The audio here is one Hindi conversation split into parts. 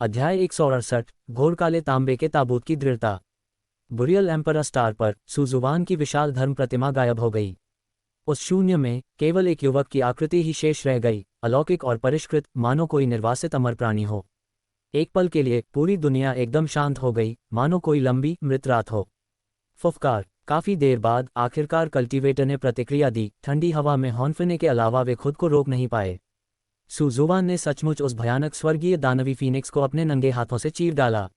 अध्याय 168 घोर काले तांबे के ताबूत की दृढ़ता। बुरियल एम्परर स्टार पर सुजुवान की विशाल धर्म प्रतिमा गायब हो गई। उस शून्य में केवल एक युवक की आकृति ही शेष रह गई, अलौकिक और परिष्कृत, मानो कोई निर्वासित अमर प्राणी हो। एक पल के लिए पूरी दुनिया एकदम शांत हो गई, मानो कोई लंबी मृत रात हो। फुफकार। काफी देर बाद आखिरकार कल्टीवेटर ने प्रतिक्रिया दी। ठंडी हवा में हॉर्नफिने के अलावा वे खुद को रोक नहीं पाए। सुजुवान ने सचमुच उस भयानक स्वर्गीय दानवी फीनिक्स को अपने नंगे हाथों से चीर डाला।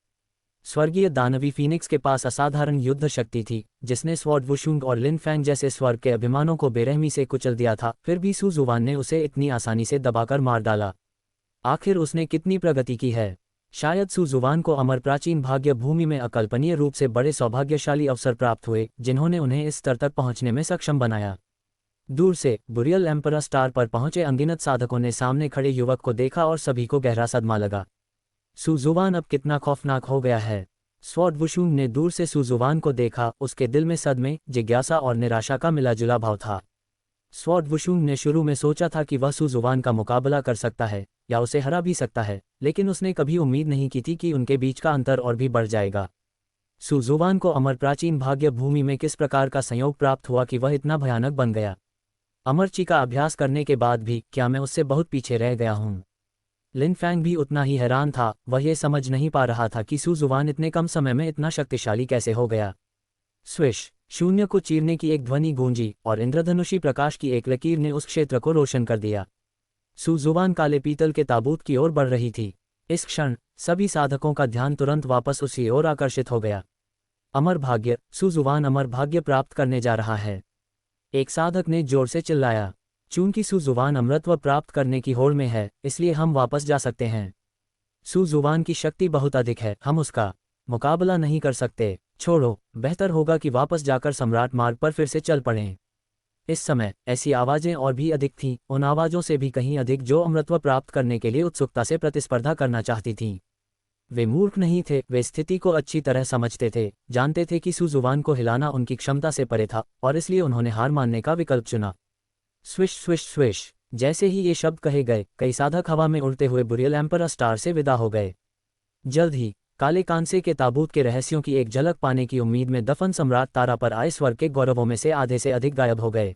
स्वर्गीय दानवी फीनिक्स के पास असाधारण युद्ध शक्ति थी, जिसने स्वॉर्ड वुशुंग और लिन फैंग जैसे स्वर्ग के अभिमानों को बेरहमी से कुचल दिया था। फिर भी सुजुवान ने उसे इतनी आसानी से दबाकर मार डाला। आखिर उसने कितनी प्रगति की है। शायद सुजुवान को अमर प्राचीन भाग्य भूमि में अकल्पनीय रूप से बड़े सौभाग्यशाली अवसर प्राप्त हुए, जिन्होंने उन्हें इस स्तर तक पहुंचने में सक्षम बनाया। दूर से बुरियल एम्परर स्टार पर पहुंचे अनगिनत साधकों ने सामने खड़े युवक को देखा और सभी को गहरा सदमा लगा। सुजुवान अब कितना खौफनाक हो गया है। स्वॉर्ड वुशुंग ने दूर से सुजुवान को देखा। उसके दिल में सदमे, जिज्ञासा और निराशा का मिला-जुला भाव था। स्वॉर्ड वुशुंग ने शुरू में सोचा था कि वह सुजुवान का मुकाबला कर सकता है या उसे हरा भी सकता है, लेकिन उसने कभी उम्मीद नहीं की थी कि उनके बीच का अंतर और भी बढ़ जाएगा। सुजुवान को अमर प्राचीन भाग्य भूमि में किस प्रकार का संयोग प्राप्त हुआ कि वह इतना भयानक बन गया। अमरची का अभ्यास करने के बाद भी क्या मैं उससे बहुत पीछे रह गया हूँ। लिन फैंग भी उतना ही हैरान था। वह ये समझ नहीं पा रहा था कि सुजुवान इतने कम समय में इतना शक्तिशाली कैसे हो गया। स्विश। शून्य को चीरने की एक ध्वनि गूंजी और इंद्रधनुषी प्रकाश की एक लकीर ने उस क्षेत्र को रोशन कर दिया। सुजुवान काले पीतल के ताबूत की ओर बढ़ रही थी। इस क्षण सभी साधकों का ध्यान तुरंत वापस उसी ओर आकर्षित हो गया। अमर भाग्य। सुजुवान अमर भाग्य प्राप्त करने जा रहा है, एक साधक ने जोर से चिल्लाया। चूंकि सुजुवान अमरत्व प्राप्त करने की होड़ में है, इसलिए हम वापस जा सकते हैं। सुजुवान की शक्ति बहुत अधिक है, हम उसका मुकाबला नहीं कर सकते। छोड़ो, बेहतर होगा कि वापस जाकर सम्राट मार्ग पर फिर से चल पड़ें। इस समय ऐसी आवाजें और भी अधिक थीं, उन आवाजों से भी कहीं अधिक जो अमरत्व प्राप्त करने के लिए उत्सुकता से प्रतिस्पर्धा करना चाहती थीं। वे मूर्ख नहीं थे, वे स्थिति को अच्छी तरह समझते थे, जानते थे कि सुजुवान को हिलाना उनकी क्षमता से परे था और इसलिए उन्होंने हार मानने का विकल्प चुना। Swish swish swish. जैसे ही ये शब्द कहे गए, कई साधक हवा में उड़ते हुए बुरियल एम्परर स्टार से विदा हो गए। जल्द ही काले कांसे के ताबूत के रहस्यों की एक झलक पाने की उम्मीद में दफन सम्राट तारा पर आए स्वर्ग के गौरवों में से आधे से अधिक गायब हो गए।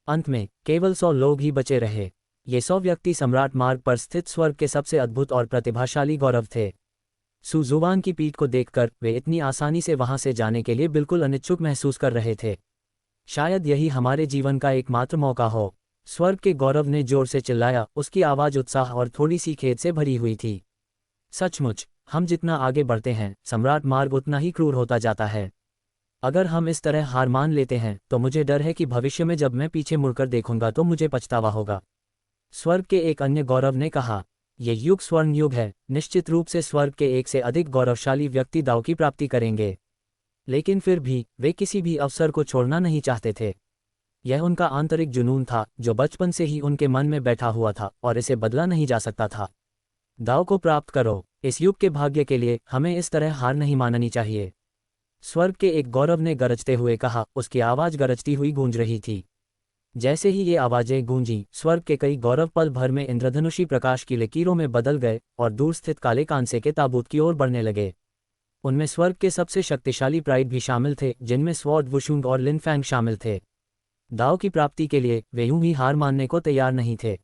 अंत में केवल 100 लोग ही बचे रहे। ये 100 व्यक्ति सम्राट मार्ग पर स्थित स्वर्ग के सबसे अद्भुत और प्रतिभाशाली गौरव थे। सुजुवान की पीठ को देखकर वे इतनी आसानी से वहां से जाने के लिए बिल्कुल अनिच्छुक महसूस कर रहे थे। शायद यही हमारे जीवन का एकमात्र मौका हो, स्वर्ग के गौरव ने जोर से चिल्लाया। उसकी आवाज उत्साह और थोड़ी सी खेद से भरी हुई थी। सचमुच, हम जितना आगे बढ़ते हैं, सम्राट मार्ग उतना ही क्रूर होता जाता है। अगर हम इस तरह हार मान लेते हैं तो मुझे डर है कि भविष्य में जब मैं पीछे मुड़कर देखूंगा तो मुझे पछतावा होगा। स्वर्ग के एक अन्य गौरव ने कहा। ये युग स्वर्ण युग है। निश्चित रूप से स्वर्ग के एक से अधिक गौरवशाली व्यक्ति दाव की प्राप्ति करेंगे, लेकिन फिर भी वे किसी भी अवसर को छोड़ना नहीं चाहते थे। यह उनका आंतरिक जुनून था जो बचपन से ही उनके मन में बैठा हुआ था और इसे बदला नहीं जा सकता था। दाव को प्राप्त करो। इस युग के भाग्य के लिए हमें इस तरह हार नहीं माननी चाहिए। स्वर्ग के एक गौरव ने गरजते हुए कहा। उसकी आवाज गरजती हुई गूंज रही थी। जैसे ही ये आवाजें गूंजी, स्वर्ग के कई गौरव पल भर में इंद्रधनुषी प्रकाश की लकीरों में बदल गए और दूर स्थित काले कांसे के ताबूत की ओर बढ़ने लगे। उनमें स्वर्ग के सबसे शक्तिशाली प्राइड भी शामिल थे, जिनमें स्वॉर्ड वुशुंग और लिन फैंग शामिल थे। दाव की प्राप्ति के लिए वे यूं ही हार मानने को तैयार नहीं थे।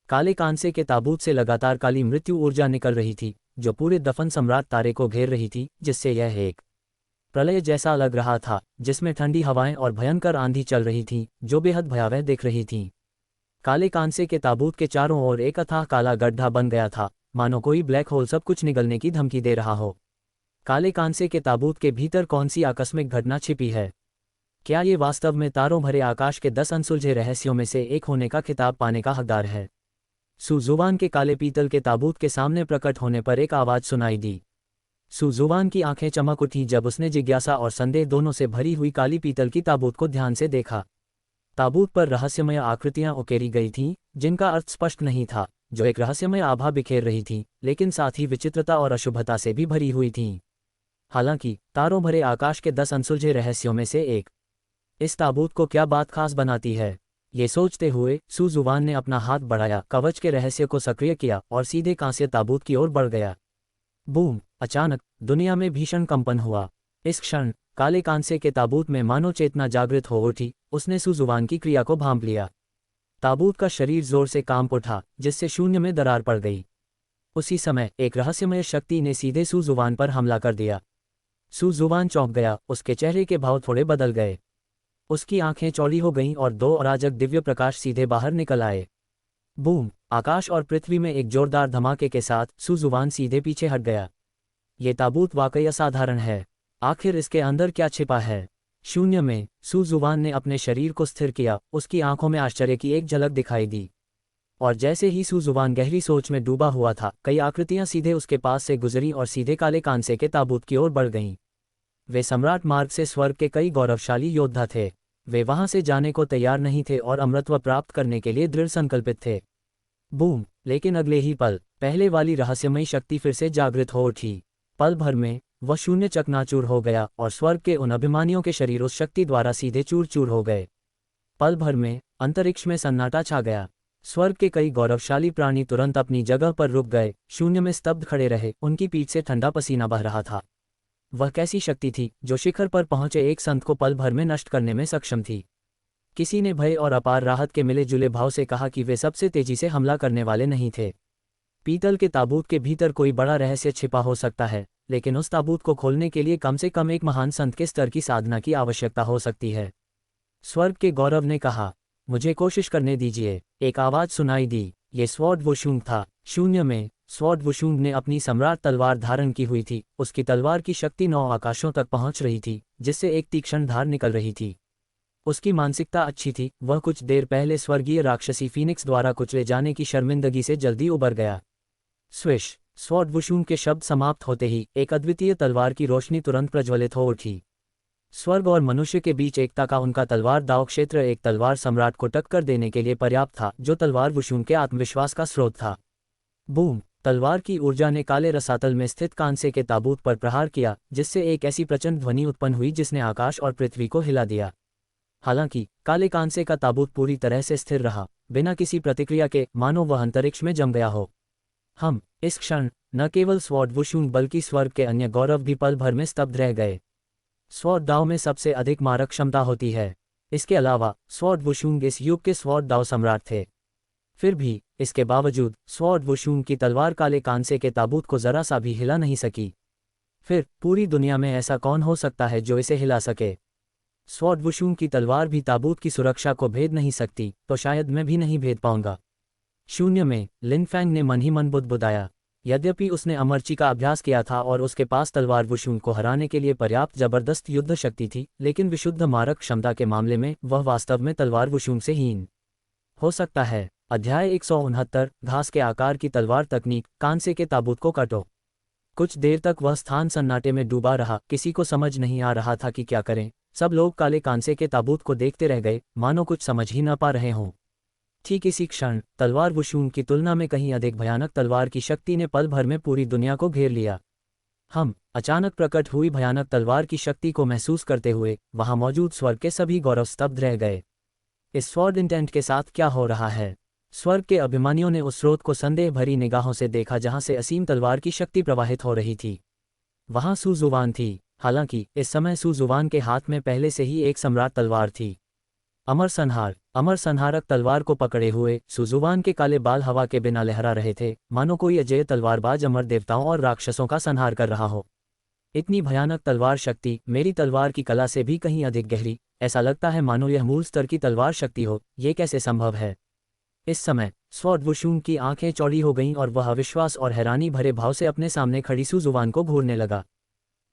काले कांसे के ताबूत से लगातार काली मृत्यु ऊर्जा निकल रही थी, जो पूरे दफन सम्राट तारे को घेर रही थी, जिससे यह एक प्रलय जैसा लग रहा था, जिसमें ठंडी हवाएं और भयंकर आंधी चल रही थीं, जो बेहद भयावह दिख रही थीं। काले कांसे के ताबूत के चारों ओर एक अथाह काला गड्ढा बन गया था, मानो कोई ब्लैक होल सब कुछ निगलने की धमकी दे रहा हो। काले कांसे के ताबूत के भीतर कौन सी आकस्मिक घटना छिपी है? क्या ये वास्तव में तारों भरे आकाश के 10 अनसुलझे रहस्यों में से एक होने का खिताब पाने का हकदार है? सुजुवान के काले पीतल के ताबूत के सामने प्रकट होने पर एक आवाज सुनाई दी। सुजुवान की आंखें चमक उठी जब उसने जिज्ञासा और संदेह दोनों से भरी हुई काली पीतल की ताबूत को ध्यान से देखा। ताबूत पर रहस्यमय आकृतियां उकेरी गई थीं, जिनका अर्थ स्पष्ट नहीं था, जो एक रहस्यमय आभा बिखेर रही थीं, लेकिन साथ ही विचित्रता और अशुभता से भी भरी हुई थीं। हालांकि तारों भरे आकाश के 10 अनसुलझे रहस्यों में से एक। इस ताबूत को क्या बात खास बनाती है? ये सोचते हुए सुजुवान ने अपना हाथ बढ़ाया, कवच के रहस्य को सक्रिय किया और सीधे कांस्य ताबूत की ओर बढ़ गया। बूम! अचानक दुनिया में भीषण कंपन हुआ। इस क्षण काले कांसे के ताबूत में मानो चेतना जागृत हो उठी, उसने सुजुवान की क्रिया को भांप लिया। ताबूत का शरीर जोर से कांप उठा, जिससे शून्य में दरार पड़ गई। उसी समय एक रहस्यमय शक्ति ने सीधे सुजुवान पर हमला कर दिया। सुजुवान चौंक गया, उसके चेहरे के भाव थोड़े बदल गए। उसकी आंखें चौड़ी हो गईं और दो अराजक दिव्य प्रकाश सीधे बाहर निकल आए। बूम! आकाश और पृथ्वी में एक जोरदार धमाके के साथ सुजुवान सीधे पीछे हट गया। ये ताबूत वाकई असाधारण है। आखिर इसके अंदर क्या छिपा है? शून्य में सुजुवान ने अपने शरीर को स्थिर किया, उसकी आंखों में आश्चर्य की एक झलक दिखाई दी। और जैसे ही सुजुवान गहरी सोच में डूबा हुआ था, कई आकृतियां सीधे उसके पास से गुजरी और सीधे काले कांसे के ताबूत की ओर बढ़ गईं। वे सम्राट मार्ग से स्वर्ग के कई गौरवशाली योद्धा थे। वे वहां से जाने को तैयार नहीं थे और अमरत्व प्राप्त करने के लिए दृढ़ संकल्पित थे। बूम! लेकिन अगले ही पल पहले वाली रहस्यमयी शक्ति फिर से जागृत हो उठी। पल भर में वह शून्य चकनाचूर हो गया और स्वर्ग के उन अभिमानियों के शरीर उस शक्ति द्वारा सीधे चूर चूर हो गए। पल भर में अंतरिक्ष में सन्नाटा छा गया। स्वर्ग के कई गौरवशाली प्राणी तुरंत अपनी जगह पर रुक गए, शून्य में स्तब्ध खड़े रहे, उनकी पीठ से ठंडा पसीना बह रहा था। वह कैसी शक्ति थी जो शिखर पर पहुंचे एक संत को पल भर में नष्ट करने में सक्षम थी? किसी ने भय और अपार राहत के मिले जुले भाव से कहा कि वे सबसे तेजी से हमला करने वाले नहीं थे। पीतल के ताबूत के भीतर कोई बड़ा रहस्य छिपा हो सकता है, लेकिन उस ताबूत को खोलने के लिए कम से कम एक महान संत के स्तर की साधना की आवश्यकता हो सकती है। स्वर्ग के गौरव ने कहा, मुझे कोशिश करने दीजिए। एक आवाज सुनाई दी। ये स्वॉर्ड वुशुंग था। शून्य में स्वॉर्ड वुशुंग ने अपनी सम्राट तलवार धारण की हुई थी। उसकी तलवार की शक्ति 9 आकाशों तक पहुंच रही थी, जिससे एक तीक्ष्ण धार निकल रही थी। उसकी मानसिकता अच्छी थी। वह कुछ देर पहले स्वर्गीय राक्षसी फीनिक्स द्वारा कुचले जाने की शर्मिंदगी से जल्दी उबर गया। स्विश! स्वॉर्ड वुशुंग के शब्द समाप्त होते ही एक अद्वितीय तलवार की रोशनी तुरंत प्रज्वलित हो उठी। स्वर्ग और मनुष्य के बीच एकता का उनका तलवार दाव क्षेत्र एक तलवार सम्राट को टक्कर देने के लिए पर्याप्त था, जो तलवार वुशुंग के आत्मविश्वास का स्रोत था। बूम! तलवार की ऊर्जा ने काले रसातल में स्थित कांसे के ताबूत पर प्रहार किया, जिससे एक ऐसी प्रचंड ध्वनि उत्पन्न हुई जिसने आकाश और पृथ्वी को हिला दिया। हालांकि काले कांसे का ताबूत पूरी तरह से स्थिर रहा, बिना किसी प्रतिक्रिया के, मानो वह अंतरिक्ष में जम गया हो। इस क्षण न केवल स्वॉर्ड वुशुंग बल्कि स्वर्ग के अन्य गौरव भी पल भर में स्तब्ध रह गए। स्वॉर्ड दाव में सबसे अधिक मारक क्षमता होती है। इसके अलावा स्वॉर्ड वुशुंग इस युग के स्वॉर्ड दाव सम्राट थे। फिर भी इसके बावजूद स्वॉर्ड वुशुंग की तलवार काले कांसे के ताबूत को जरा सा भी हिला नहीं सकी। फिर पूरी दुनिया में ऐसा कौन हो सकता है जो इसे हिला सके? स्वॉर्ड वुशुंग की तलवार भी ताबूत की सुरक्षा को भेद नहीं सकती, तो शायद मैं भी नहीं भेद पाऊंगा। शून्य में लिन फैंग ने मन ही मन बुदबुदाया। यद्यपि उसने अमरची का अभ्यास किया था और उसके पास तलवार वुशुंग को हराने के लिए पर्याप्त जबरदस्त युद्ध शक्ति थी, लेकिन विशुद्ध मारक क्षमता के मामले में वह वास्तव में तलवार वुशुंग से हीन हो सकता है। अध्याय 169 घास के आकार की तलवार तकनीक। कांसे के ताबूत को काटो। कुछ देर तक वह स्थान सन्नाटे में डूबा रहा। किसी को समझ नहीं आ रहा था कि क्या करें। सब लोग काले कांसे के ताबूत को देखते रह गए, मानो कुछ समझ ही न पा रहे हों। ठीक इसी क्षण तलवार वुशुंग की तुलना में कहीं अधिक भयानक तलवार की शक्ति ने पल भर में पूरी दुनिया को घेर लिया। अचानक प्रकट हुई भयानक तलवार की शक्ति को महसूस करते हुए वहां मौजूद स्वर्ग के सभी गौरव स्तब्ध रह गए। इस स्वॉर्ड इंटेंट के साथ क्या हो रहा है? स्वर्ग के अभिमानियों ने उस स्रोत को संदेह भरी निगाहों से देखा जहां से असीम तलवार की शक्ति प्रवाहित हो रही थी। वहां सुजुवान थी। हालांकि इस समय सुजुवान के हाथ में पहले से ही एक सम्राट तलवार थी। अमर संहारक तलवार को पकड़े हुए सुजुवान के काले बाल हवा के बिना लहरा रहे थे, मानो कोई अजय तलवारबाज अमर देवताओं और राक्षसों का संहार कर रहा हो। इतनी भयानक तलवार शक्ति मेरी तलवार की कला से भी कहीं अधिक गहरी। ऐसा लगता है मानो यह मूल स्तर की तलवार शक्ति हो। ये कैसे संभव है? इस समय स्वॉर्ड वुशुंग की आंखें चौड़ी हो गईं और वह अविश्वास और हैरानी भरे भाव से अपने सामने खड़ी सुजुवान को घूरने लगा।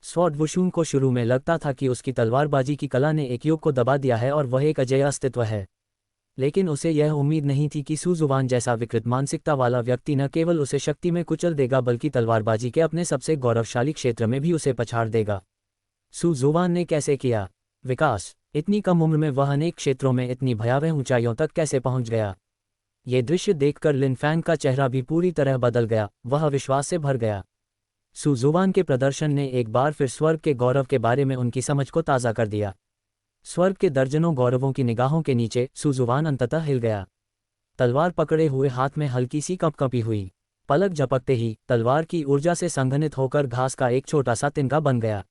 स्वॉर्ड वुशुंग को शुरू में लगता था कि उसकी तलवारबाजी की कला ने एक युग को दबा दिया है और वह एक अजेय अस्तित्व है, लेकिन उसे यह उम्मीद नहीं थी कि सुजुवान जैसा विकृत मानसिकता वाला व्यक्ति न केवल उसे शक्ति में कुचल देगा बल्कि तलवारबाजी के अपने सबसे गौरवशाली क्षेत्र में भी उसे पछाड़ देगा। सुजुवान ने कैसे किया विकास? इतनी कम उम्र में वह अनेक क्षेत्रों में इतनी भयावह ऊंचाइयों तक कैसे पहुंच गया? ये दृश्य देखकर लिन फैंग का चेहरा भी पूरी तरह बदल गया। वह विश्वास से भर गया। सुजुवान के प्रदर्शन ने एक बार फिर स्वर्ग के गौरव के बारे में उनकी समझ को ताज़ा कर दिया। स्वर्ग के दर्जनों गौरवों की निगाहों के नीचे सुजुवान अंततः हिल गया। तलवार पकड़े हुए हाथ में हल्की सी कंपकंपी हुई। पलक झपकते ही तलवार की ऊर्जा से संघनित होकर घास का एक छोटा सा तिनका बन गया।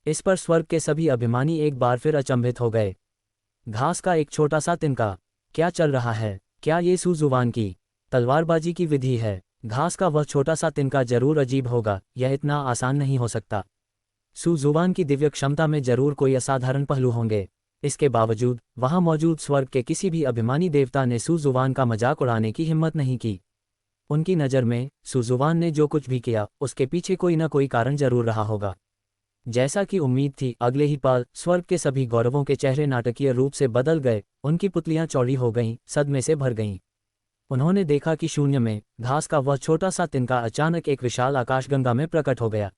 इस पर स्वर्ग के सभी अभिमानी एक बार फिर अचंभित हो गए। घास का एक छोटा सा तिनका, क्या चल रहा है? क्या ये सू जुबान की तलवारबाजी की विधि है? घास का वह छोटा सा तिनका जरूर अजीब होगा, यह इतना आसान नहीं हो सकता। सू जुबान की दिव्य क्षमता में जरूर कोई असाधारण पहलू होंगे। इसके बावजूद वहां मौजूद स्वर्ग के किसी भी अभिमानी देवता ने सू जुबान का मजाक उड़ाने की हिम्मत नहीं की। उनकी नज़र में सू जुबान ने जो कुछ भी किया उसके पीछे कोई न कोई कारण जरूर रहा होगा। जैसा कि उम्मीद थी, अगले ही पल स्वर्ग के सभी गौरवों के चेहरे नाटकीय रूप से बदल गए। उनकी पुतलियां चौड़ी हो गईं, सदमे से भर गईं। उन्होंने देखा कि शून्य में घास का वह छोटा सा तिनका अचानक एक विशाल आकाशगंगा में प्रकट हो गया।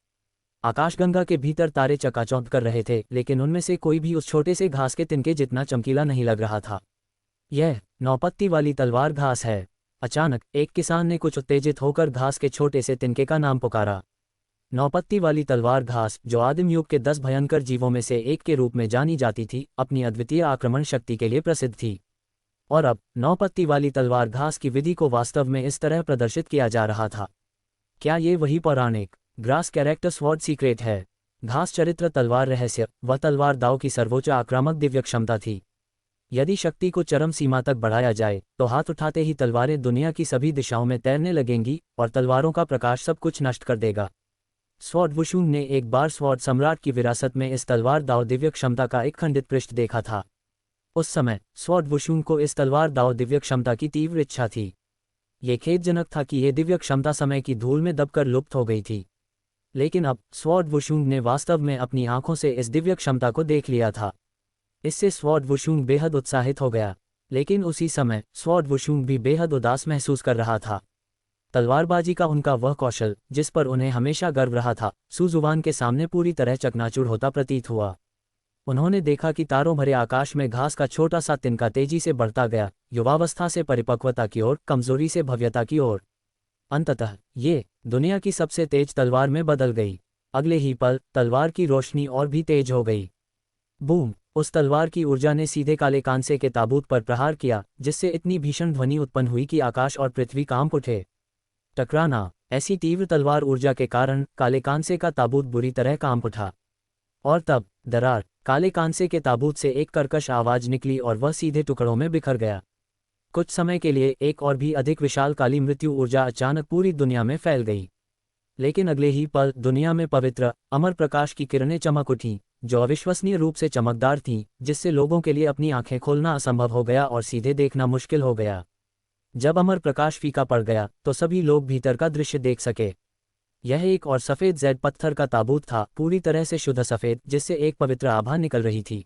आकाशगंगा के भीतर तारे चकाचौंध कर रहे थे, लेकिन उनमें से कोई भी उस छोटे से घास के तिनके जितना चमकीला नहीं लग रहा था। यह नौपत्ती वाली तलवार घास है। अचानक एक किसान ने कुछ उत्तेजित होकर घास के छोटे से तिनके का नाम पुकारा। नौपत्ती वाली तलवार घास, जो आदिम युग के 10 भयंकर जीवों में से एक के रूप में जानी जाती थी, अपनी अद्वितीय आक्रमण शक्ति के लिए प्रसिद्ध थी। और अब नौपत्ती वाली तलवार घास की विधि को वास्तव में इस तरह प्रदर्शित किया जा रहा था। क्या ये वही पौराणिक ग्रास कैरेक्टर स्वॉर्ड सीक्रेट है? घास चरित्र तलवार रहस्य, वह तलवार दाव की सर्वोच्च आक्रामक दिव्य क्षमता थी। यदि शक्ति को चरम सीमा तक बढ़ाया जाए तो हाथ उठाते ही तलवारें दुनिया की सभी दिशाओं में तैरने लगेंगी और तलवारों का प्रकाश सब कुछ नष्ट कर देगा। स्वॉर्ड वुशुंग ने एक बार स्वॉर्ड सम्राट की विरासत में इस तलवार दाव दिव्य क्षमता का एक खंडित पृष्ठ देखा था। उस समय स्वॉर्ड वुशुंग को इस तलवार दाव दिव्य क्षमता की तीव्र इच्छा थी। ये खेदजनक था कि यह दिव्य क्षमता समय की धूल में दबकर लुप्त हो गई थी। लेकिन अब स्वॉर्ड वुशुंग ने वास्तव में अपनी आंखों से इस दिव्य क्षमता को देख लिया था। इससे स्वॉर्ड वुशुंग बेहद उत्साहित हो गया, लेकिन उसी समय स्वॉर्ड वुशुंग भी बेहद उदास महसूस कर रहा था। तलवारबाजी का उनका वह कौशल, जिस पर उन्हें हमेशा गर्व रहा था, सू जुबान के सामने पूरी तरह चकनाचूर होता प्रतीत हुआ। उन्होंने देखा कि तारों भरे आकाश में घास का छोटा सा तिनका तेजी से बढ़ता गया, युवावस्था से परिपक्वता की ओर, कमजोरी से भव्यता की ओर। अंततः ये दुनिया की सबसे तेज तलवार में बदल गई। अगले ही पल तलवार की रोशनी और भी तेज हो गई। बूम! उस तलवार की ऊर्जा ने सीधे काले कांसे के ताबूत पर प्रहार किया, जिससे इतनी भीषण ध्वनि उत्पन्न हुई कि आकाश और पृथ्वी कांप उठे। टकराना! ऐसी तीव्र तलवार ऊर्जा के कारण काले कांसे का ताबूत बुरी तरह कांप उठा। और तब दरार! काले कांसे के ताबूत से एक कर्कश आवाज निकली और वह सीधे टुकड़ों में बिखर गया। कुछ समय के लिए एक और भी अधिक विशाल काली मृत्यु ऊर्जा अचानक पूरी दुनिया में फैल गई। लेकिन अगले ही पल दुनिया में पवित्र अमर प्रकाश की किरणें चमक उठीं, जो अविश्वसनीय रूप से चमकदार थीं, जिससे लोगों के लिए अपनी आंखें खोलना असंभव हो गया और सीधे देखना मुश्किल हो गया। जब अमर प्रकाश फीका पड़ गया तो सभी लोग भीतर का दृश्य देख सके। यह एक और सफ़ेद जेड पत्थर का ताबूत था, पूरी तरह से शुद्ध सफ़ेद, जिससे एक पवित्र आभा निकल रही थी।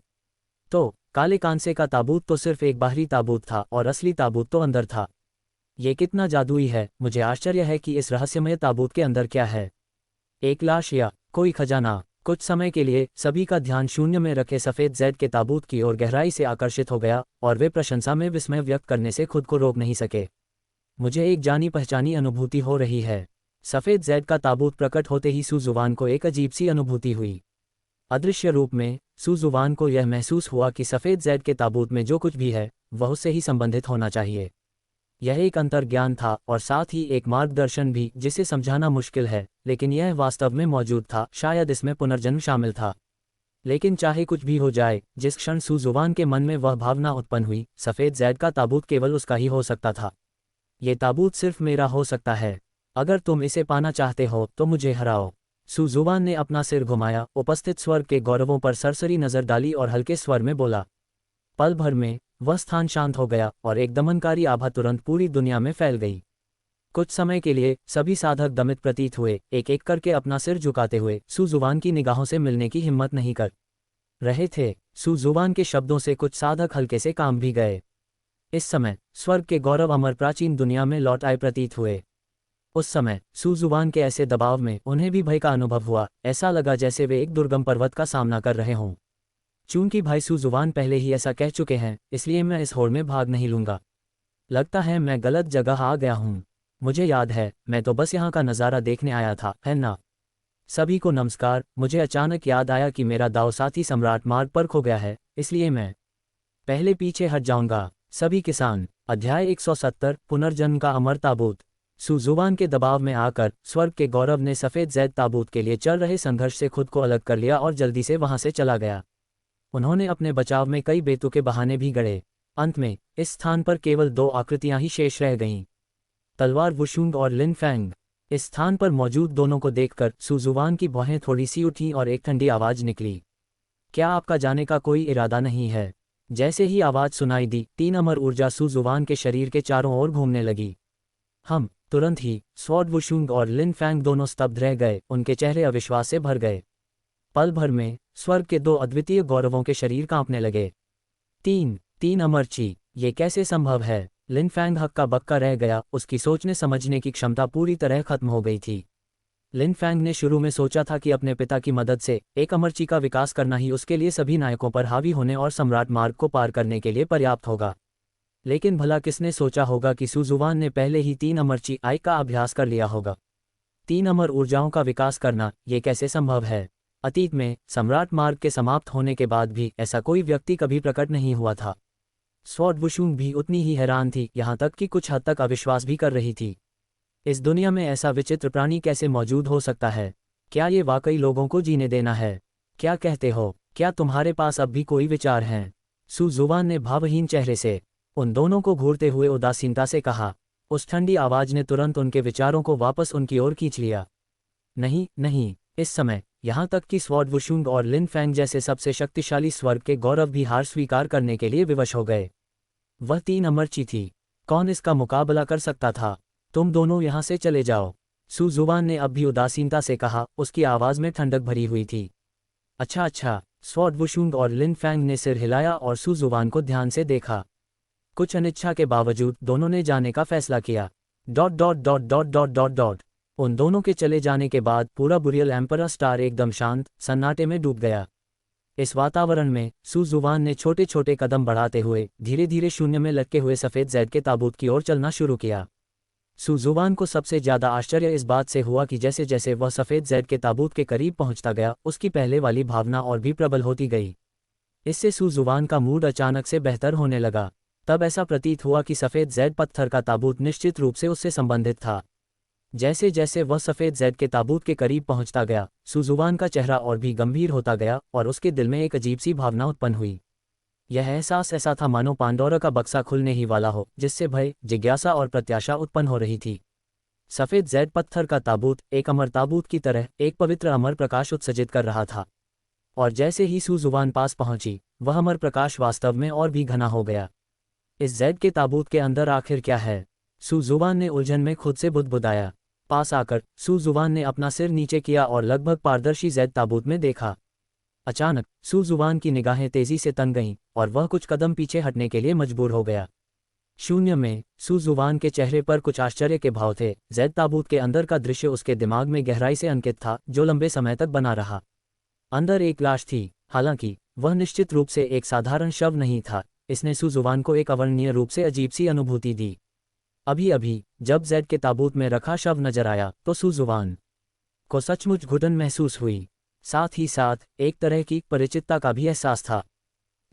तो काले कांसे का ताबूत तो सिर्फ एक बाहरी ताबूत था और असली ताबूत तो अंदर था। ये कितना जादुई है! मुझे आश्चर्य है कि इस रहस्यमय ताबूत के अंदर क्या है। एक लाश या कोई खजाना? कुछ समय के लिए सभी का ध्यान शून्य में रखे सफ़ेद जेड के ताबूत की ओर गहराई से आकर्षित हो गया और वे प्रशंसा में विस्मय व्यक्त करने से खुद को रोक नहीं सके। मुझे एक जानी पहचानी अनुभूति हो रही है। सफ़ेद जेड का ताबूत प्रकट होते ही सू जुबान को एक अजीब सी अनुभूति हुई। अदृश्य रूप में सू जुबान को यह महसूस हुआ कि सफ़ेद जेड के ताबूत में जो कुछ भी है वह उससे ही संबंधित होना चाहिए। यह एक अंतर्ज्ञान था और साथ ही एक मार्गदर्शन भी, जिसे समझाना मुश्किल है, लेकिन यह वास्तव में मौजूद था। शायद इसमें पुनर्जन्म शामिल था। लेकिन चाहे कुछ भी हो जाए, जिस क्षण सू जुबान के मन में वह भावना उत्पन्न हुई, सफ़ेद जेड का ताबूत केवल उसका ही हो सकता था। ये ताबूत सिर्फ मेरा हो सकता है। अगर तुम इसे पाना चाहते हो तो मुझे हराओ। सू जुबान ने अपना सिर घुमाया, उपस्थित स्वर्ग के गौरवों पर सरसरी नजर डाली और हल्के स्वर में बोला। पल भर में वह स्थान शांत हो गया और एक दमनकारी आभा तुरंत पूरी दुनिया में फैल गई। कुछ समय के लिए सभी साधक दमित प्रतीत हुए, एक एक करके अपना सिर झुकाते हुए सू जुबान की निगाहों से मिलने की हिम्मत नहीं कर रहे थे। सू जुबान के शब्दों से कुछ साधक हल्के से काम भी गए। इस समय स्वर्ग के गौरव अमर प्राचीन दुनिया में लौट आए प्रतीत हुए। उस समय सू जुबान के ऐसे दबाव में उन्हें भी भय का अनुभव हुआ। ऐसा लगा जैसे वे एक दुर्गम पर्वत का सामना कर रहे हों। चूंकि भाई सू जुबान पहले ही ऐसा कह चुके हैं, इसलिए मैं इस होड़ में भाग नहीं लूंगा। लगता है मैं गलत जगह आ गया हूँ। मुझे याद है, मैं तो बस यहाँ का नज़ारा देखने आया था, है ना? सभी को नमस्कार। मुझे अचानक याद आया कि मेरा दाव साथी सम्राट मार्ग पर खो गया है, इसलिए मैं पहले पीछे हट जाऊंगा। सभी किसान। अध्याय 170 पुनर्जन्म का अमर ताबूत। सुजुवान के दबाव में आकर स्वर्ग के गौरव ने सफ़ेद जैद ताबूत के लिए चल रहे संघर्ष से खुद को अलग कर लिया और जल्दी से वहां से चला गया। उन्होंने अपने बचाव में कई बेतुके बहाने भी गढ़े। अंत में इस स्थान पर केवल 2 आकृतियां ही शेष रह गईं, तलवार वुशुंग और लिन फैंग। इस स्थान पर मौजूद दोनों को देखकर सुजुवान की भौहें थोड़ी सी उठीं और एक ठंडी आवाज़ निकली। क्या आपका जाने का कोई इरादा नहीं है? जैसे ही आवाज़ सुनाई दी, 3 अमर ऊर्जा सुजुवान के शरीर के चारों ओर घूमने लगी। तुरंत ही स्वॉर्ड वुशुंग और लिन फैंग दोनों स्तब्ध रह गए, उनके चेहरे अविश्वास से भर गए। पल भर में स्वर्ग के 2 अद्वितीय गौरवों के शरीर कांपने लगे। 3 अमर ची, ये कैसे संभव है? लिन फैंग हक्का बक्का रह गया, उसकी सोचने समझने की क्षमता पूरी तरह खत्म हो गई थी। लिन फैंग ने शुरू में सोचा था कि अपने पिता की मदद से एक अमरची का विकास करना ही उसके लिए सभी नायकों पर हावी होने और सम्राट मार्ग को पार करने के लिए पर्याप्त होगा। लेकिन भला किसने सोचा होगा कि सुजुवान ने पहले ही 3 अमरची आई का अभ्यास कर लिया होगा। 3 अमर ऊर्जाओं का विकास करना, ये कैसे संभव है? अतीत में सम्राट मार्ग के समाप्त होने के बाद भी ऐसा कोई व्यक्ति कभी प्रकट नहीं हुआ था। स्वॉर्ड वुशुंग भी उतनी ही हैरान थी, यहाँ तक कि कुछ हद तक अविश्वास भी कर रही थी। इस दुनिया में ऐसा विचित्र प्राणी कैसे मौजूद हो सकता है? क्या ये वाकई लोगों को जीने देना है? क्या कहते हो? क्या तुम्हारे पास अब भी कोई विचार हैं? सुजुवान ने भावहीन चेहरे से उन दोनों को घूरते हुए उदासीनता से कहा। उस ठंडी आवाज ने तुरंत उनके विचारों को वापस उनकी ओर खींच लिया। नहीं नहीं, इस समय यहाँ तक कि स्वॉर्ड वुशुंग और लिन फैंग जैसे सबसे शक्तिशाली स्वर्ग के गौरव भी हार स्वीकार करने के लिए विवश हो गए। वह 3 अमरची थी, कौन इसका मुकाबला कर सकता था? तुम दोनों यहाँ से चले जाओ, सुजुवान ने अब भी उदासीनता से कहा, उसकी आवाज़ में ठंडक भरी हुई थी। अच्छा, स्वॉर्ड वुशुंग और लिन फैंग ने सिर हिलाया और सुजुवान को ध्यान से देखा। कुछ अनिच्छा के बावजूद दोनों ने जाने का फैसला किया। ... उन दोनों के चले जाने के बाद पूरा बुरियल एम्परर स्टार एकदम शांत सन्नाटे में डूब गया। इस वातावरण में सुजुवान ने छोटे छोटे कदम बढ़ाते हुए धीरे धीरे शून्य में लटके हुए सफ़ेद जैद के ताबूत की ओर चलना शुरू किया। सुजुवान को सबसे ज़्यादा आश्चर्य इस बात से हुआ कि जैसे जैसे वह सफ़ेद जैद के ताबूत के करीब पहुंचता गया, उसकी पहले वाली भावना और भी प्रबल होती गई। इससे सुजुवान का मूड अचानक से बेहतर होने लगा। तब ऐसा प्रतीत हुआ कि सफ़ेद जैद पत्थर का ताबूत निश्चित रूप से उससे संबंधित था। जैसे जैसे वह सफ़ेद जैद के ताबूत के करीब पहुंचता गया, सुजुवान का चेहरा और भी गंभीर होता गया और उसके दिल में एक अजीब सी भावना उत्पन्न हुई। यह एहसास ऐसा था मानो पांडोरा का बक्सा खुलने ही वाला हो, जिससे भय, जिज्ञासा और प्रत्याशा उत्पन्न हो रही थी। सफ़ेद जैद पत्थर का ताबूत एक अमर ताबूत की तरह एक पवित्र अमर प्रकाश उत्सर्जित कर रहा था, और जैसे ही सुजुवान पास पहुंची, वह अमर प्रकाश वास्तव में और भी घना हो गया। इस जैद के ताबूत के अंदर आखिर क्या है? सुजुवान ने उलझन में खुद से बुदबुदाया। पास आकर सुजुवान ने अपना सिर नीचे किया और लगभग पारदर्शी जैद ताबूत में देखा। अचानक सुजुवान की निगाहें तेजी से तन गईं और वह कुछ कदम पीछे हटने के लिए मजबूर हो गया। शून्य में सुजुवान के चेहरे पर कुछ आश्चर्य के भाव थे। जैद ताबूत के अंदर का दृश्य उसके दिमाग में गहराई से अंकित था, जो लंबे समय तक बना रहा। अंदर एक लाश थी, हालांकि वह निश्चित रूप से एक साधारण शव नहीं था। इसने सुजुवान को एक अवर्णनीय रूप से अजीब सी अनुभूति दी। अभी अभी जब जैद के ताबूत में रखा शव नजर आया तो सुजुवान को सचमुच घुटन महसूस हुई। साथ ही साथ एक तरह की परिचितता का भी एहसास था।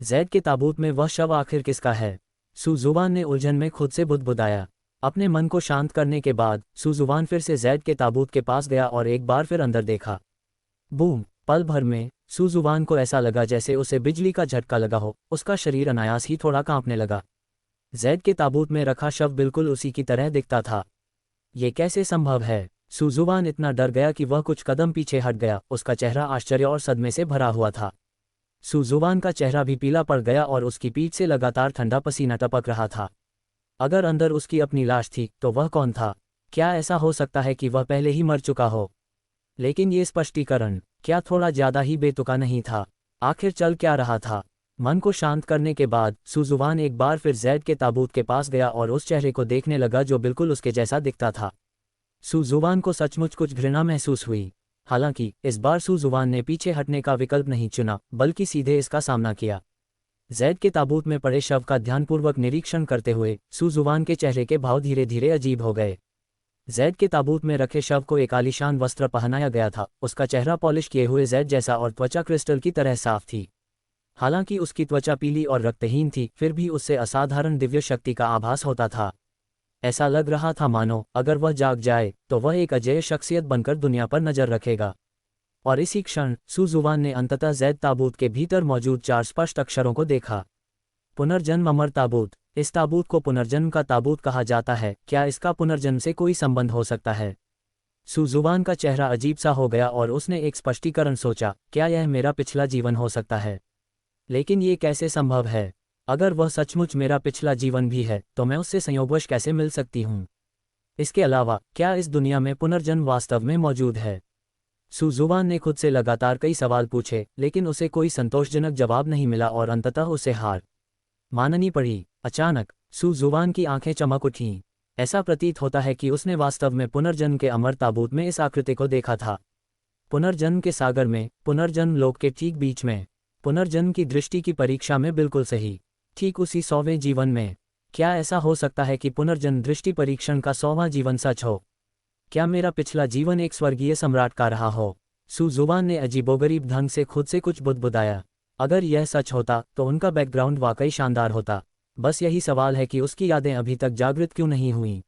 जैद के ताबूत में वह शव आखिर किसका है? सुजुवान ने उलझन में खुद से बुदबुदाया। अपने मन को शांत करने के बाद सुजुवान फिर से जैद के ताबूत के पास गया और एक बार फिर अंदर देखा। बूम! पल भर में सुजुवान को ऐसा लगा जैसे उसे बिजली का झटका लगा हो। उसका शरीर अनायास ही थोड़ा कांपने लगा। जैद के ताबूत में रखा शव बिल्कुल उसी की तरह दिखता था। ये कैसे संभव है? सुजुवान इतना डर गया कि वह कुछ कदम पीछे हट गया। उसका चेहरा आश्चर्य और सदमे से भरा हुआ था। सुजुवान का चेहरा भी पीला पड़ गया और उसकी पीठ से लगातार ठंडा पसीना टपक रहा था। अगर अंदर उसकी अपनी लाश थी तो वह कौन था? क्या ऐसा हो सकता है कि वह पहले ही मर चुका हो? लेकिन ये स्पष्टीकरण क्या थोड़ा ज़्यादा ही बेतुका नहीं था? आखिर चल क्या रहा था? मन को शांत करने के बाद सुजुवान एक बार फिर जैद के ताबूत के पास गया और उस चेहरे को देखने लगा जो बिल्कुल उसके जैसा दिखता था। सुजुवान को सचमुच कुछ घृणा महसूस हुई। हालांकि इस बार सुजुवान ने पीछे हटने का विकल्प नहीं चुना, बल्कि सीधे इसका सामना किया। जैद के ताबूत में पड़े शव का ध्यानपूर्वक निरीक्षण करते हुए सुजुवान के चेहरे के भाव धीरे धीरे अजीब हो गए। जैद के ताबूत में रखे शव को एक आलीशान वस्त्र पहनाया गया था। उसका चेहरा पॉलिश किए हुए जैद जैसा और त्वचा क्रिस्टल की तरह साफ थी। हालांकि उसकी त्वचा पीली और रक्तहीन थी, फिर भी उससे असाधारण दिव्य शक्ति का आभास होता था। ऐसा लग रहा था मानो अगर वह जाग जाए तो वह एक अजेय शख्सियत बनकर दुनिया पर नजर रखेगा। और इसी क्षण सुजुवान ने अंततः जैद ताबूत के भीतर मौजूद 4 स्पष्ट अक्षरों को देखा। पुनर्जन्म अमर ताबूत। इस ताबूत को पुनर्जन्म का ताबूत कहा जाता है। क्या इसका पुनर्जन्म से कोई संबंध हो सकता है? सुजुवान का चेहरा अजीब सा हो गया और उसने एक स्पष्टीकरण सोचा, क्या यह मेरा पिछला जीवन हो सकता है? लेकिन ये कैसे संभव है? अगर वह सचमुच मेरा पिछला जीवन भी है तो मैं उससे संयोगवश कैसे मिल सकती हूँ? इसके अलावा क्या इस दुनिया में पुनर्जन्म वास्तव में मौजूद है? सुजुवान ने खुद से लगातार कई सवाल पूछे, लेकिन उसे कोई संतोषजनक जवाब नहीं मिला और अंततः उसे हार माननी पड़ी। अचानक सुजुवान की आंखें चमक उठीं। ऐसा प्रतीत होता है कि उसने वास्तव में पुनर्जन्म के अमर ताबूत में इस आकृति को देखा था। पुनर्जन्म के सागर में, पुनर्जन्म लोक के ठीक बीच में, पुनर्जन्म की दृष्टि की परीक्षा में बिल्कुल सही, ठीक उसी 100वें जीवन में। क्या ऐसा हो सकता है कि पुनर्जन्म दृष्टि परीक्षण का 100वां जीवन सच हो? क्या मेरा पिछला जीवन एक स्वर्गीय सम्राट का रहा हो? सुजुवान ने अजीबोगरीब ढंग से खुद से कुछ बुदबुदाया। अगर यह सच होता तो उनका बैकग्राउंड वाकई शानदार होता। बस यही सवाल है कि उसकी यादें अभी तक जागृत क्यों नहीं हुईं।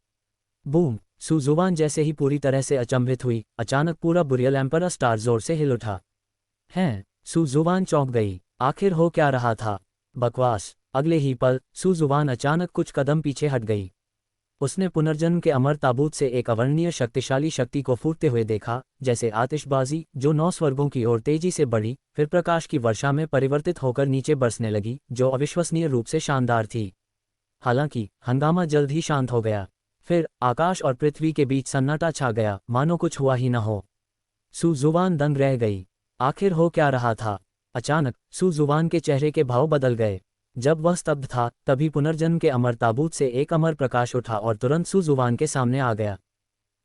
बूम! सुजुवान जैसे ही पूरी तरह से अचंभित हुई, अचानक पूरा बुरियल एम्परर स्टार जोर से हिल उठा। हैं? सुजुवान चौंक गई। आखिर हो क्या रहा था? बकवास! अगले ही पल सुजुवान अचानक कुछ कदम पीछे हट गई। उसने पुनर्जन्म के अमर ताबूत से एक अवर्णनीय शक्तिशाली शक्ति को फूटते हुए देखा, जैसे आतिशबाजी जो 9 स्वर्गों की ओर तेजी से बढ़ी, फिर प्रकाश की वर्षा में परिवर्तित होकर नीचे बरसने लगी, जो अविश्वसनीय रूप से शानदार थी। हालांकि हंगामा जल्द ही शांत हो गया। फिर आकाश और पृथ्वी के बीच सन्नाटा छा गया, मानो कुछ हुआ ही न हो। सुजुवान दंग रह गई। आखिर हो क्या रहा था? अचानक सुजुवान के चेहरे के भाव बदल गए। जब वह स्तब्ध था, तभी पुनर्जन्म के अमर ताबूत से एक अमर प्रकाश उठा और तुरंत सुजुवान के सामने आ गया।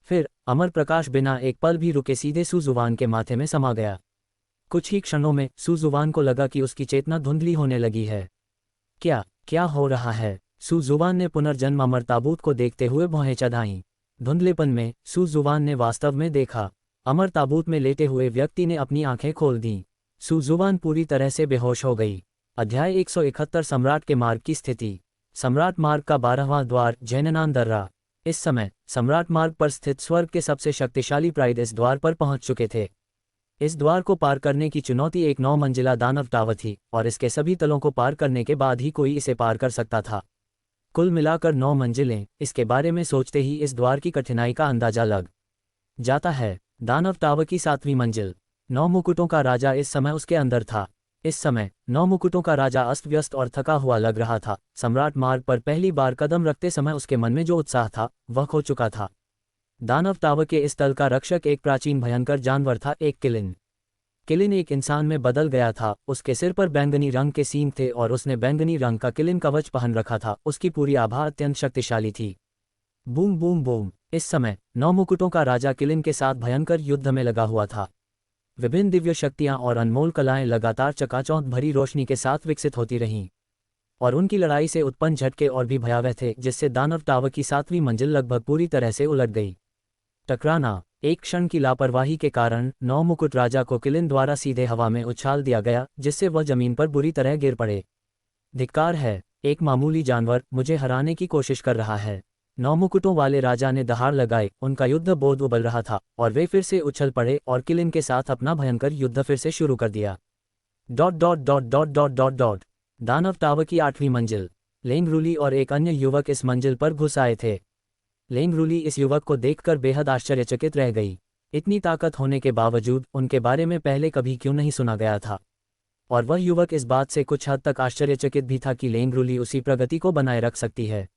फिर अमर प्रकाश बिना एक पल भी रुके सीधे सुजुवान के माथे में समा गया। कुछ ही क्षणों में सुजुवान को लगा कि उसकी चेतना धुंधली होने लगी है। क्या हो रहा है? सुजुवान ने पुनर्जन्म अमर ताबूत को देखते हुए भौहें चढ़ाईं। धुंधलेपन में सुजुवान ने वास्तव में देखा, अमर ताबूत में लेटे हुए व्यक्ति ने अपनी आंखें खोल दीं। सुजुवान पूरी तरह से बेहोश हो गई। अध्याय 171 सम्राट के मार्ग की स्थिति। सम्राट मार्ग का 12वां द्वार, जैननान दर्रा। इस समय सम्राट मार्ग पर स्थित स्वर्ग के सबसे शक्तिशाली प्राइड इस द्वार पर पहुंच चुके थे। इस द्वार को पार करने की चुनौती एक 9 मंजिला दानव टावर थी और इसके सभी तलों को पार करने के बाद ही कोई इसे पार कर सकता था। कुल मिलाकर 9 मंजिलें। इसके बारे में सोचते ही इस द्वार की कठिनाई का अंदाजा लग जाता है। दानव टावर की 7वीं मंजिल। 9 मुकुटों का राजा इस समय उसके अंदर था। इस समय 9 मुकुटों का राजा अस्त व्यस्त और थका हुआ लग रहा था। सम्राट मार्ग पर पहली बार कदम रखते समय उसके मन में जो उत्साह था वह खो चुका था। दानव टावर के इस तल का रक्षक एक प्राचीन भयंकर जानवर था, एक किलिन। किलिन एक इंसान में बदल गया था। उसके सिर पर बैंगनी रंग के सींग थे और उसने बैंगनी रंग का किलिन कवच पहन रखा था। उसकी पूरी आभा अत्यंत शक्तिशाली थी। Boom boom boom! इस समय 9 मुकुटों का राजा किलिन के साथ भयंकर युद्ध में लगा हुआ था। विभिन्न दिव्य शक्तियां और अनमोल कलाएं लगातार चकाचौंध भरी रोशनी के साथ विकसित होती रहीं, और उनकी लड़ाई से उत्पन्न झटके और भी भयावह थे, जिससे दानव टावर की 7वीं मंजिल लगभग पूरी तरह से उलट गई। टकराना। एक क्षण की लापरवाही के कारण 9 मुकुट राजा को किलिन द्वारा सीधे हवा में उछाल दिया गया, जिससे वह जमीन पर बुरी तरह गिर पड़े। धिक्कार है! एक मामूली जानवर मुझे हराने की कोशिश कर रहा है। 9 मुकुटों वाले राजा ने दहाड़ लगाई। उनका युद्ध बोध उबल रहा था और वे फिर से उछल पड़े और किलिन के साथ अपना भयंकर युद्ध फिर से शुरू कर दिया। दानव टावर की 8वीं मंजिल। लेंगरूली और एक अन्य युवक इस मंजिल पर घुस आए थे। लेंगरूली इस युवक को देखकर बेहद आश्चर्यचकित रह गई। इतनी ताकत होने के बावजूद उनके बारे में पहले कभी क्यों नहीं सुना गया था। और वह युवक इस बात से कुछ हद तक आश्चर्यचकित भी था कि लेंगरूली उसी प्रगति को बनाए रख सकती है।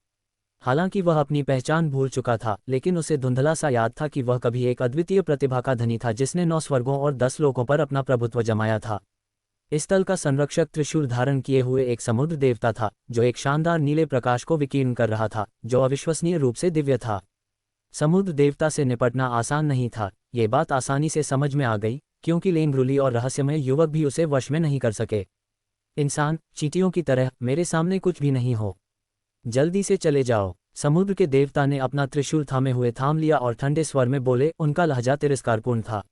हालांकि वह अपनी पहचान भूल चुका था, लेकिन उसे धुंधला सा याद था कि वह कभी एक अद्वितीय प्रतिभा का धनी था जिसने 9 स्वर्गों और 10 लोकों पर अपना प्रभुत्व जमाया था। इस तल का संरक्षक त्रिशूल धारण किए हुए एक समुद्र देवता था, जो एक शानदार नीले प्रकाश को विकीर्ण कर रहा था, जो अविश्वसनीय रूप से दिव्य था। समुद्र देवता से निपटना आसान नहीं था। ये बात आसानी से समझ में आ गई, क्योंकि लेंगरूली और रहस्यमय युवक भी उसे वश में नहीं कर सके। इंसान, चींटियों की तरह मेरे सामने कुछ भी नहीं हो। जल्दी से चले जाओ। समुद्र के देवता ने अपना त्रिशूल थामे हुए थाम लिया और ठंडे स्वर में बोले। उनका लहजा तिरस्कारपूर्ण था।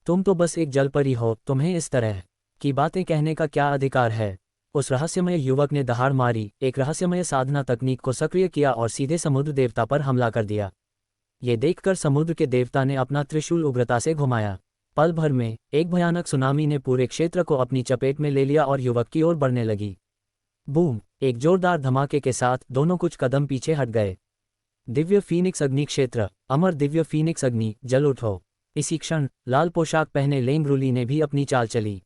तुम तो बस एक जलपरी हो, तुम्हें इस तरह की बातें कहने का क्या अधिकार है? उस रहस्यमय युवक ने दहाड़ मारी, एक रहस्यमय साधना तकनीक को सक्रिय किया और सीधे समुद्र देवता पर हमला कर दिया। ये देखकर समुद्र के देवता ने अपना त्रिशूल उग्रता से घुमाया। पल भर में एक भयानक सुनामी ने पूरे क्षेत्र को अपनी चपेट में ले लिया और युवक की ओर बढ़ने लगी। बूम! एक जोरदार धमाके के साथ दोनों कुछ कदम पीछे हट गए। दिव्य फीनिक्स अग्नि क्षेत्र, अमर दिव्य फीनिक्स अग्नि, जल उठो। इसी क्षण लाल पोशाक पहने लेंगरुली ने भी अपनी चाल चली।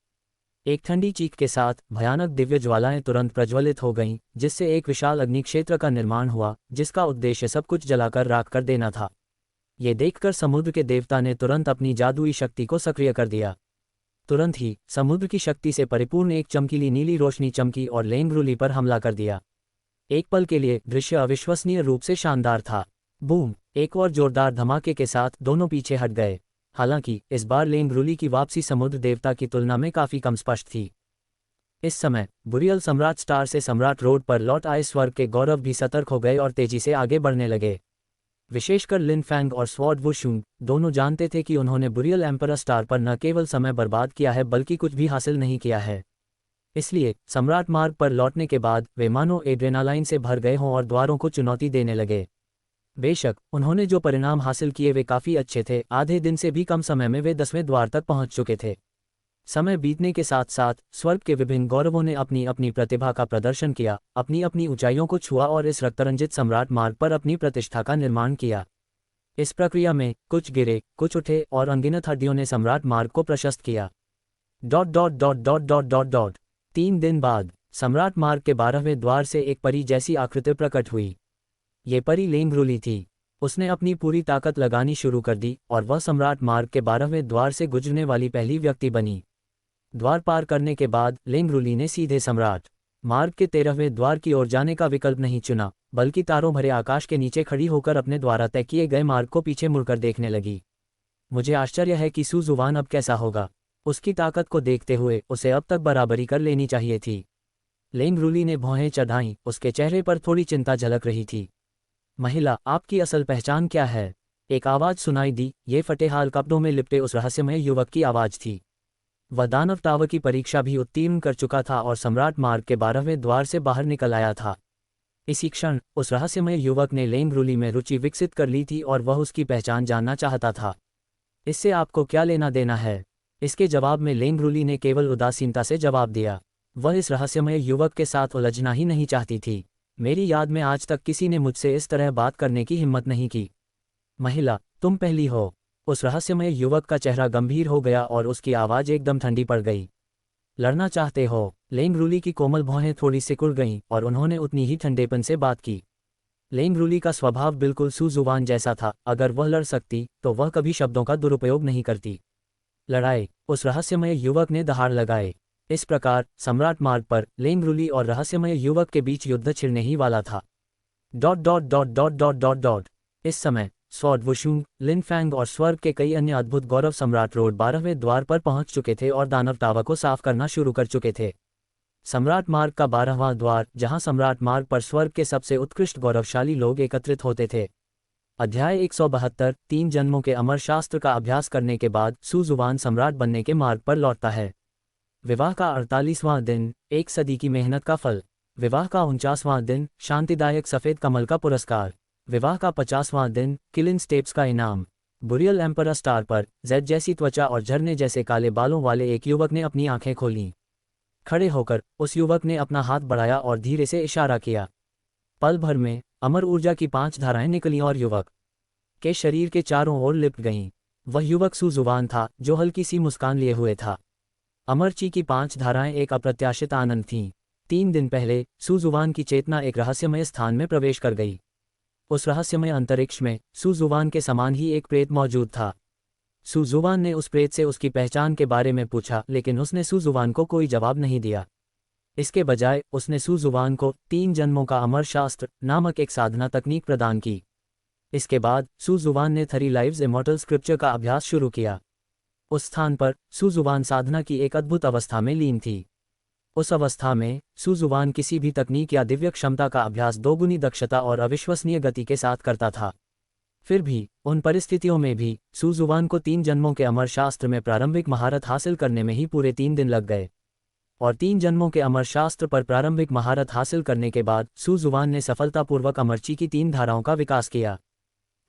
एक ठंडी चीख के साथ भयानक दिव्य ज्वालाएं तुरंत प्रज्वलित हो गईं, जिससे एक विशाल अग्नि क्षेत्र का निर्माण हुआ, जिसका उद्देश्य सब कुछ जलाकर राख कर देना था। ये देखकर समुद्र के देवता ने तुरंत अपनी जादुई शक्ति को सक्रिय कर दिया। तुरंत ही समुद्र की शक्ति से परिपूर्ण एक चमकीली नीली रोशनी चमकी और लेंगरुली पर हमला कर दिया। एक पल के लिए दृश्य अविश्वसनीय रूप से शानदार था। बूम! एक और जोरदार धमाके के साथ दोनों पीछे हट गए। हालांकि इस बार लेंगरुली की वापसी समुद्र देवता की तुलना में काफी कम स्पष्ट थी। इस समय बुरियल सम्राट स्टार से सम्राट रोड पर लौट आए स्वर्ग के गौरव भी सतर्क हो गए और तेजी से आगे बढ़ने लगे। विशेषकर लिन फैंग और स्वॉर्ड वुशुंग दोनों जानते थे कि उन्होंने बुरियल एम्परर स्टार पर न केवल समय बर्बाद किया है बल्कि कुछ भी हासिल नहीं किया है। इसलिए सम्राट मार्ग पर लौटने के बाद वे मानो एड्रेनालाइन से भर गए हों और द्वारों को चुनौती देने लगे। बेशक उन्होंने जो परिणाम हासिल किए वे काफ़ी अच्छे थे। आधे दिन से भी कम समय में वे 10वें द्वार तक पहुंच चुके थे। समय बीतने के साथ साथ स्वर्ग के विभिन्न गौरवों ने अपनी अपनी प्रतिभा का प्रदर्शन किया, अपनी अपनी ऊंचाइयों को छुआ और इस रक्तरंजित सम्राट मार्ग पर अपनी प्रतिष्ठा का निर्माण किया। इस प्रक्रिया में कुछ गिरे, कुछ उठे और अनगिनत हड्डियों ने सम्राट मार्ग को प्रशस्त किया। 3 दिन बाद सम्राट मार्ग के 12वें द्वार से एक परी जैसी आकृति प्रकट हुई। ये परी लेंगरुली थी। उसने अपनी पूरी ताकत लगानी शुरू कर दी और वह सम्राट मार्ग के 12वें द्वार से गुजरने वाली पहली व्यक्ति बनी। द्वार पार करने के बाद लेंगरुली ने सीधे सम्राट मार्ग के 13वें द्वार की ओर जाने का विकल्प नहीं चुना, बल्कि तारों भरे आकाश के नीचे खड़ी होकर अपने द्वारा तय किए गए मार्ग को पीछे मुड़कर देखने लगी। मुझे आश्चर्य है कि सुजुवान अब कैसा होगा। उसकी ताकत को देखते हुए उसे अब तक बराबरी कर लेनी चाहिए थी। लेंगरुली ने भौहें चढ़ाईं, उसके चेहरे पर थोड़ी चिंता झलक रही थी। महिला, आपकी असल पहचान क्या है? एक आवाज सुनाई दी। ये फटेहाल कपड़ों में लिपटे उस रहस्यमय युवक की आवाज थी। वह दानव टावर की परीक्षा भी उत्तीर्ण कर चुका था और सम्राट मार्ग के 12वें द्वार से बाहर निकल आया था। इसी क्षण उस रहस्यमय युवक ने लेंगरुली में रुचि विकसित कर ली थी और वह उसकी पहचान जानना चाहता था। इससे आपको क्या लेना देना है? इसके जवाब में लेंगरुली ने केवल उदासीनता से जवाब दिया। वह इस रहस्यमय युवक के साथ उलझना ही नहीं चाहती थी। मेरी याद में आज तक किसी ने मुझसे इस तरह बात करने की हिम्मत नहीं की। महिला, तुम पहली हो। उस रहस्यमय युवक का चेहरा गंभीर हो गया और उसकी आवाज़ एकदम ठंडी पड़ गई। लड़ना चाहते हो? लेंगरुली की कोमल भौहें थोड़ी सिकुड़ गईं और उन्होंने उतनी ही ठंडेपन से बात की। लेंगरुली का स्वभाव बिल्कुल सुजुबान जैसा था। अगर वह लड़ सकती तो वह कभी शब्दों का दुरुपयोग नहीं करती। लड़ाई? उस रहस्यमय युवक ने दहाड़ लगाए। इस प्रकार सम्राट मार्ग पर लेंगरुली और रहस्यमय युवक के बीच युद्ध छिड़ने ही वाला था। इस समय स्वॉर्ड वुशुंग, लिन फैंग और स्वर्ग के कई अन्य अद्भुत गौरव सम्राट रोड 12वें द्वार पर पहुंच चुके थे और दानव टावर को साफ करना शुरू कर चुके थे। सम्राट मार्ग का 12वां द्वार, जहां सम्राट मार्ग पर स्वर्ग के सबसे उत्कृष्ट गौरवशाली लोग एकत्रित होते थे। अध्याय 172। 3 जन्मों के अमर शास्त्र का अभ्यास करने के बाद सुजुबान सम्राट बनने के मार्ग पर लौटता है। विवाह का 48वां दिन, एक सदी की मेहनत का फल। विवाह का 49वां दिन, शांतिदायक सफ़ेद कमल का पुरस्कार। विवाह का 50वां दिन, किलिन स्टेप्स का इनाम। बुरियल एम्परर स्टार पर जेड जैसी त्वचा और झरने जैसे काले बालों वाले एक युवक ने अपनी आंखें खोलीं। खड़े होकर उस युवक ने अपना हाथ बढ़ाया और धीरे से इशारा किया। पल भर में अमर ऊर्जा की 5 धाराएं निकलीं और युवक के शरीर के चारों ओर लिपट गईं। वह युवक सुजुबान था, जो हल्की सी मुस्कान लिए हुए था। अमरची की 5 धाराएं एक अप्रत्याशित आनंद थीं। 3 दिन पहले सुजुबान की चेतना एक रहस्यमय स्थान में प्रवेश कर गई। उस रहस्यमय अंतरिक्ष में सुजुबान के समान ही एक प्रेत मौजूद था। सुजुबान ने उस प्रेत से उसकी पहचान के बारे में पूछा, लेकिन उसने सुजुबान को कोई जवाब नहीं दिया। इसके बजाय उसने सुजुबान को 3 जन्मों का अमर शास्त्र नामक एक साधना तकनीक प्रदान की। इसके बाद सुजुबान ने 3 लाइव्स इमॉर्टल स्क्रिप्चर का अभ्यास शुरू किया। उस स्थान पर सुजुबान साधना की एक अद्भुत अवस्था में लीन थी। उस अवस्था में सुजुबान किसी भी तकनीक या दिव्य क्षमता का अभ्यास दोगुनी दक्षता और अविश्वसनीय गति के साथ करता था। फिर भी उन परिस्थितियों में भी सुजुबान को 3 जन्मों के अमर शास्त्र में प्रारंभिक महारत हासिल करने में ही पूरे 3 दिन लग गए। और 3 जन्मों के अमर शास्त्र पर प्रारंभिक महारत हासिल करने के बाद सुजुवान ने सफलतापूर्वक अमरची की 3 धाराओं का विकास किया।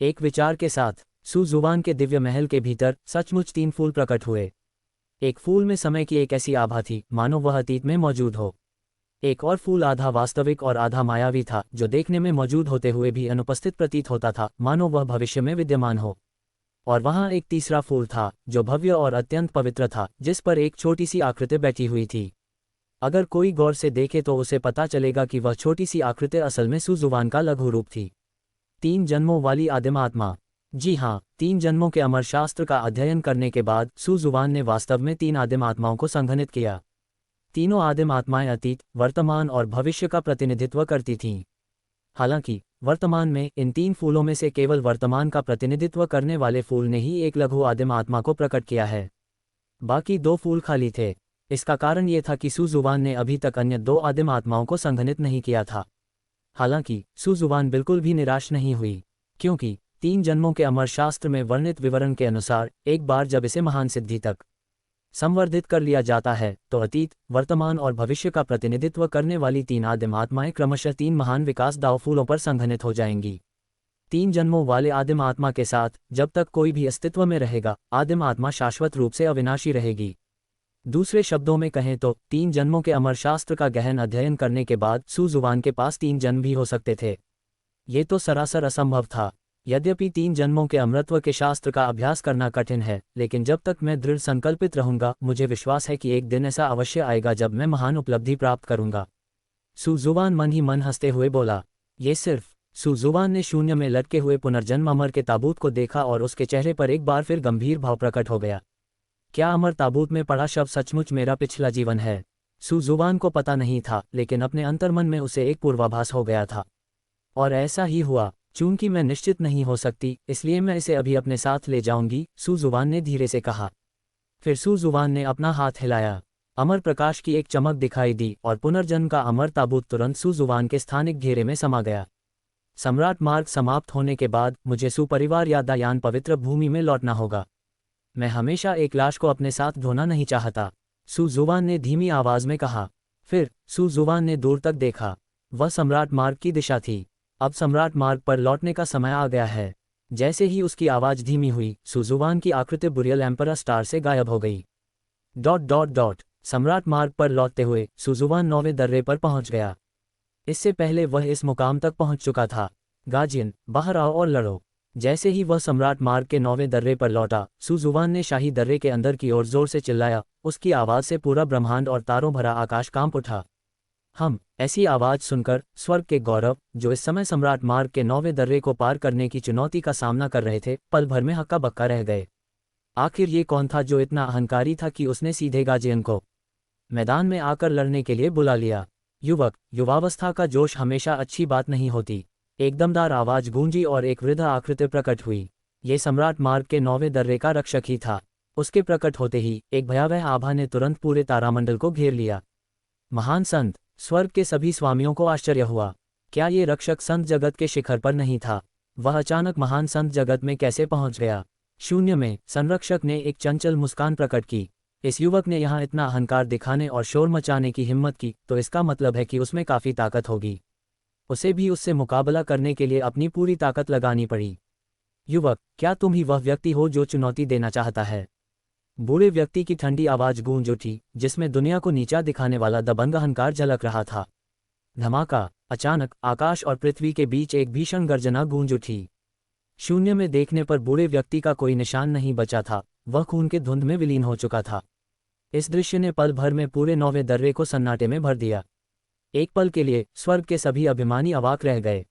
एक विचार के साथ सुजुवान के दिव्य महल के भीतर सचमुच 3 फूल प्रकट हुए। एक फूल में समय की एक ऐसी आभा थी मानो वह अतीत में मौजूद हो। एक और फूल आधा वास्तविक और आधा मायावी था, जो देखने में मौजूद होते हुए भी अनुपस्थित प्रतीत होता था, मानो वह भविष्य में विद्यमान हो। और वहाँ एक तीसरा फूल था जो भव्य और अत्यंत पवित्र था, जिस पर एक छोटी सी आकृति बैठी हुई थी। अगर कोई गौर से देखे तो उसे पता चलेगा कि वह छोटी सी आकृति असल में सुजुवान का लघु रूप थी। 3 जन्मों वाली आदिम आत्मा। जी हाँ, 3 जन्मों के अमर शास्त्र का अध्ययन करने के बाद सुजुवान ने वास्तव में 3 आदिम आत्माओं को संघनित किया। तीनों आदिम आत्माएं अतीत, वर्तमान और भविष्य का प्रतिनिधित्व करती थीं। हालांकि वर्तमान में इन 3 फूलों में से केवल वर्तमान का प्रतिनिधित्व करने वाले फूल ने ही एक लघु आदिम आत्मा को प्रकट किया है। बाकी 2 फूल खाली थे। इसका कारण ये था कि सुजुवान ने अभी तक अन्य 2 आदिम आत्माओं को संघनित नहीं किया था। हालांकि सुजुवान बिल्कुल भी निराश नहीं हुई, क्योंकि 3 जन्मों के अमर शास्त्र में वर्णित विवरण के अनुसार एक बार जब इसे महान सिद्धि तक संवर्धित कर लिया जाता है तो अतीत, वर्तमान और भविष्य का प्रतिनिधित्व करने वाली 3 आदिम आत्माएं क्रमशः 3 महान विकास दाव फूलों पर संघनित हो जाएंगी। 3 जन्मों वाले आदिम आत्मा के साथ जब तक कोई भी अस्तित्व में रहेगा, आदिम आत्मा शाश्वत रूप से अविनाशी रहेगी। दूसरे शब्दों में कहें तो 3 जन्मों के अमर शास्त्र का गहन अध्ययन करने के बाद सुजुवान के पास 3 जन्म भी हो सकते थे। ये तो सरासर असंभव था। यद्यपि 3 जन्मों के अमृतत्व के शास्त्र का अभ्यास करना कठिन है, लेकिन जब तक मैं दृढ़ संकल्पित रहूंगा, मुझे विश्वास है कि एक दिन ऐसा अवश्य आएगा जब मैं महान उपलब्धि प्राप्त करूंगा। सुजुवान मन ही मन हंसते हुए बोला। ये सिर्फ सुजुवान ने शून्य में लटके हुए पुनर्जन्म अमर के ताबूत को देखा और उसके चेहरे पर एक बार फिर गंभीर भाव प्रकट हो गया। क्या अमर ताबूत में पड़ा शब्द सचमुच मेरा पिछला जीवन है? सुजुवान को पता नहीं था, लेकिन अपने अंतर्मन में उसे एक पूर्वाभास हो गया था। और ऐसा ही हुआ। चूंकि मैं निश्चित नहीं हो सकती, इसलिए मैं इसे अभी अपने साथ ले जाऊंगी, सुजुवान ने धीरे से कहा। फिर सुजुवान ने अपना हाथ हिलाया। अमर प्रकाश की एक चमक दिखाई दी और पुनर्जन्म का अमर ताबूत तुरंत सुजुवान के स्थानिक घेरे में समा गया। सम्राट मार्ग समाप्त होने के बाद मुझे सुपरिवार या दायान पवित्र भूमि में लौटना होगा। मैं हमेशा एक लाश को अपने साथ ढोना नहीं चाहता, सुजुवान ने धीमी आवाज में कहा। फिर सुजुवान ने दूर तक देखा। वह सम्राट मार्ग की दिशा थी। अब सम्राट मार्ग पर लौटने का समय आ गया है। जैसे ही उसकी आवाज धीमी हुई, सुजुवान की आकृति बुरियल एम्परर स्टार से गायब हो गई। ... सम्राट मार्ग पर लौटते हुए सुजुवान 9वें दर्रे पर पहुंच गया। इससे पहले वह इस मुकाम तक पहुंच चुका था। गाजियन, बाहर आओ और लड़ो। जैसे ही वह सम्राट मार्ग के 9वें दर्रे पर लौटा, सुजुवान ने शाही दर्रे के अंदर की ओर जोर से चिल्लाया। उसकी आवाज से पूरा ब्रह्मांड और तारों भरा आकाश कांप उठा। ऐसी आवाज सुनकर स्वर्ग के गौरव, जो इस समय सम्राट मार्ग के 9वें दर्रे को पार करने की चुनौती का सामना कर रहे थे, पल भर में हक्का बक्का रह गए। आखिर ये कौन था जो इतना अहंकारी था कि उसने सीधे गाजियन को मैदान में आकर लड़ने के लिए बुला लिया? युवावस्था का जोश हमेशा अच्छी बात नहीं होती। एक दमदार आवाज गूंजी और एक वृद्ध आकृति प्रकट हुई। ये सम्राट मार्ग के 9वें दर्रे का रक्षक ही था। उसके प्रकट होते ही एक भयावह आभा ने तुरंत पूरे तारामंडल को घेर लिया। महान संत! स्वर्ग के सभी स्वामियों को आश्चर्य हुआ। क्या ये रक्षक संत जगत के शिखर पर नहीं था? वह अचानक महान संत जगत में कैसे पहुंच गया? शून्य में संरक्षक ने एक चंचल मुस्कान प्रकट की। इस युवक ने यहाँ इतना अहंकार दिखाने और शोर मचाने की हिम्मत की, तो इसका मतलब है कि उसमें काफी ताकत होगी। उसे भी उससे मुकाबला करने के लिए अपनी पूरी ताकत लगानी पड़ी। युवक, क्या तुम ही वह व्यक्ति हो जो चुनौती देना चाहता है? बूढ़े व्यक्ति की ठंडी आवाज गूंज उठी, जिसमें दुनिया को नीचा दिखाने वाला दबंग अहंकार झलक रहा था। धमाका! अचानक आकाश और पृथ्वी के बीच एक भीषण गर्जना गूंज उठी। शून्य में देखने पर बूढ़े व्यक्ति का कोई निशान नहीं बचा था। वह खून के धुंध में विलीन हो चुका था। इस दृश्य ने पल भर में पूरे 9वें दर्रे को सन्नाटे में भर दिया। एक पल के लिए स्वर्ग के सभी अभिमानी अवाक रह गए।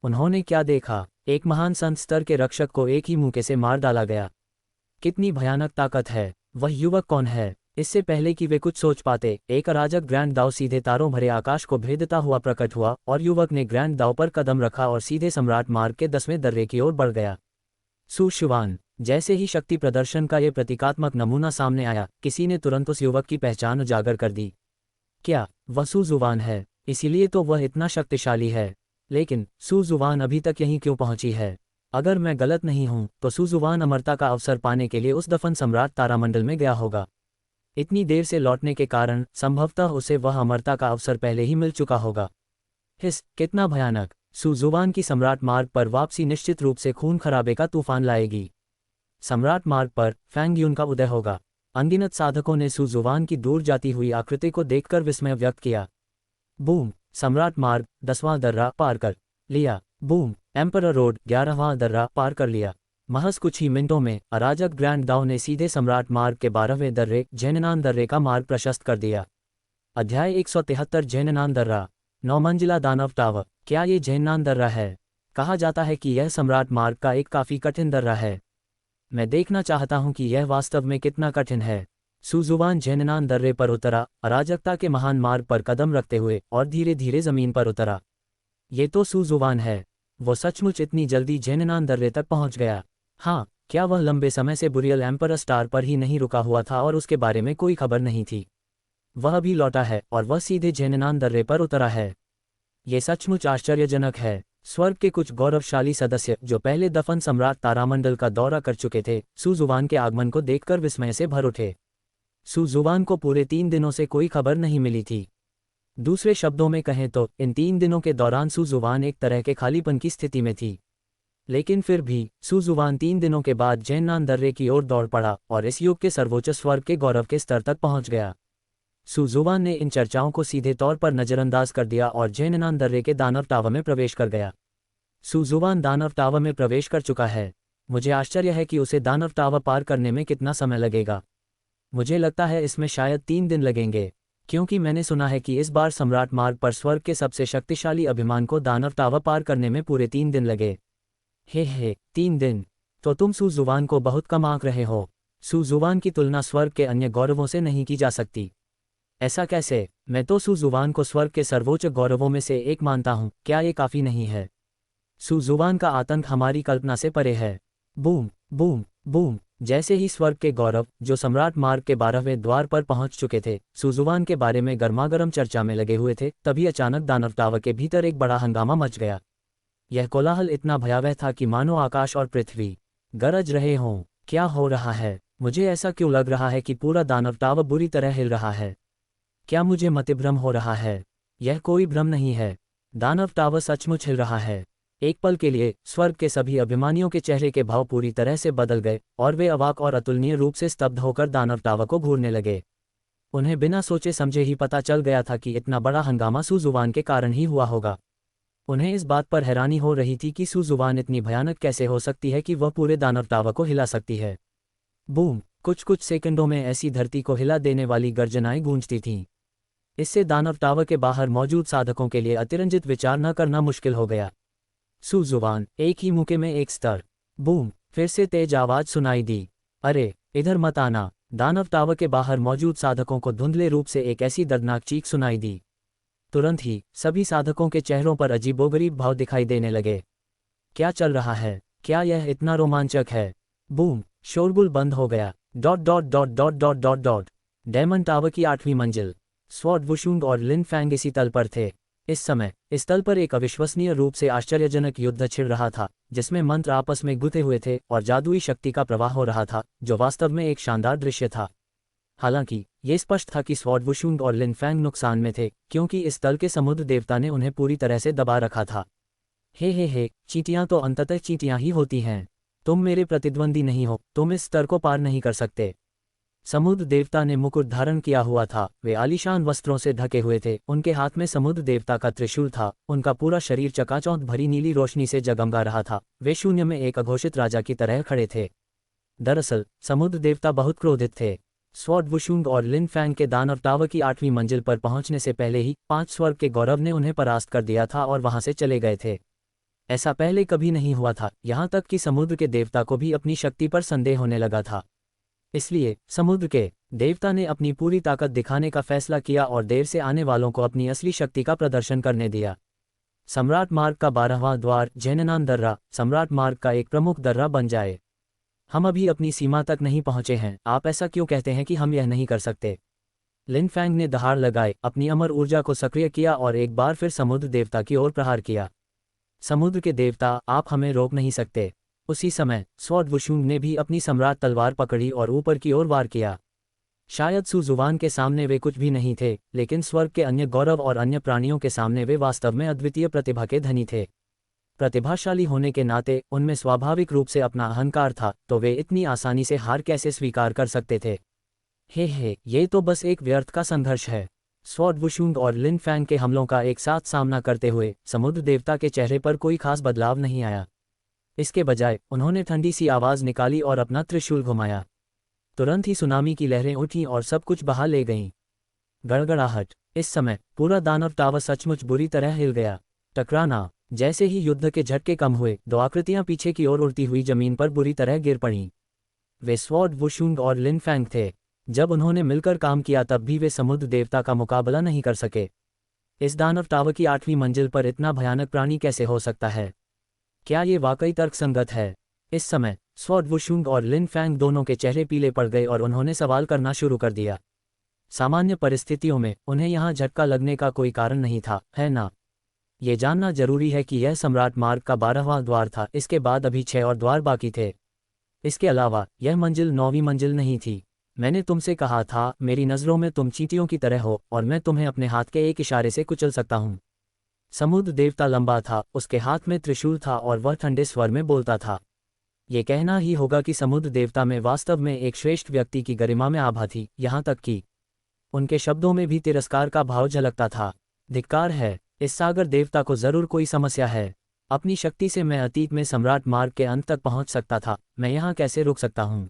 उन्होंने क्या देखा? एक महान संत स्तर के रक्षक को एक ही मुक्के से मार डाला गया। कितनी भयानक ताकत है! वह युवक कौन है? इससे पहले कि वे कुछ सोच पाते, एक अराजक ग्रैंड दाव सीधे तारों भरे आकाश को भेदता हुआ प्रकट हुआ और युवक ने ग्रैंड दाव पर कदम रखा और सीधे सम्राट मार्ग के 10वें दर्रे की ओर बढ़ गया। सुशुवान! जैसे ही शक्ति प्रदर्शन का ये प्रतीकात्मक नमूना सामने आया, किसी ने तुरंत उस युवक की पहचान उजागर कर दी। क्या वह सुजुवान है? इसीलिए तो वह इतना शक्तिशाली है। लेकिन सुजुवान अभी तक यहीं क्यों पहुंची है? अगर मैं गलत नहीं हूं तो सुजुवान अमरता का अवसर पाने के लिए उस दफन सम्राट तारामंडल में गया होगा। इतनी देर से लौटने के कारण संभवतः उसे वह अमरता का अवसर पहले ही मिल चुका होगा। कितना भयानक। सुजुवान की सम्राट मार्ग पर वापसी निश्चित रूप से खून खराबे का तूफान लाएगी। सम्राट मार्ग पर फैंग यून का उदय होगा। अनगिनत साधकों ने सुजुवान की दूर जाती हुई आकृति को देखकर विस्मय व्यक्त किया। बूम। सम्राट मार्ग 10वां दर्रा पार कर लिया। बूम। एम्परर रोड 11वां दर्रा पार कर लिया। महज कुछ ही मिनटों में अराजक ग्रैंड दाओ ने सीधे सम्राट मार्ग के 12वें दर्रे जैननान दर्रे का मार्ग प्रशस्त कर दिया। अध्याय 173 जैननान दर्रा। 9 मंजिला दानव टावर। क्या ये जैननान दर्रा है? कहा जाता है कि यह सम्राट मार्ग का एक काफी कठिन दर्रा है। मैं देखना चाहता हूं कि यह वास्तव में कितना कठिन है। सुजुवान जैननान दर्रे पर उतरा, अराजकता के महान मार्ग पर कदम रखते हुए, और धीरे धीरे जमीन पर उतरा। ये तो सुजुवान है। वो सचमुच इतनी जल्दी जैननान दर्रे तक पहुंच गया। हाँ, क्या वह लंबे समय से बुरियल एम्परर स्टार पर ही नहीं रुका हुआ था और उसके बारे में कोई खबर नहीं थी? वह भी लौटा है और वह सीधे जैननान दर्रे पर उतरा है। ये सचमुच आश्चर्यजनक है। स्वर्ग के कुछ गौरवशाली सदस्य जो पहले दफन सम्राट तारामंडल का दौरा कर चुके थे, सुजुवान के आगमन को देखकर विस्मय से भर उठे। सुजुवान को पूरे 3 दिनों से कोई खबर नहीं मिली थी। दूसरे शब्दों में कहें तो इन 3 दिनों के दौरान सुजुवान एक तरह के खालीपन की स्थिति में थी। लेकिन फिर भी सुजुवान 3 दिनों के बाद जैननान दर्रे की ओर दौड़ पड़ा और इस युग के सर्वोच्च स्वर्ग के गौरव के स्तर तक पहुंच गया। सुजुवान ने इन चर्चाओं को सीधे तौर पर नजरअंदाज कर दिया और जैननान दर्रे के दानव टावर में प्रवेश कर गया। सुजुवान दानव टावर में प्रवेश कर चुका है। मुझे आश्चर्य है कि उसे दानव टावर पार करने में कितना समय लगेगा। मुझे लगता है इसमें शायद 3 दिन लगेंगे, क्योंकि मैंने सुना है कि इस बार सम्राट मार्ग पर स्वर्ग के सबसे शक्तिशाली अभिमान को दानव टावर पार करने में पूरे 3 दिन लगे। हे 3 दिन? तो तुम सुजुवान को बहुत कम आंक रहे हो। सुजुवान की तुलना स्वर्ग के अन्य गौरवों से नहीं की जा सकती। ऐसा कैसे? मैं तो सुजुवान को स्वर्ग के सर्वोच्च गौरवों में से एक मानता हूं। क्या ये काफी नहीं है? सुजुवान का आतंक हमारी कल्पना से परे है। Boom boom boom. जैसे ही स्वर्ग के गौरव जो सम्राट मार्ग के 12वें द्वार पर पहुंच चुके थे, सुजुवान के बारे में गर्मागर्म चर्चा में लगे हुए थे, तभी अचानक दानव टावर के भीतर एक बड़ा हंगामा मच गया। यह कोलाहल इतना भयावह था कि मानो आकाश और पृथ्वी गरज रहे हों। क्या हो रहा है? मुझे ऐसा क्यों लग रहा है कि पूरा दानव टावर बुरी तरह हिल रहा है? क्या मुझे मतिभ्रम हो रहा है? यह कोई भ्रम नहीं है। दानव टावर सचमुच हिल रहा है। एक पल के लिए स्वर्ग के सभी अभिमानियों के चेहरे के भाव पूरी तरह से बदल गए और वे अवाक और अतुलनीय रूप से स्तब्ध होकर दानव टावर को घूरने लगे। उन्हें बिना सोचे समझे ही पता चल गया था कि इतना बड़ा हंगामा सुजुवान के कारण ही हुआ होगा। उन्हें इस बात पर हैरानी हो रही थी कि सुजुवान इतनी भयानक कैसे हो सकती है कि वह पूरे दानव टावर को हिला सकती है। बूम। कुछ सेकंडों में ऐसी धरती को हिला देने वाली गर्जनाएं गूंजती थीं। इससे दानव टावर के बाहर मौजूद साधकों के लिए अतिरंजित विचार न करना मुश्किल हो गया। सुजुवान, एक ही मौके में एक स्तर। बूम। फिर से तेज आवाज सुनाई दी। अरे, इधर मत आना। दानव टावर के बाहर मौजूद साधकों को धुंधले रूप से एक ऐसी दर्दनाक चीख सुनाई दी। तुरंत ही सभी साधकों के चेहरों पर अजीबोगरीब भाव दिखाई देने लगे। क्या चल रहा है? क्या यह इतना रोमांचक है? बूम। शोरगुल बंद हो गया। डायमंड टावर की 8वीं मंजिल। स्वॉर्ड वुशुंग और लिन फैंग इसी तल पर थे। इस समय इस तल पर एक अविश्वसनीय रूप से आश्चर्यजनक युद्ध छिड़ रहा था, जिसमें मंत्र आपस में गुथे हुए थे और जादुई शक्ति का प्रवाह हो रहा था, जो वास्तव में एक शानदार दृश्य था। हालांकि ये स्पष्ट था कि स्वॉर्ड वुशुंग और लिन फैंग नुकसान में थे, क्योंकि इस तल के समुद्र देवता ने उन्हें पूरी तरह से दबा रखा था। हे, चींटियां तो अंततः चींटियां ही होती हैं। तुम मेरे प्रतिद्वंदी नहीं हो, तुम इस स्तर को पार नहीं कर सकते। समुद्र देवता ने मुकुट धारण किया हुआ था। वे आलीशान वस्त्रों से ढके हुए थे। उनके हाथ में समुद्र देवता का त्रिशूल था। उनका पूरा शरीर चकाचौंध भरी नीली रोशनी से जगमगा रहा था। वे शून्य में एक अघोषित राजा की तरह खड़े थे। दरअसल समुद्र देवता बहुत क्रोधित थे। स्वॉर्ड वुशुंग और लिन फैंग के दानव टावर की 8वीं मंजिल पर पहुंचने से पहले ही 5 स्वर्ग के गौरव ने उन्हें परास्त कर दिया था और वहां से चले गए थे। ऐसा पहले कभी नहीं हुआ था, यहाँ तक कि समुद्र के देवता को भी अपनी शक्ति पर संदेह होने लगा था। इसलिए समुद्र के देवता ने अपनी पूरी ताकत दिखाने का फैसला किया और देर से आने वालों को अपनी असली शक्ति का प्रदर्शन करने दिया। सम्राट मार्ग का 12वां द्वार जैननान दर्रा सम्राट मार्ग का एक प्रमुख दर्रा बन जाए। हम अभी अपनी सीमा तक नहीं पहुंचे हैं। आप ऐसा क्यों कहते हैं कि हम यह नहीं कर सकते? लिन फैंग ने दहाड़ लगाए, अपनी अमर ऊर्जा को सक्रिय किया और एक बार फिर समुद्र देवता की ओर प्रहार किया। समुद्र के देवता, आप हमें रोक नहीं सकते। उसी समय स्वॉर्ड वुशुंग ने भी अपनी सम्राट तलवार पकड़ी और ऊपर की ओर वार किया। शायद सुजुवान के सामने वे कुछ भी नहीं थे, लेकिन स्वर्ग के अन्य गौरव और अन्य प्राणियों के सामने वे वास्तव में अद्वितीय प्रतिभा के धनी थे। प्रतिभाशाली होने के नाते उनमें स्वाभाविक रूप से अपना अहंकार था, तो वे इतनी आसानी से हार कैसे स्वीकार कर सकते थे? हे, ये तो बस एक व्यर्थ का संघर्ष है। स्वॉर्ड वुशुंग और लिन फैंग के हमलों का एक साथ सामना करते हुए समुद्र देवता के चेहरे पर कोई खास बदलाव नहीं आया। इसके बजाय उन्होंने ठंडी सी आवाज़ निकाली और अपना त्रिशूल घुमाया। तुरंत ही सुनामी की लहरें उठीं और सब कुछ बहा ले गईं। गड़गड़ाहट। इस समय पूरा दानव टावर सचमुच बुरी तरह हिल गया। टकराना। जैसे ही युद्ध के झटके कम हुए, दो आकृतियां पीछे की ओर उड़ती हुई जमीन पर बुरी तरह गिर पड़ीं। वे स्वॉर्ड वुशुंग और लिन फैंग थे। जब उन्होंने मिलकर काम किया तब भी वे समुद्र देवता का मुकाबला नहीं कर सके। इस दानव टावर की 8वीं मंजिल पर इतना भयानक प्राणी कैसे हो सकता है? क्या ये वाकई तर्कसंगत है? इस समय स्वॉर्ड वुशुंग और लिन फैंग दोनों के चेहरे पीले पड़ गए और उन्होंने सवाल करना शुरू कर दिया। सामान्य परिस्थितियों में उन्हें यहाँ झटका लगने का कोई कारण नहीं था, है ना? ये जानना जरूरी है कि यह सम्राट मार्ग का 12वां द्वार था। इसके बाद अभी 6 और द्वार बाकी थे। इसके अलावा यह मंजिल 9वीं मंजिल नहीं थी। मैंने तुमसे कहा था, मेरी नज़रों में तुम चींटियों की तरह हो और मैं तुम्हें अपने हाथ के एक इशारे से कुचल सकता हूँ। समुद्र देवता लंबा था, उसके हाथ में त्रिशूल था और वह ठंडे स्वर में बोलता था। ये कहना ही होगा कि समुद्र देवता में वास्तव में एक श्रेष्ठ व्यक्ति की गरिमा में आभा थी, यहाँ तक कि उनके शब्दों में भी तिरस्कार का भाव झलकता था। धिक्कार है, इस सागर देवता को जरूर कोई समस्या है। अपनी शक्ति से मैं अतीत में सम्राट मार्ग के अंत तक पहुंच सकता था, मैं यहाँ कैसे रुक सकता हूँ?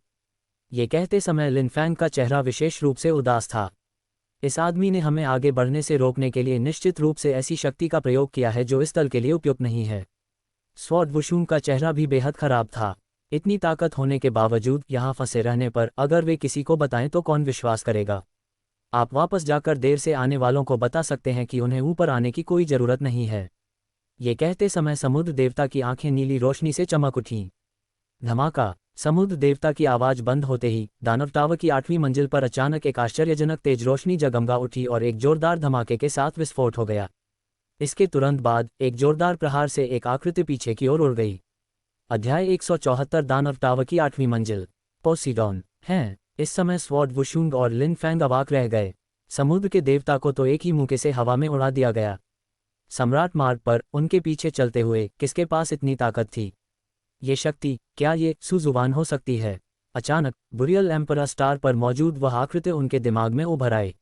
ये कहते समय लिन फैंग का चेहरा विशेष रूप से उदास था। इस आदमी ने हमें आगे बढ़ने से रोकने के लिए निश्चित रूप से ऐसी शक्ति का प्रयोग किया है जो इस दल के लिए उपयुक्त नहीं है। स्वॉर्ड वुशुंग का चेहरा भी बेहद खराब था। इतनी ताकत होने के बावजूद यहाँ फंसे रहने पर अगर वे किसी को बताएं तो कौन विश्वास करेगा? आप वापस जाकर देर से आने वालों को बता सकते हैं कि उन्हें ऊपर आने की कोई ज़रूरत नहीं है। ये कहते समय समुद्र देवता की आंखें नीली रोशनी से चमक उठीं। धमाका। समुद्र देवता की आवाज़ बंद होते ही दानव टावर की 8वीं मंजिल पर अचानक एक आश्चर्यजनक तेज रोशनी जगमगा उठी और एक जोरदार धमाके के साथ विस्फोट हो गया। इसके तुरंत बाद एक जोरदार प्रहार से एक आकृति पीछे की ओर उड़ गई। अध्याय 174 दानव टावर की 8वीं मंजिल। पोसीडॉन। हैं। इस समय स्वॉर्ड वुशुंग और लिन फैंग अवाक रह गए। समुद्र के देवता को तो एक ही मुक्के से हवा में उड़ा दिया गया। सम्राट मार्ग पर उनके पीछे चलते हुए किसके पास इतनी ताकत थी? ये शक्ति, क्या ये सुजुवान हो सकती है? अचानक बुरियल एम्परा स्टार पर मौजूद वह आकृति उनके दिमाग में उभर आए।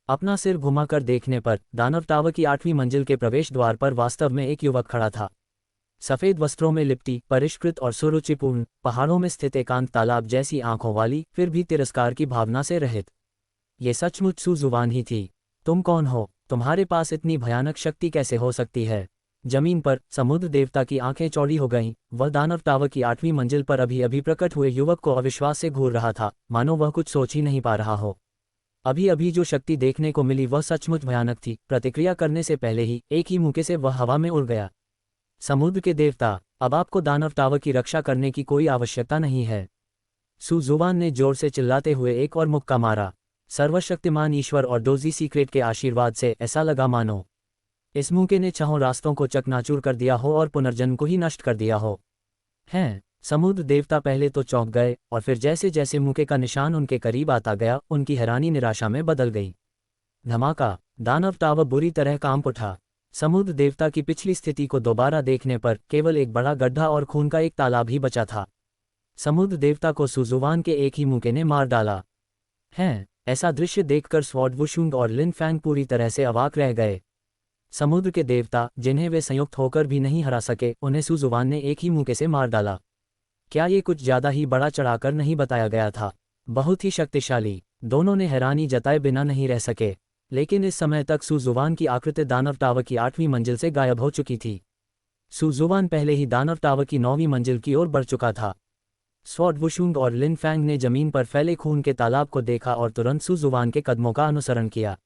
अपना सिर घुमाकर देखने पर दानव टावर की 8वीं मंजिल के प्रवेश द्वार पर वास्तव में एक युवक खड़ा था। सफ़ेद वस्त्रों में लिपटी, परिष्कृत और सुरुचिपूर्ण, पहाड़ों में स्थित एकांत तालाब जैसी आंखों वाली, फिर भी तिरस्कार की भावना से रहित। ये सचमुच सुजुवान ही थी। तुम कौन हो? तुम्हारे पास इतनी भयानक शक्ति कैसे हो सकती है? जमीन पर समुद्र देवता की आंखें चौड़ी हो गईं। वह दानव टावर की 8वीं मंजिल पर अभी अभी प्रकट हुए युवक को अविश्वास से घूर रहा था, मानो वह कुछ सोच ही नहीं पा रहा हो। अभी अभी जो शक्ति देखने को मिली वह सचमुच भयानक थी। प्रतिक्रिया करने से पहले ही एक ही मुक्के से वह हवा में उड़ गया। समुद्र के देवता, अब आपको दानव टावर की रक्षा करने की कोई आवश्यकता नहीं है। सुजुवान ने जोर से चिल्लाते हुए एक और मुक्का मारा। सर्वशक्तिमान ईश्वर और डोजी सीक्रेट के आशीर्वाद से ऐसा लगा मानो इस मुक्के ने छहों रास्तों को चकनाचूर कर दिया हो और पुनर्जन्म को ही नष्ट कर दिया हो। हैं। समुद्र देवता पहले तो चौंक गए और फिर जैसे जैसे मुक्के का निशान उनके करीब आता गया, उनकी हैरानी निराशा में बदल गई। धमाका। दानव टावर बुरी तरह कांप उठा। समुद्र देवता की पिछली स्थिति को दोबारा देखने पर केवल एक बड़ा गड्ढा और खून का एक तालाब ही बचा था। समुद्र देवता को सुजुवान के एक ही मुक्के ने मार डाला। हैं। ऐसा दृश्य देखकर स्वॉर्ड वुशुंग और लिन फैंग पूरी तरह से अवाक रह गए। समुद्र के देवता, जिन्हें वे संयुक्त होकर भी नहीं हरा सके, उन्हें सुजुवान ने एक ही मुक्के से मार डाला। क्या ये कुछ ज़्यादा ही बड़ा चढ़ाकर नहीं बताया गया था? बहुत ही शक्तिशाली। दोनों ने हैरानी जताए बिना नहीं रह सके। लेकिन इस समय तक सुजुवान की आकृति दानव टावर की 8वीं मंजिल से गायब हो चुकी थी। सुजुवान पहले ही दानव टावर की 9वीं मंजिल की ओर बढ़ चुका था। स्वॉर्ड वुशुंग और लिन फैंग ने जमीन पर फैले खून के तालाब को देखा और तुरंत सुजुवान के कदमों का अनुसरण किया।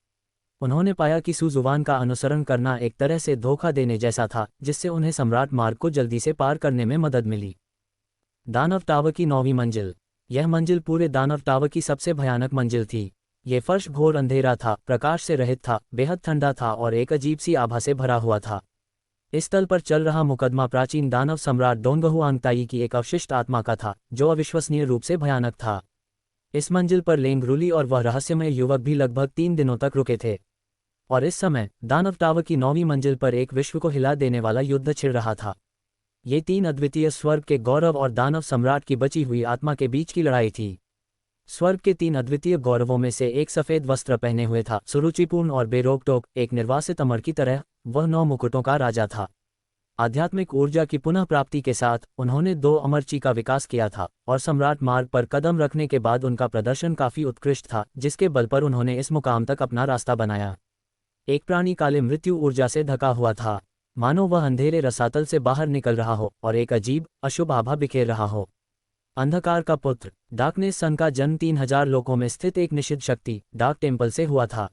उन्होंने पाया कि सुजुवान का अनुसरण करना एक तरह से धोखा देने जैसा था, जिससे उन्हें सम्राट मार्ग को जल्दी से पार करने में मदद मिली। दानव टावर की 9वीं मंजिल। यह मंजिल पूरे दानव टावर की सबसे भयानक मंजिल थी। ये फर्श घोर अंधेरा था, प्रकाश से रहित था, बेहद ठंडा था और एक अजीब सी आभा से भरा हुआ था। इस तल पर चल रहा मुकदमा प्राचीन दानव सम्राट डोंगहुआंगताई की एक अवशिष्ट आत्मा का था, जो अविश्वसनीय रूप से भयानक था। इस मंजिल पर लेंगरूली और वह रहस्यमय युवक भी लगभग 3 दिनों तक रुके थे। और इस समय दानव टावर की 9वीं मंजिल पर एक विश्व को हिला देने वाला युद्ध छिड़ रहा था। ये 3 अद्वितीय स्वर्ग के गौरव और दानव सम्राट की बची हुई आत्मा के बीच की लड़ाई थी। स्वर्ग के 3 अद्वितीय गौरवों में से एक सफेद वस्त्र पहने हुए था, सुरुचिपूर्ण और बेरोक-टोक, एक निर्वासित अमर की तरह। वह 9 मुकुटों का राजा था। आध्यात्मिक ऊर्जा की पुनः प्राप्ति के साथ उन्होंने 2 अमरची का विकास किया था और सम्राट मार्ग पर कदम रखने के बाद उनका प्रदर्शन काफी उत्कृष्ट था, जिसके बल पर उन्होंने इस मुकाम तक अपना रास्ता बनाया। एक प्राणी काले मृत्यु ऊर्जा से ढका हुआ था, मानो वह अंधेरे रसातल से बाहर निकल रहा हो और एक अजीब अशुभ आभा बिखेर रहा हो। अंधकार का पुत्र डार्कनेस सन का जन्म 3000 लोकों में स्थित एक निषिद्ध शक्ति डार्क टेम्पल से हुआ था।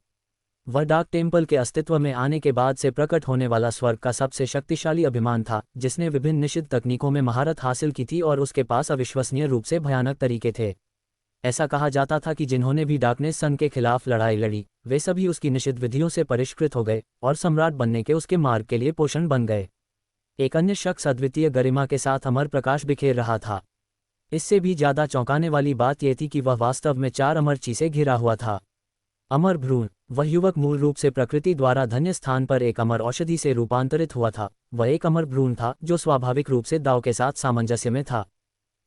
वह डार्क टेम्पल के अस्तित्व में आने के बाद से प्रकट होने वाला स्वर्ग का सबसे शक्तिशाली अभिमान था, जिसने विभिन्न निषिद्ध तकनीकों में महारत हासिल की थी और उसके पास अविश्वसनीय रूप से भयानक तरीके थे। ऐसा कहा जाता था कि जिन्होंने भी डार्कनेस सन के खिलाफ लड़ाई लड़ी, वे सभी उसकी निषिद्ध विधियों से परिष्कृत हो गए और सम्राट बनने के उसके मार्ग के लिए पोषण बन गए। एक अन्य शख्स अद्वितीय गरिमा के साथ अमर प्रकाश बिखेर रहा था। इससे भी ज्यादा चौंकाने वाली बात यह थी कि वह वास्तव में 4 अमरची से घिरा हुआ था। अमर भ्रूण, वह युवक मूल रूप से प्रकृति द्वारा धन्य स्थान पर एक अमर औषधि से रूपांतरित हुआ था। वह एक अमर भ्रूण था जो स्वाभाविक रूप से दाव के साथ सामंजस्य में था।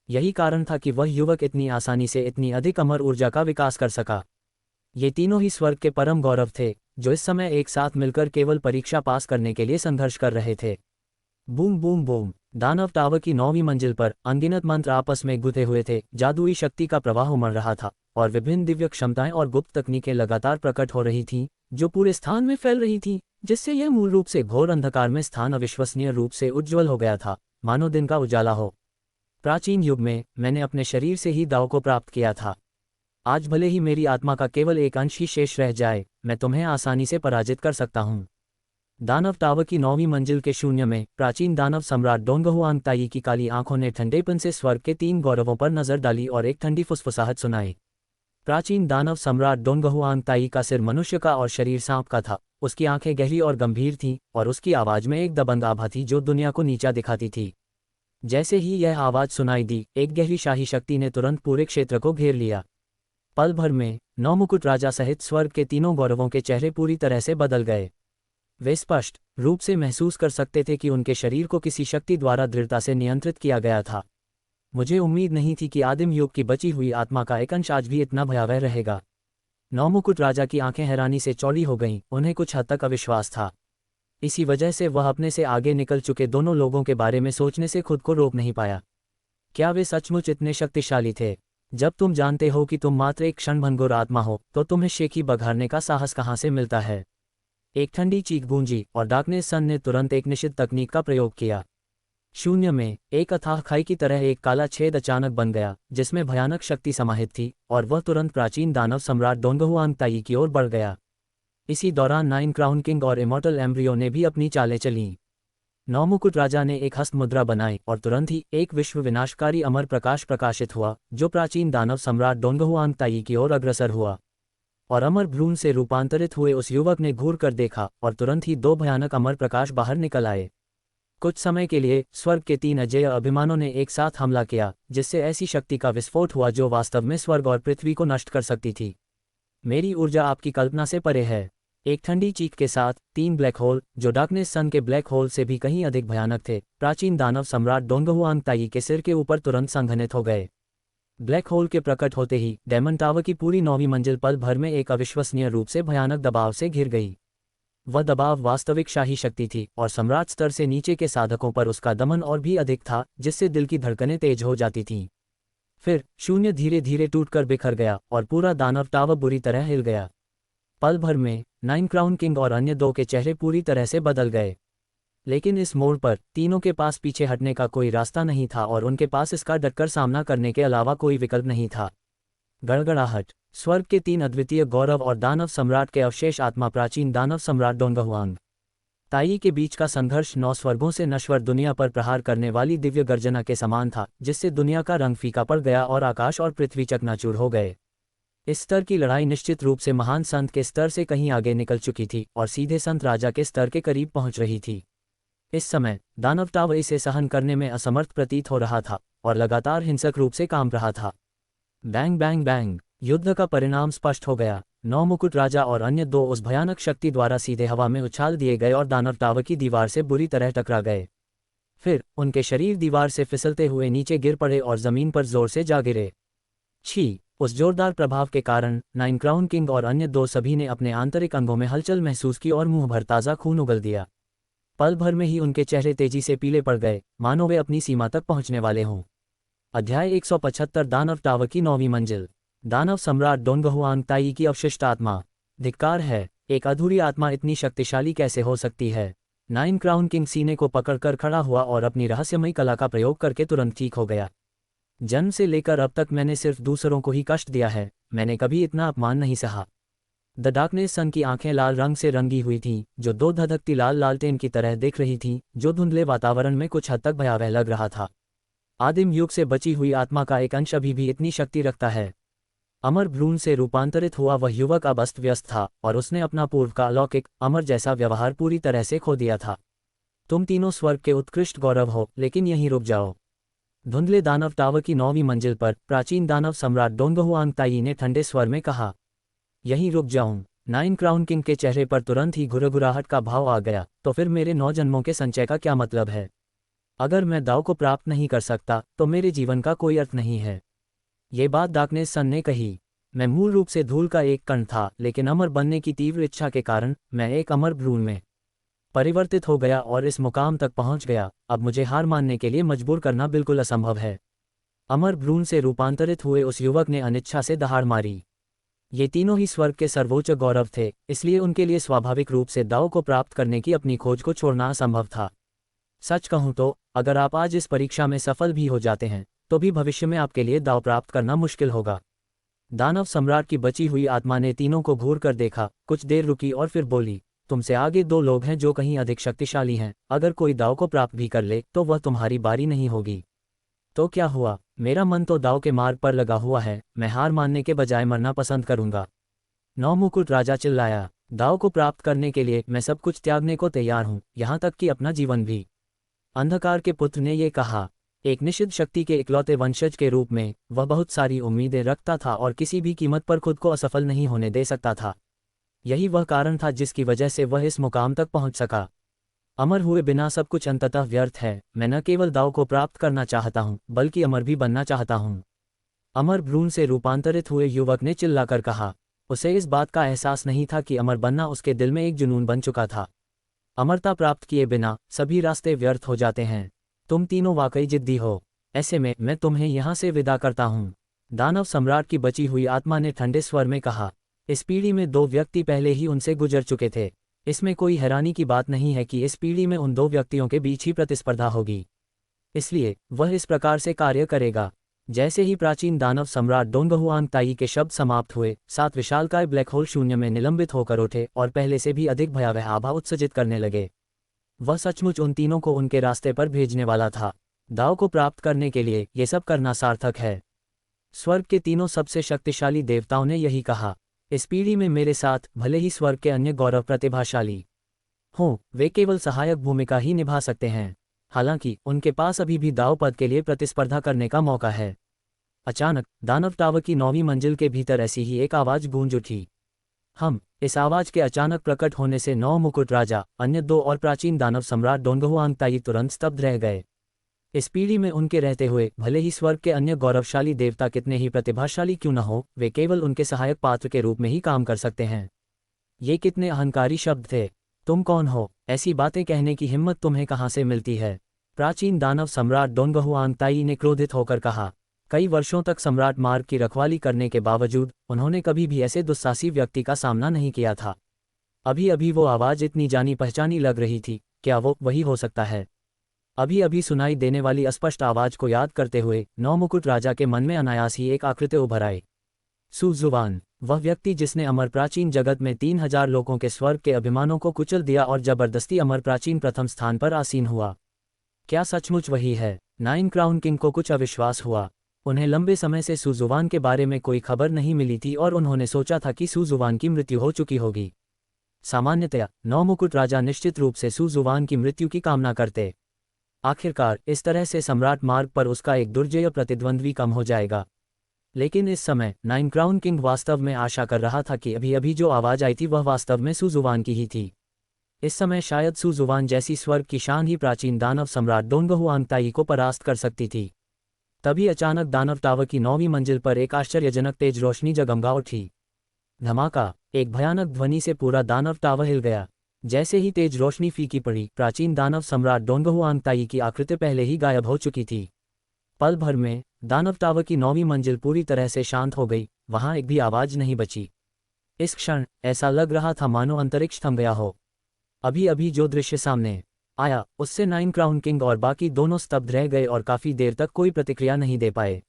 यही कारण था कि वह युवक इतनी आसानी से इतनी अधिक अमर ऊर्जा का विकास कर सका। ये तीनों ही स्वर्ग के परम गौरव थे, जो इस समय एक साथ मिलकर केवल परीक्षा पास करने के लिए संघर्ष कर रहे थे। बूम बूम बूम, दानव टावर की 9वीं मंजिल पर अनगिनत मंत्र आपस में गुथे हुए थे। जादुई शक्ति का प्रवाह उमड़ रहा था और विभिन्न दिव्य क्षमताएं और गुप्त तकनीकें लगातार प्रकट हो रही थीं, जो पूरे स्थान में फैल रही थीं, जिससे यह मूल रूप से घोर अंधकार में स्थान अविश्वसनीय रूप से उज्ज्वल हो गया था, मानो दिन का उजाला हो। प्राचीन युग में मैंने अपने शरीर से ही दाव को प्राप्त किया था। आज भले ही मेरी आत्मा का केवल एक अंश ही शेष रह जाए, मैं तुम्हें आसानी से पराजित कर सकता हूँ। दानव टावर की 9वीं मंजिल के शून्य में प्राचीन दानव सम्राट डोंगहुआंग ताई की काली आंखों ने ठंडेपन से स्वर्ग के 3 गौरवों पर नजर डाली और एक ठंडी फुसफुसाहट सुनाई। प्राचीन दानव सम्राट डोंगहुआंग ताई का सिर मनुष्य का और शरीर सांप का था। उसकी आंखें गहरी और गंभीर थीं और उसकी आवाज में एक दबंग आभा थी जो दुनिया को नीचा दिखाती थी। जैसे ही यह आवाज सुनाई दी, एक गहरी शाही शक्ति ने तुरंत पूरे क्षेत्र को घेर लिया। पल भर में 9 मुकुट राजा सहित स्वर्ग के 3 गौरवों के चेहरे पूरी तरह से बदल गए। वे स्पष्ट रूप से महसूस कर सकते थे कि उनके शरीर को किसी शक्ति द्वारा दृढ़ता से नियंत्रित किया गया था। मुझे उम्मीद नहीं थी कि आदिम युग की बची हुई आत्मा का एक अंश आज भी इतना भयावह रहेगा। 9 मुकुट राजा की आंखें हैरानी से चौड़ी हो गईं, उन्हें कुछ हद तक अविश्वास था। इसी वजह से वह अपने से आगे निकल चुके दोनों लोगों के बारे में सोचने से खुद को रोक नहीं पाया। क्या वे सचमुच इतने शक्तिशाली थे? जब तुम जानते हो कि तुम मात्र एक क्षणभंगुर आत्मा हो, तो तुम्हें शेखी बघारने का साहस कहाँ से मिलता है? एक ठंडी चीख गूंजी और डार्कनेस सन ने तुरंत एक निषिद्ध तकनीक का प्रयोग किया। शून्य में एक अथाह खाई की तरह एक काला छेद अचानक बन गया, जिसमें भयानक शक्ति समाहित थी, और वह तुरंत प्राचीन दानव सम्राट डोंगहुआंग ताई की ओर बढ़ गया। इसी दौरान 9 क्राउन किंग और इमॉर्टल एम्ब्रियो ने भी अपनी चालें चलीं। 9 मुकुट राजा ने एक हस्त मुद्रा बनाई और तुरंत ही एक विश्व विनाशकारी अमर प्रकाश प्रकाशित हुआ, जो प्राचीन दानव सम्राट डोंगहुआंग ताई की ओर अग्रसर हुआ। और अमर भ्रूण से रूपांतरित हुए उस युवक ने घूर कर देखा और तुरंत ही 2 भयानक अमर प्रकाश बाहर निकल आए। कुछ समय के लिए स्वर्ग के 3 अजेय अभिमानों ने एक साथ हमला किया, जिससे ऐसी शक्ति का विस्फोट हुआ जो वास्तव में स्वर्ग और पृथ्वी को नष्ट कर सकती थी। मेरी ऊर्जा आपकी कल्पना से परे है। एक ठंडी चीख के साथ 3 ब्लैक होल, जो डार्कनेस सन के ब्लैक होल से भी कहीं अधिक भयानक थे, प्राचीन दानव सम्राट डोंगहुआंग ताई के सिर के ऊपर तुरंत संघनित हो गए। ब्लैक होल के प्रकट होते ही डायमंड टावर की पूरी 9वीं मंजिल पल भर में एक अविश्वसनीय रूप से भयानक दबाव से घिर गई। वह दबाव वास्तविक शाही शक्ति थी और सम्राट स्तर से नीचे के साधकों पर उसका दमन और भी अधिक था, जिससे दिल की धड़कनें तेज हो जाती थीं। फिर शून्य धीरे धीरे टूटकर बिखर गया और पूरा दानव टावर बुरी तरह हिल गया। पल भर में 9 क्राउन किंग और अन्य 2 के चेहरे पूरी तरह से बदल गए। लेकिन इस मोड़ पर तीनों के पास पीछे हटने का कोई रास्ता नहीं था और उनके पास इसका डटकर सामना करने के अलावा कोई विकल्प नहीं था। गड़गड़ाहट, स्वर्ग के 3 अद्वितीय गौरव और दानव सम्राट के अवशेष आत्मा प्राचीन दानव सम्राट डोंगहुआंग ताई के बीच का संघर्ष 9 स्वर्गों से नश्वर दुनिया पर प्रहार करने वाली दिव्य गर्जना के समान था, जिससे दुनिया का रंग फीका पड़ गया और आकाश और पृथ्वी चकनाचूर हो गए। इस स्तर की लड़ाई निश्चित रूप से महान संत के स्तर से कहीं आगे निकल चुकी थी और सीधे संत राजा के स्तर के करीब पहुंच रही थी। इस समय दानव टावर इसे सहन करने में असमर्थ प्रतीत हो रहा था और लगातार हिंसक रूप से काम रहा था। बैंग बैंग बैंग, युद्ध का परिणाम स्पष्ट हो गया। नौ मुकुट राजा और अन्य दो उस भयानक शक्ति द्वारा सीधे हवा में उछाल दिए गए और दानव टावर की दीवार से बुरी तरह टकरा गए। फिर उनके शरीर दीवार से फिसलते हुए नीचे गिर पड़े और जमीन पर जोर से जा गिरे। छी! उस जोरदार प्रभाव के कारण नाइन क्राउन किंग और अन्य दो सभी ने अपने आंतरिक अंगों में हलचल महसूस की और मुंह भर ताज़ा खून उगल दिया। पल भर में ही उनके चेहरे तेजी से पीले पड़ गए, मानो वे अपनी सीमा तक पहुंचने वाले हों। अध्याय 175 दानव टावर की 9वीं मंजिल। दानव सम्राट डोंगहुआंग ताई की अवशिष्ट आत्मा। धिक्कार है, एक अधूरी आत्मा इतनी शक्तिशाली कैसे हो सकती है। नाइन क्राउन किंग सीने को पकड़कर खड़ा हुआ और अपनी रहस्यमयी कला का प्रयोग करके तुरंत ठीक हो गया। जन्म से लेकर अब तक मैंने सिर्फ दूसरों को ही कष्ट दिया है, मैंने कभी इतना अपमान नहीं सहा। द डार्कनेस सन की आंखें लाल रंग से रंगी हुई थीं, जो दो धधकती लाल लालटेन की तरह दिख रही थीं, जो धुंधले वातावरण में कुछ हद तक भयावह लग रहा था। आदिम युग से बची हुई आत्मा का एक अंश अभी भी इतनी शक्ति रखता है। अमर भ्रूण से रूपांतरित हुआ वह युवक अब अस्त व्यस्त था और उसने अपना पूर्व का अलौकिक अमर जैसा व्यवहार पूरी तरह से खो दिया था। तुम तीनों स्वर्ग के उत्कृष्ट गौरव हो, लेकिन यहीं रुक जाओ। धुंधले दानव टावर की 9वीं मंजिल पर प्राचीन दानव सम्राट डोंगहुआंग ताई ने ठंडे स्वर में कहा। यहीं रुक जाऊं? नाइन क्राउन किंग के चेहरे पर तुरंत ही घुरघुराहट का भाव आ गया। तो फिर मेरे 9 जन्मों के संचय का क्या मतलब है? अगर मैं दाव को प्राप्त नहीं कर सकता तो मेरे जीवन का कोई अर्थ नहीं है। ये बात डार्कनेस सन ने कही। मैं मूल रूप से धूल का एक कण था, लेकिन अमर बनने की तीव्र इच्छा के कारण मैं एक अमर भ्रूण में परिवर्तित हो गया और इस मुकाम तक पहुंच गया। अब मुझे हार मानने के लिए मजबूर करना बिल्कुल असंभव है। अमर भ्रूण से रूपांतरित हुए उस युवक ने अनिच्छा से दहाड़ मारी। ये तीनों ही स्वर्ग के सर्वोच्च गौरव थे, इसलिए उनके लिए स्वाभाविक रूप से दाव को प्राप्त करने की अपनी खोज को छोड़ना असंभव था। सच कहूं तो अगर आप आज इस परीक्षा में सफल भी हो जाते हैं तो भी भविष्य में आपके लिए दाव प्राप्त करना मुश्किल होगा। दानव सम्राट की बची हुई आत्मा ने तीनों को घूर कर देखा, कुछ देर रुकी और फिर बोली, तुमसे आगे 2 लोग हैं जो कहीं अधिक शक्तिशाली हैं। अगर कोई दाव को प्राप्त भी कर ले तो वह तुम्हारी बारी नहीं होगी। तो क्या हुआ? मेरा मन तो दाव के मार्ग पर लगा हुआ है। मैं हार मानने के बजाय मरना पसंद करूंगा। नौ मुकुट राजा चिल्लाया। दाव को प्राप्त करने के लिए मैं सब कुछ त्यागने को तैयार हूं, यहां तक कि अपना जीवन भी। अंधकार के पुत्र ने यह कहा। एक निषिद्ध शक्ति के इकलौते वंशज के रूप में वह बहुत सारी उम्मीदें रखता था और किसी भी कीमत पर खुद को असफल नहीं होने दे सकता था। यही वह कारण था जिसकी वजह से वह इस मुकाम तक पहुंच सका। अमर हुए बिना सब कुछ अंततः व्यर्थ है। मैं न केवल दाव को प्राप्त करना चाहता हूं, बल्कि अमर भी बनना चाहता हूं। अमर भ्रूण से रूपांतरित हुए युवक ने चिल्लाकर कहा। उसे इस बात का एहसास नहीं था कि अमर बनना उसके दिल में एक जुनून बन चुका था। अमरता प्राप्त किए बिना सभी रास्ते व्यर्थ हो जाते हैं। तुम तीनों वाकई जिद्दी हो। ऐसे में मैं तुम्हें यहां से विदा करता हूं। दानव सम्राट की बची हुई आत्मा ने ठंडे स्वर में कहा। इस पीढ़ी में 2 व्यक्ति पहले ही उनसे गुजर चुके थे। इसमें कोई हैरानी की बात नहीं है कि इस पीढ़ी में उन 2 व्यक्तियों के बीच ही प्रतिस्पर्धा होगी। इसलिए वह इस प्रकार से कार्य करेगा। जैसे ही प्राचीन दानव सम्राट डोंगहुआंग ताई के शब्द समाप्त हुए, 7 विशालकाय ब्लैक होल शून्य में निलंबित होकर उठे और पहले से भी अधिक भयावह आभा उत्सर्जित करने लगे। वह सचमुच उन तीनों को उनके रास्ते पर भेजने वाला था। दाव को प्राप्त करने के लिए ये सब करना सार्थक है। स्वर्ग के तीनों सबसे शक्तिशाली देवताओं ने यही कहा। इस पीढ़ी में मेरे साथ भले ही स्वर्ग के अन्य गौरव प्रतिभाशाली हों, वे केवल सहायक भूमिका ही निभा सकते हैं। हालांकि उनके पास अभी भी दाव पद के लिए प्रतिस्पर्धा करने का मौका है। अचानक दानव टावर की 9वीं मंजिल के भीतर ऐसी ही एक आवाज गूंज उठी। इस आवाज के अचानक प्रकट होने से 9 मुकुट राजा, अन्य 2 और प्राचीन दानव सम्राट डोंगहुआंग ताई तुरंत स्तब्ध रह गए। इस पीढ़ी में उनके रहते हुए भले ही स्वर्ग के अन्य गौरवशाली देवता कितने ही प्रतिभाशाली क्यों न हो, वे केवल उनके सहायक पात्र के रूप में ही काम कर सकते हैं। ये कितने अहंकारी शब्द थे। तुम कौन हो? ऐसी बातें कहने की हिम्मत तुम्हें कहाँ से मिलती है? प्राचीन दानव सम्राट डोंगहुआंग ताई ने क्रोधित होकर कहा। कई वर्षों तक सम्राट मार्ग की रखवाली करने के बावजूद उन्होंने कभी भी ऐसे दुस्साहसी व्यक्ति का सामना नहीं किया था। अभी अभी वो आवाज़ इतनी जानी पहचानी लग रही थी। क्या वो वही हो सकता है? अभी अभी सुनाई देने वाली अस्पष्ट आवाज़ को याद करते हुए 9 मुकुट राजा के मन में अनायास ही एक आकृति उभर आई। सू जुबान, वह व्यक्ति जिसने अमर प्राचीन जगत में 3000 लोगों के स्वर्ग के अभिमानों को कुचल दिया और जबरदस्ती अमर प्राचीन प्रथम स्थान पर आसीन हुआ। क्या सचमुच वही है? नाइन क्राउन किंग को कुछ अविश्वास हुआ। उन्हें लंबे समय से सुजुवान के बारे में कोई खबर नहीं मिली थी और उन्होंने सोचा था कि सुजुवान की मृत्यु हो चुकी होगी। सामान्यतया 9 मुकुट राजा निश्चित रूप से सुजुवान की मृत्यु की कामना करते। आखिरकार इस तरह से सम्राट मार्ग पर उसका एक दुर्जय प्रतिद्वंद्वी कम हो जाएगा। लेकिन इस समय नाइन क्राउन किंग वास्तव में आशा कर रहा था कि अभी अभी जो आवाज आई थी वह वास्तव में सुजुवान की ही थी। इस समय शायद सुजुवान जैसी स्वर्ग की शान ही प्राचीन दानव सम्राट डोंगहुआंगताई को परास्त कर सकती थी। तभी अचानक दानव टावर की 9वीं मंजिल पर एक आश्चर्यजनक तेज रोशनी जगमगा उठी। धमाका! एक भयानक ध्वनि से पूरा दानव टावर हिल गया। जैसे ही तेज रोशनी फीकी पड़ी, प्राचीन दानव सम्राट डोंगहुआंगताई की आकृति पहले ही गायब हो चुकी थी। पल भर में दानव टावर की 9वीं मंजिल पूरी तरह से शांत हो गई, वहां एक भी आवाज नहीं बची। इस क्षण ऐसा लग रहा था मानो अंतरिक्ष थम गया हो। अभी अभी जो दृश्य सामने आया उससे नाइन क्राउन किंग और बाकी दोनों स्तब्ध रह गए और काफी देर तक कोई प्रतिक्रिया नहीं दे पाए।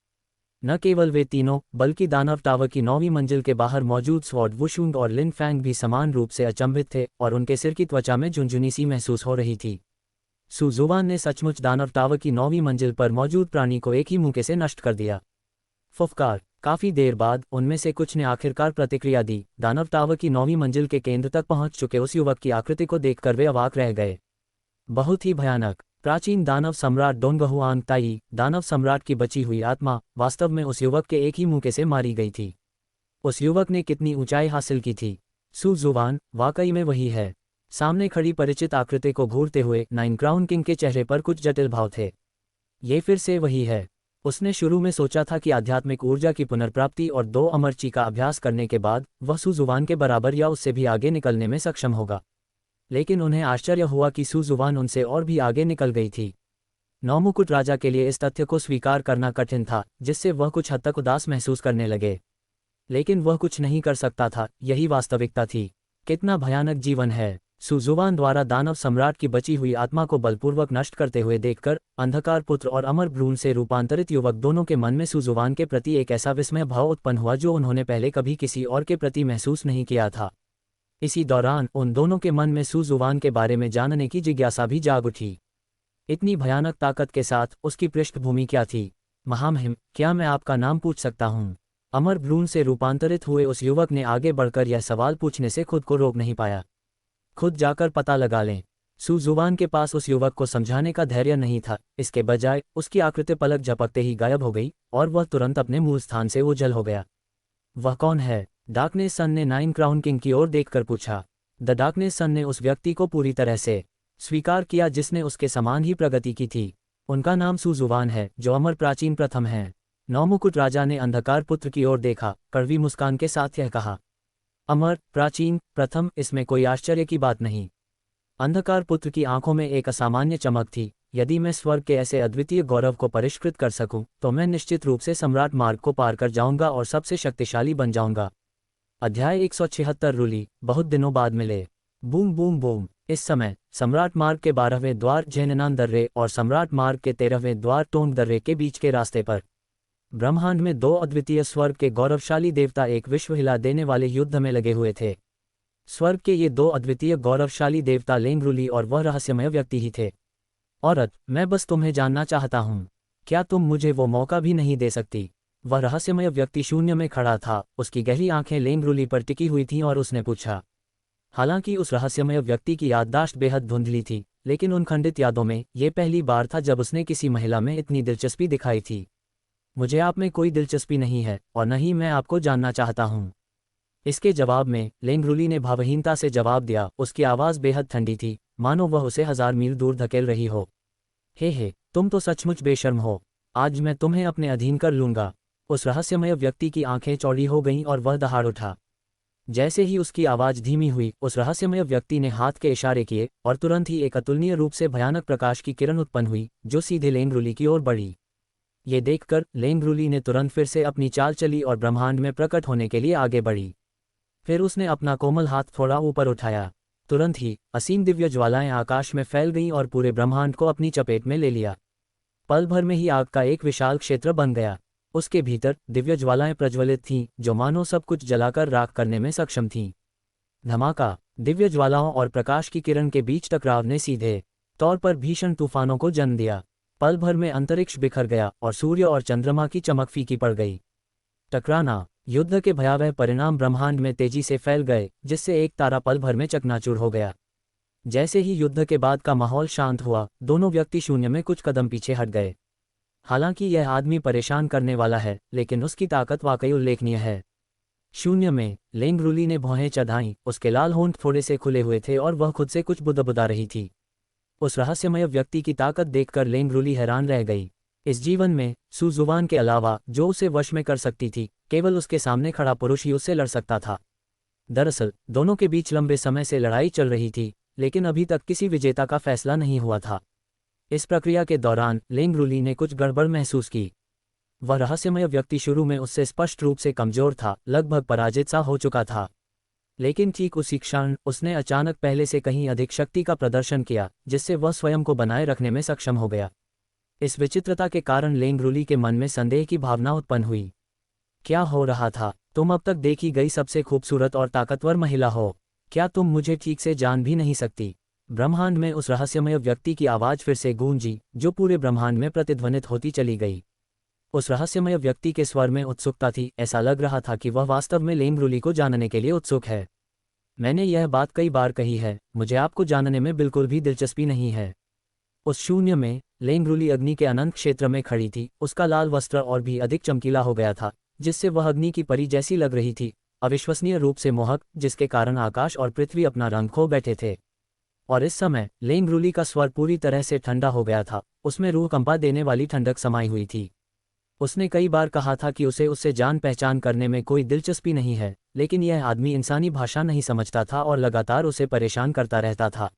न केवल वे तीनों, बल्कि दानव टावर की 9वीं मंजिल के बाहर मौजूद स्वॉर्ड वुशुंग और लिन फैंग भी समान रूप से अचंभित थे और उनके सिर की त्वचा में झुनझुनी सी महसूस हो रही थी। सुजुवान ने सचमुच दानव टावर की 9वीं मंजिल पर मौजूद प्राणी को एक ही मुक्के से नष्ट कर दिया। फुफकार! काफी देर बाद उनमें से कुछ ने आखिरकार प्रतिक्रिया दी। दानव टावर की 9वीं मंजिल के केंद्र तक पहुंच चुके उस युवक की आकृति को देखकर वे अवाक रह गए। बहुत ही भयानक! प्राचीन दानव सम्राट डोंगहुआंगताई, दानव सम्राट की बची हुई आत्मा, वास्तव में उस युवक के एक ही मुक्के से मारी गई थी। उस युवक ने कितनी ऊंचाई हासिल की थी? सुजुवान, वाकई में वही है। सामने खड़ी परिचित आकृति को घूरते हुए नाइन क्राउन किंग के चेहरे पर कुछ जटिल भाव थे। ये फिर से वही है। उसने शुरू में सोचा था कि आध्यात्मिक ऊर्जा की पुनर्प्राप्ति और 2 अमरची का अभ्यास करने के बाद वह सुजुवान के बराबर या उससे भी आगे निकलने में सक्षम होगा। लेकिन उन्हें आश्चर्य हुआ कि सुजुवान उनसे और भी आगे निकल गई थी। नौमुकुट राजा के लिए इस तथ्य को स्वीकार करना कठिन था, जिससे वह कुछ हद तक उदास महसूस करने लगे। लेकिन वह कुछ नहीं कर सकता था, यही वास्तविकता थी। कितना भयानक जीवन है! सुजुवान द्वारा दानव सम्राट की बची हुई आत्मा को बलपूर्वक नष्ट करते हुए देखकर अंधकार पुत्र और अमर भ्रूण से रूपांतरित युवक दोनों के मन में सुजुवान के प्रति एक ऐसा विस्मय भाव उत्पन्न हुआ जो उन्होंने पहले कभी किसी और के प्रति महसूस नहीं किया था। इसी दौरान उन दोनों के मन में सुजुवान के बारे में जानने की जिज्ञासा भी जाग उठी। इतनी भयानक ताकत के साथ उसकी पृष्ठभूमि क्या थी? महामहिम, क्या मैं आपका नाम पूछ सकता हूँ? अमर भ्रूण से रूपांतरित हुए उस युवक ने आगे बढ़कर यह सवाल पूछने से खुद को रोक नहीं पाया। खुद जाकर पता लगा लें। सुजुवान के पास उस युवक को समझाने का धैर्य नहीं था, इसके बजाय उसकी आकृति पलक झपकते ही गायब हो गई और वह तुरंत अपने मूल स्थान से ओझल हो गया। वह कौन है? डार्कनेस सन ने नाइन क्राउन किंग की ओर देखकर पूछा। द डार्कनेस सन ने उस व्यक्ति को पूरी तरह से स्वीकार किया जिसने उसके समान ही प्रगति की थी। उनका नाम सुजुवान है, जो अमर प्राचीन प्रथम हैं। नौमुकुट राजा ने अंधकार पुत्र की ओर देखा, कड़वी मुस्कान के साथ यह कहा। अमर, प्राचीन, प्रथम, इसमें कोई आश्चर्य की बात नहीं। अंधकार पुत्र की आंखों में एक असामान्य चमक थी। यदि मैं स्वर्ग के ऐसे अद्वितीय गौरव को परिष्कृत कर सकूं, तो मैं निश्चित रूप से सम्राट मार्ग को पार कर जाऊंगा और सबसे शक्तिशाली बन जाऊंगा। अध्याय 176 रूली, बहुत दिनों बाद मिले। Boom boom boom. इस समय सम्राट मार्ग के 12वें द्वार झेननान दर्रे और सम्राट मार्ग के 13वें द्वार टोंग दर्रे के बीच के रास्ते पर ब्रह्मांड में 2 अद्वितीय स्वर्ग के गौरवशाली देवता एक विश्व हिला देने वाले युद्ध में लगे हुए थे। स्वर्ग के ये 2 अद्वितीय गौरवशाली देवता लेंगरूली और वह रहस्यमय व्यक्ति ही थे। औरत, मैं बस तुम्हें जानना चाहता हूँ, क्या तुम मुझे वो मौका भी नहीं दे सकती? वह रहस्यमय व्यक्ति शून्य में खड़ा था, उसकी गहरी आंखें लेंगरूली पर टिकी हुई थीं और उसने पूछा। हालांकि उस रहस्यमय व्यक्ति की याददाश्त बेहद धुंधली थी, लेकिन उन खंडित यादों में ये पहली बार था जब उसने किसी महिला में इतनी दिलचस्पी दिखाई थी। मुझे आप में कोई दिलचस्पी नहीं है और न ही मैं आपको जानना चाहता हूँ। इसके जवाब में लेंगरूली ने भावहीनता से जवाब दिया। उसकी आवाज़ बेहद ठंडी थी, मानो वह उसे 1000 मील दूर धकेल रही हो। हे, तुम तो सचमुच बेशर्म हो। आज मैं तुम्हें अपने अधीन कर लूँगा। उस रहस्यमय व्यक्ति की आंखें चौड़ी हो गईं और वह दहाड़ उठा। जैसे ही उसकी आवाज़ धीमी हुई, उस रहस्यमय व्यक्ति ने हाथ के इशारे किए और तुरंत ही एक अतुलनीय रूप से भयानक प्रकाश की किरण उत्पन्न हुई, जो सीधे लेंगरूली की ओर बढ़ी। ये देखकर लेंगरूली ने तुरंत फिर से अपनी चाल चली और ब्रह्मांड में प्रकट होने के लिए आगे बढ़ी। फिर उसने अपना कोमल हाथ थोड़ा ऊपर उठाया। तुरंत ही असीम दिव्य ज्वालाएं आकाश में फैल गईं और पूरे ब्रह्मांड को अपनी चपेट में ले लिया। पल भर में ही आग का एक विशाल क्षेत्र बन गया। उसके भीतर दिव्य ज्वालाएं प्रज्वलित थीं, जो मानो सब कुछ जलाकर राख करने में सक्षम थीं। धमाका! दिव्य ज्वालाओं और प्रकाश की किरण के बीच टकराव ने सीधे तौर पर भीषण तूफानों को जन्म दिया। पल भर में अंतरिक्ष बिखर गया और सूर्य और चंद्रमा की चमक फीकी पड़ गई। टकराना, युद्ध के भयावह परिणाम ब्रह्मांड में तेजी से फैल गए, जिससे एक तारा पल भर में चकनाचूर हो गया। जैसे ही युद्ध के बाद का माहौल शांत हुआ, दोनों व्यक्ति शून्य में कुछ कदम पीछे हट गए। हालांकि यह आदमी परेशान करने वाला है, लेकिन उसकी ताकत वाकई उल्लेखनीय है। शून्य में लेंग रूली ने भौहें चढ़ाईं, उसके लाल होंठ थोड़े से खुले हुए थे और वह खुद से कुछ बुदबुदा रही थी। उस रहस्यमय व्यक्ति की ताकत देखकर लेंग रूली हैरान रह गई। इस जीवन में सू जुवान के अलावा जो उसे वश में कर सकती थी, केवल उसके सामने खड़ा पुरुष ही उससे लड़ सकता था। दरअसल दोनों के बीच लंबे समय से लड़ाई चल रही थी, लेकिन अभी तक किसी विजेता का फैसला नहीं हुआ था। इस प्रक्रिया के दौरान लेंग रूली ने कुछ गड़बड़ महसूस की। वह रहस्यमय व्यक्ति शुरू में उससे स्पष्ट रूप से कमजोर था, लगभग पराजित सा हो चुका था। लेकिन ठीक उसी क्षण उसने अचानक पहले से कहीं अधिक शक्ति का प्रदर्शन किया, जिससे वह स्वयं को बनाए रखने में सक्षम हो गया। इस विचित्रता के कारण लेंग रूली के मन में संदेह की भावना उत्पन्न हुई। क्या हो रहा था? तुम अब तक देखी गई सबसे खूबसूरत और ताकतवर महिला हो। क्या तुम मुझे ठीक से जान भी नहीं सकती? ब्रह्मांड में उस रहस्यमय व्यक्ति की आवाज़ फिर से गूंजी, जो पूरे ब्रह्मांड में प्रतिध्वनित होती चली गई। उस रहस्यमय व्यक्ति के स्वर में उत्सुकता थी, ऐसा लग रहा था कि वह वास्तव में लेंग रूली को जानने के लिए उत्सुक है। मैंने यह बात कई बार कही है, मुझे आपको जानने में बिल्कुल भी दिलचस्पी नहीं है। उस शून्य में लेंग रूली अग्नि के अनंत क्षेत्र में खड़ी थी, उसका लाल वस्त्र और भी अधिक चमकीला हो गया था, जिससे वह अग्नि की परी जैसी लग रही थी, अविश्वसनीय रूप से मोहक, जिसके कारण आकाश और पृथ्वी अपना रंग खो बैठे थे। और इस समय लेंग रूली का स्वर पूरी तरह से ठंडा हो गया था, उसमें रूह कंपा देने वाली ठंडक समाई हुई थी। उसने कई बार कहा था कि उसे उससे जान पहचान करने में कोई दिलचस्पी नहीं है, लेकिन यह आदमी इंसानी भाषा नहीं समझता था और लगातार उसे परेशान करता रहता था।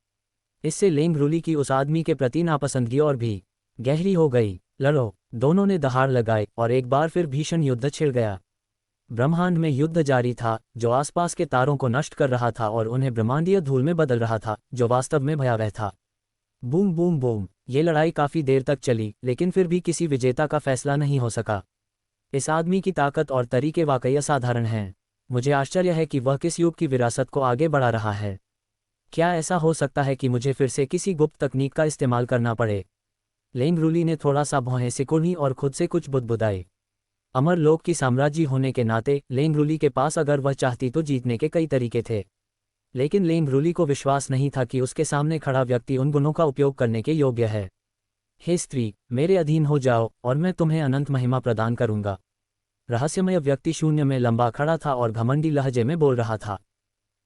इससे लेंग रूली की उस आदमी के प्रति नापसंदगी और भी गहरी हो गई। लड़ो! दोनों ने दहाड़ लगाए और एक बार फिर भीषण युद्ध छिड़ गया। ब्रह्मांड में युद्ध जारी था, जो आसपास के तारों को नष्ट कर रहा था और उन्हें ब्रह्मांडीय धूल में बदल रहा था, जो वास्तव में भयावह था। Boom boom boom! ये लड़ाई काफी देर तक चली, लेकिन फिर भी किसी विजेता का फैसला नहीं हो सका। इस आदमी की ताकत और तरीके वाकई असाधारण हैं। मुझे आश्चर्य है कि वह किस युग की विरासत को आगे बढ़ा रहा है। क्या ऐसा हो सकता है कि मुझे फिर से किसी गुप्त तकनीक का इस्तेमाल करना पड़े? लेंग रूली ने थोड़ा सा भौहें सिकुड़ी और खुद से कुछ बुदबुदाए। अमर लोक की साम्राज्य होने के नाते लेंग रूली के पास अगर वह चाहती तो जीतने के कई तरीके थे, लेकिन लेंग रूली को विश्वास नहीं था कि उसके सामने खड़ा व्यक्ति उन गुणों का उपयोग करने के योग्य है। हे स्त्री, मेरे अधीन हो जाओ और मैं तुम्हें अनंत महिमा प्रदान करूंगा। रहस्यमय व्यक्ति शून्य में लंबा खड़ा था और घमंडी लहजे में बोल रहा था।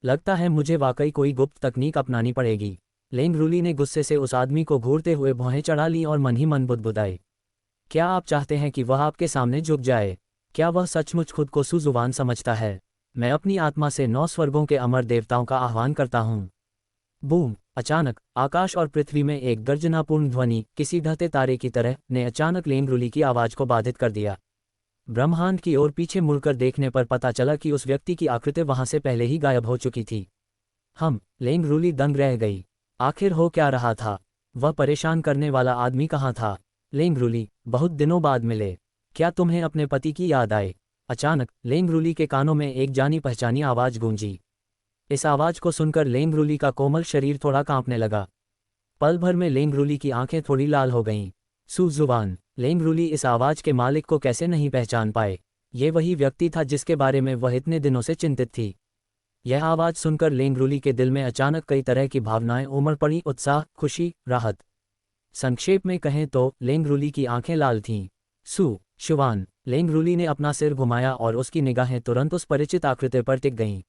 लगता है मुझे वाकई कोई गुप्त तकनीक अपनानी पड़ेगी। लेंग रूली ने गुस्से से उस आदमी को घूरते हुए भौहें चढ़ा लीं और मन ही मन बुदबुदाए। क्या आप चाहते हैं कि वह आपके सामने झुक जाए? क्या वह सचमुच खुद को सुजुबान समझता है? मैं अपनी आत्मा से 9 स्वर्गों के अमर देवताओं का आह्वान करता हूँ। बूम! अचानक आकाश और पृथ्वी में एक गर्जनापूर्ण ध्वनि, किसी ढहते तारे की तरह, ने अचानक लेंग रूली की आवाज को बाधित कर दिया। ब्रह्मांड की ओर पीछे मुड़कर देखने पर पता चला कि उस व्यक्ति की आकृति वहां से पहले ही गायब हो चुकी थी। लेंग रूली दंग रह गई। आखिर हो क्या रहा था? वह परेशान करने वाला आदमी कहाँ था? लेंग रूली, बहुत दिनों बाद मिले। क्या तुम्हें अपने पति की याद आए? अचानक लेंग रूली के कानों में एक जानी पहचानी आवाज गूंजी। इस आवाज को सुनकर लेंग रूली का कोमल शरीर थोड़ा कांपने लगा। पल भर में लेंग रूली की आंखें थोड़ी लाल हो गईं। सू जुबान! लेंग रूली इस आवाज के मालिक को कैसे नहीं पहचान पाए? ये वही व्यक्ति था जिसके बारे में वह इतने दिनों से चिंतित थी। यह आवाज सुनकर लेंग रूली के दिल में अचानक कई तरह की भावनाएं उमड़ पड़ी, उत्साह, खुशी, राहत। संक्षेप में कहें तो लेंग रूली की आंखें लाल थीं। सू शुवान! लेंग रूली ने अपना सिर घुमाया और उसकी निगाहें तुरंत उस परिचित आकृति पर टिक गईं।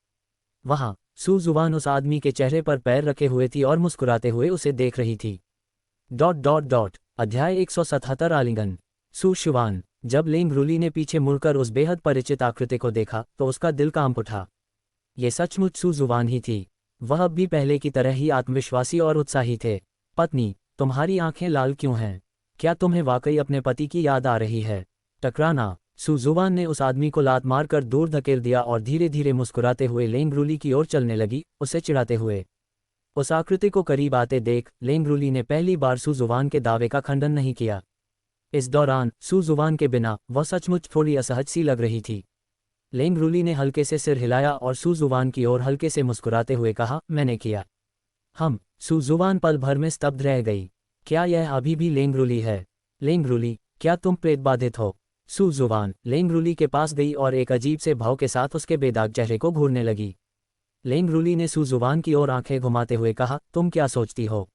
वहां सू जुबान उस आदमी के चेहरे पर पैर रखे हुए थी और मुस्कुराते हुए उसे देख रही थी। अध्याय 177 आलिंगन। सू शुवान! जब लेंग रूली ने पीछे मुड़कर उस बेहद परिचित आकृति को देखा तो उसका दिल कांप उठा। ये सचमुच सू जुबान ही थी। वह अब भी पहले की तरह ही आत्मविश्वासी और उत्साही थे। पत्नी, तुम्हारी आंखें लाल क्यों हैं? क्या तुम्हें वाकई अपने पति की याद आ रही है? टकराना! सू जुबान ने उस आदमी को लात मारकर दूर धकेल दिया और धीरे धीरे मुस्कुराते हुए लेंग रूली की ओर चलने लगी, उसे चिढ़ाते हुए। उस आकृति को करीब आते देख लेंग रूली ने पहली बार सू जुबान के दावे का खंडन नहीं किया। इस दौरान सू जुबान के बिना वह सचमुच थोड़ी असहज सी लग रही थी। लेंग रूली ने हल्के से सिर हिलाया और सू जुबान की ओर हल्के से मुस्कुराते हुए कहा, मैंने किया। सू जुबान पल भर में स्तब्ध रह गई। क्या यह अभी भी लेंग रूली है? लेंग रूली, क्या तुम प्रेत बाधित हो? सू जुबान लेंग रूली के पास गई और एक अजीब से भाव के साथ उसके बेदाग चेहरे को घूरने लगी। लेंग रूली ने सू जुबान की ओर आंखें घुमाते हुए कहा, तुम क्या सोचती हो?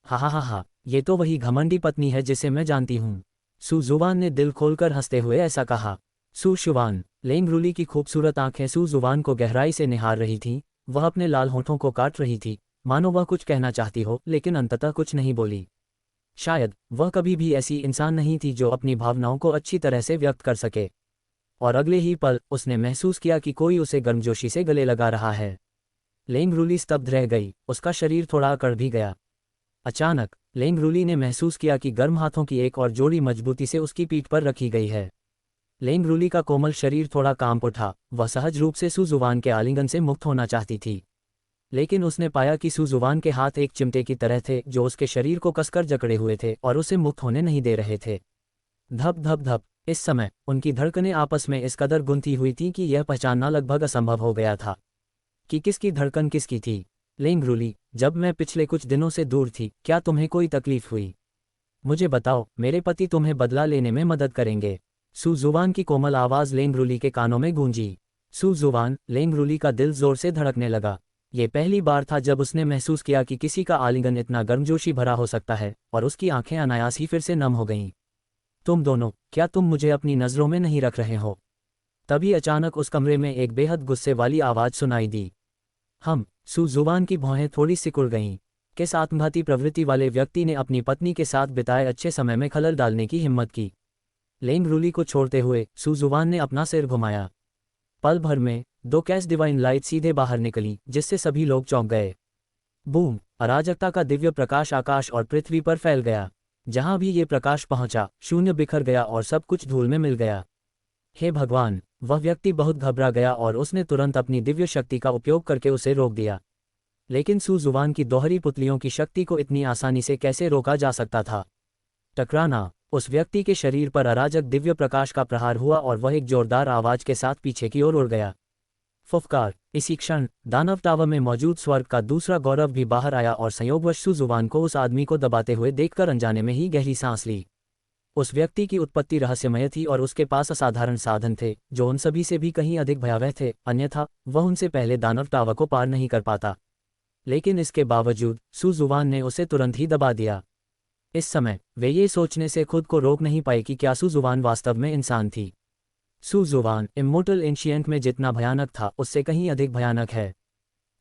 हा, ये तो वही घमंडी पत्नी है जिसे मैं जानती हूँ। सू जुवान ने दिल खोलकर हंसते हुए ऐसा कहा। सू शुवान, लेंग रूली की खूबसूरत आंखें सू जुवान को गहराई से निहार रही थीं, वह अपने लाल होठों को काट रही थी, मानो वह कुछ कहना चाहती हो लेकिन अंततः कुछ नहीं बोली। शायद वह कभी भी ऐसी इंसान नहीं थी जो अपनी भावनाओं को अच्छी तरह से व्यक्त कर सके। और अगले ही पल उसने महसूस किया कि कोई उसे गर्मजोशी से गले लगा रहा है। लेंग रूली स्तब्ध रह गई, उसका शरीर थोड़ा अकड़ भी गया। अचानक लेंग रूली ने महसूस किया कि गर्म हाथों की एक और जोड़ी मजबूती से उसकी पीठ पर रखी गई है। लेंग रूली का कोमल शरीर थोड़ा कांप उठा, वह सहज रूप से सू जुवान के आलिंगन से मुक्त होना चाहती थी, लेकिन उसने पाया कि सू जुवान के हाथ एक चिमटे की तरह थे जो उसके शरीर को कसकर जकड़े हुए थे और उसे मुक्त होने नहीं दे रहे थे। धप धप धप, इस समय उनकी धड़कनें आपस में इस कदर गुंथी हुई थीं कि यह पहचानना लगभग असंभव हो गया था कि किसकी धड़कन किसकी थी। लेंग रूली, जब मैं पिछले कुछ दिनों से दूर थी, क्या तुम्हें कोई तकलीफ हुई? मुझे बताओ, मेरे पति तुम्हें बदला लेने में मदद करेंगे। सू जुवान की कोमल आवाज़ लेंग रूली के कानों में गूंजी। सू जुवान, लेंग रूली का दिल जोर से धड़कने लगा। ये पहली बार था जब उसने महसूस किया कि किसी का आलिंगन इतना गर्मजोशी भरा हो सकता है, और उसकी आंखें अनायास ही फिर से नम हो गईं। तुम दोनों, क्या तुम मुझे अपनी नज़रों में नहीं रख रहे हो? तभी अचानक उस कमरे में एक बेहद गुस्से वाली आवाज़ सुनाई दी। सू जुवान की भौहें थोड़ी सिकुड़ गईं। किस आत्मघाती प्रवृत्ति वाले व्यक्ति ने अपनी पत्नी के साथ बिताए अच्छे समय में खलल डालने की हिम्मत की? लेंग रूली को छोड़ते हुए सू जुवान ने अपना सिर घुमाया। पल भर में 2 कैश डिवाइन लाइट सीधे बाहर निकली, जिससे सभी लोग चौंक गए। बूम! अराजकता का दिव्य प्रकाश आकाश और पृथ्वी पर फैल गया। जहां भी ये प्रकाश पहुंचा, शून्य बिखर गया और सब कुछ धूल में मिल गया। हे भगवान! वह व्यक्ति बहुत घबरा गया और उसने तुरंत अपनी दिव्य शक्ति का उपयोग करके उसे रोक दिया। लेकिन सू जुवान की दोहरी पुतलियों की शक्ति को इतनी आसानी से कैसे रोका जा सकता था? टकराना! उस व्यक्ति के शरीर पर अराजक दिव्य प्रकाश का प्रहार हुआ और वह एक जोरदार आवाज के साथ पीछे की ओर उड़ गया। फुफकार! इसी क्षण दानव टावर में मौजूद स्वर्ग का दूसरा गौरव भी बाहर आया और संयोगवश सू जुवान को उस आदमी को दबाते हुए देखकर अनजाने में ही गहरी सांस ली। उस व्यक्ति की उत्पत्ति रहस्यमय थी और उसके पास असाधारण साधन थे जो उन सभी से भी कहीं अधिक भयावह थे, अन्यथा वह उनसे पहले दानव टावर को पार नहीं कर पाता। लेकिन इसके बावजूद सू जुवान ने उसे तुरंत ही दबा दिया। इस समय वे ये सोचने से खुद को रोक नहीं पाए कि क्या सू जुवान वास्तव में इंसान थी। सू जुवान इम्मोर्टल एंशिएंट में जितना भयानक था उससे कहीं अधिक भयानक है।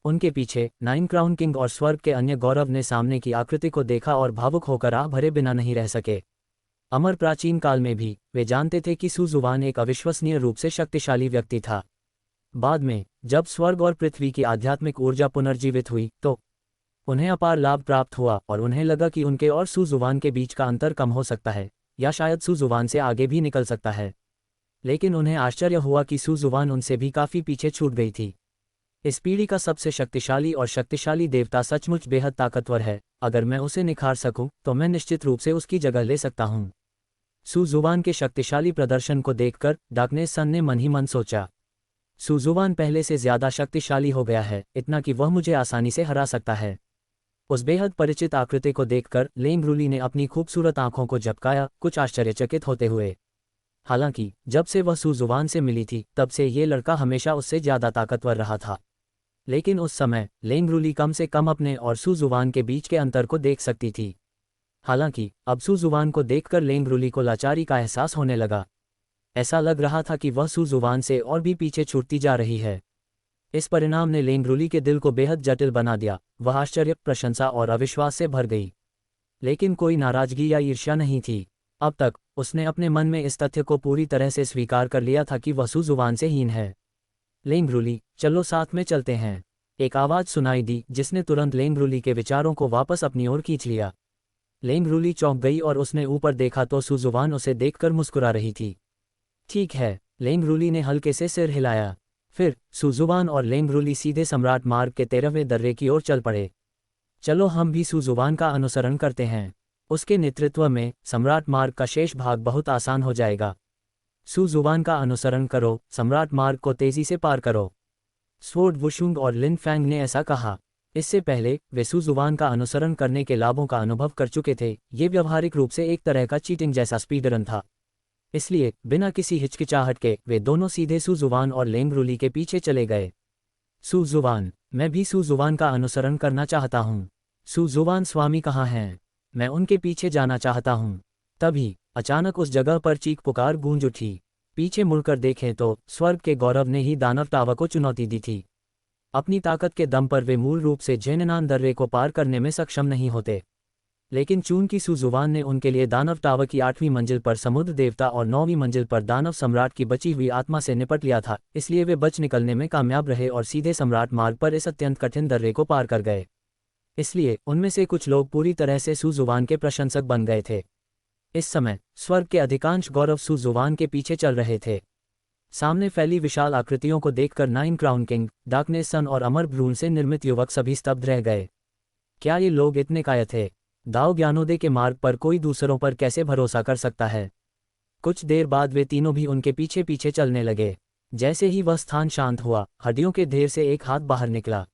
उनके पीछे 9 क्राउन किंग और स्वर्ग के अन्य गौरव ने सामने की आकृति को देखा और भावुक होकर आह भरे बिना नहीं रह सके। अमर प्राचीन काल में भी वे जानते थे कि सू जुवान एक अविश्वसनीय रूप से शक्तिशाली व्यक्ति था। बाद में जब स्वर्ग और पृथ्वी की आध्यात्मिक ऊर्जा पुनर्जीवित हुई तो उन्हें अपार लाभ प्राप्त हुआ और उन्हें लगा कि उनके और सू जुवान के बीच का अंतर कम हो सकता है, या शायद सू जुवान से आगे भी निकल सकता है। लेकिन उन्हें आश्चर्य हुआ कि सू जुवान उनसे भी काफ़ी पीछे छूट गई थी। इस पीढ़ी का सबसे शक्तिशाली और शक्तिशाली देवता सचमुच बेहद ताकतवर है। अगर मैं उसे निखार सकूं तो मैं निश्चित रूप से उसकी जगह ले सकता हूं। सू जुवान के शक्तिशाली प्रदर्शन को देखकर डार्कनेस सन ने मन ही मन सोचा। सू जुवान पहले से ज्यादा शक्तिशाली हो गया है, इतना कि वह मुझे आसानी से हरा सकता है। उस बेहद परिचित आकृति को देखकर लेंग रूली ने अपनी खूबसूरत आंखों को झपकाया, कुछ आश्चर्यचकित होते हुए। हालांकि जब से वह सू जुवान से मिली थी तब से ये लड़का हमेशा उससे ज्यादा ताकतवर रहा था। लेकिन उस समय लेंग रूली कम से कम अपने और सू जुवान के बीच के अंतर को देख सकती थी। हालांकि अब सू जुवान को देखकर लेंग रूली को लाचारी का एहसास होने लगा। ऐसा लग रहा था कि वह सू जुवान से और भी पीछे छूटती जा रही है। इस परिणाम ने लेंग रूली के दिल को बेहद जटिल बना दिया। वह आश्चर्य, प्रशंसा और अविश्वास से भर गई, लेकिन कोई नाराजगी या ईर्ष्या नहीं थी। अब तक उसने अपने मन में इस तथ्य को पूरी तरह से स्वीकार कर लिया था कि वह सू जुवान से हीन है। लेंग रूली, चलो साथ में चलते हैं, एक आवाज़ सुनाई दी जिसने तुरंत लेंग रूली के विचारों को वापस अपनी ओर खींच लिया। लेंग रूली चौंक गई और उसने ऊपर देखा तो सू जुवान उसे देखकर मुस्कुरा रही थी। ठीक है, लेंग रूली ने हल्के से सिर हिलाया। फिर सू जुवान और लेंग रूली सीधे सम्राट मार्ग के 13वें दर्रे की ओर चल पड़े। चलो हम भी सू जुवान का अनुसरण करते हैं, उसके नेतृत्व में सम्राट मार्ग का शेष भाग बहुत आसान हो जाएगा। सू जुवान का अनुसरण करो, सम्राट मार्ग को तेजी से पार करो। स्वोर्ड वुशुंग और लिन फैंग ने ऐसा कहा। इससे पहले वे सू जुवान का अनुसरण करने के लाभों का अनुभव कर चुके थे। ये व्यावहारिक रूप से एक तरह का चीटिंग जैसा स्पीड रन था। इसलिए बिना किसी हिचकिचाहट के वे दोनों सीधे सू जुवान और लेंग रूली के पीछे चले गए। सू जुवान, मैं भी सू जुवान का अनुसरण करना चाहता हूँ। सू जुवान स्वामी कहाँ हैं? मैं उनके पीछे जाना चाहता हूँ। तभी अचानक उस जगह पर चीख पुकार गूंज उठी। पीछे मुड़कर देखें तो स्वर्ग के गौरव ने ही दानव टावा को चुनौती दी थी। अपनी ताकत के दम पर वे मूल रूप से जेननान दर्रे को पार करने में सक्षम नहीं होते, लेकिन चूंकि सुजुवान ने उनके लिए दानव टावर की 8वीं मंजिल पर समुद्र देवता और 9वीं मंजिल पर दानव सम्राट की बची हुई आत्मा से निपट लिया था, इसलिए वे बच निकलने में कामयाब रहे और सीधे सम्राट मार्ग पर इस अत्यंत कठिन दर्रे को पार कर गए। इसलिए उनमें से कुछ लोग पूरी तरह से सुजुवान के प्रशंसक बन गए थे। इस समय स्वर्ग के अधिकांश गौरव सुजुवान के पीछे चल रहे थे। सामने फैली विशाल आकृतियों को देखकर नाइन क्राउन किंग, डार्कनेस सन और अमर भ्रूण से निर्मित युवक सभी स्तब्ध रह गए। क्या ये लोग इतने कायर थे? दाओ ज्ञानोदय के मार्ग पर कोई दूसरों पर कैसे भरोसा कर सकता है? कुछ देर बाद वे तीनों भी उनके पीछे पीछे चलने लगे। जैसे ही वह स्थान शांत हुआ, हड्डियों के ढेर से एक हाथ बाहर निकला।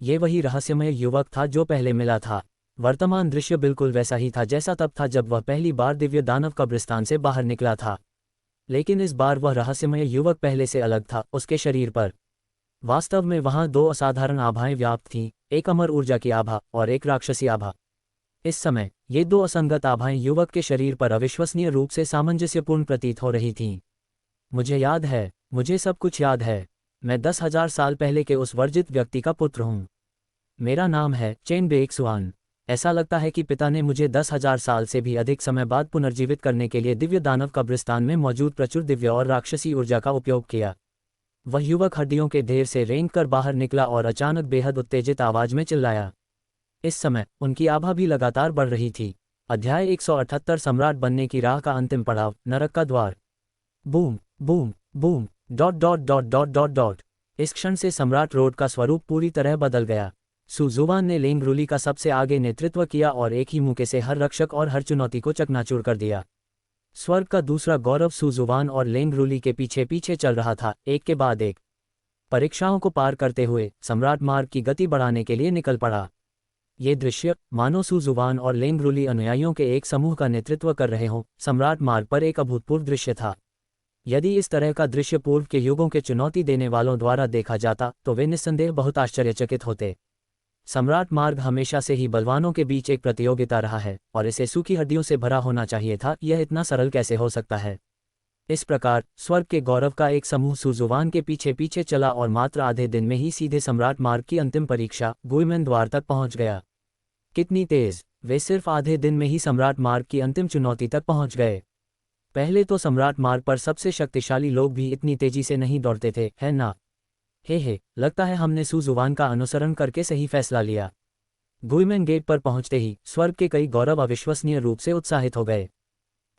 ये वही रहस्यमय युवक था जो पहले मिला था। वर्तमान दृश्य बिल्कुल वैसा ही था जैसा तब था जब वह पहली बार दिव्य दानव कब्रिस्तान से बाहर निकला था, लेकिन इस बार वह रहस्यमय युवक पहले से अलग था। उसके शरीर पर वास्तव में वहां दो असाधारण आभाएं व्याप्त थीं, एक अमर ऊर्जा की आभा और एक राक्षसी आभा। इस समय ये दो असंगत आभाएं युवक के शरीर पर अविश्वसनीय रूप से सामंजस्यपूर्ण प्रतीत हो रही थीं। मुझे याद है, मुझे सब कुछ याद है। मैं 10,000 साल पहले के उस वर्जित व्यक्ति का पुत्र हूँ। मेरा नाम है चेन बेक्सुआन। ऐसा लगता है कि पिता ने मुझे 10,000 साल से भी अधिक समय बाद पुनर्जीवित करने के लिए दिव्य दानव कब्रिस्तान में मौजूद प्रचुर दिव्य और राक्षसी ऊर्जा का उपयोग किया। वह युवक हड्डियों के ढेर से रेंगकर बाहर निकला और अचानक बेहद उत्तेजित आवाज में चिल्लाया। इस समय उनकी आभा भी लगातार बढ़ रही थी। अध्याय 178 सम्राट बनने की राह का अंतिम पड़ाव, नरक का द्वार। Boom boom boom dot dot dot dot dot dot. इस क्षण से सम्राट रोड का स्वरूप पूरी तरह बदल गया। सुजुवान ने लेंगरुली का सबसे आगे नेतृत्व किया और एक ही मुक्के से हर रक्षक और हर चुनौती को चकनाचूर कर दिया। स्वर्ग का दूसरा गौरव सुजुवान और लेंगरुली के पीछे पीछे चल रहा था, एक के बाद एक। परीक्षाओं को पार करते हुए सम्राट मार्ग की गति बढ़ाने के लिए निकल पड़ा। ये दृश्य मानो सुजुवान और लेंगरुली अनुयायियों के एक समूह का नेतृत्व कर रहे हों, सम्राट मार्ग पर एक अभूतपूर्व दृश्य था। यदि इस तरह का दृश्य पूर्व के युगों के चुनौती देने वालों द्वारा देखा जाता तो वे निस्संदेह बहुत आश्चर्यचकित होते। सम्राट मार्ग हमेशा से ही बलवानों के बीच एक प्रतियोगिता रहा है और इसे सूखी हड्डियों से भरा होना चाहिए था। यह इतना सरल कैसे हो सकता है? इस प्रकार स्वर्ग के गौरव का एक समूह सुजुवान के पीछे पीछे चला और मात्र आधे दिन में ही सीधे सम्राट मार्ग की अंतिम परीक्षा गुइमेन द्वार तक पहुंच गया। कितनी तेज! वे सिर्फ आधे दिन में ही सम्राट मार्ग की अंतिम चुनौती तक पहुंच गए। पहले तो सम्राट मार्ग पर सबसे शक्तिशाली लोग भी इतनी तेजी से नहीं दौड़ते थे, है ना? हे, लगता है हमने सुजुवान का अनुसरण करके सही फैसला लिया। गुइमेन गेट पर पहुंचते ही स्वर्ग के कई गौरव अविश्वसनीय रूप से उत्साहित हो गए।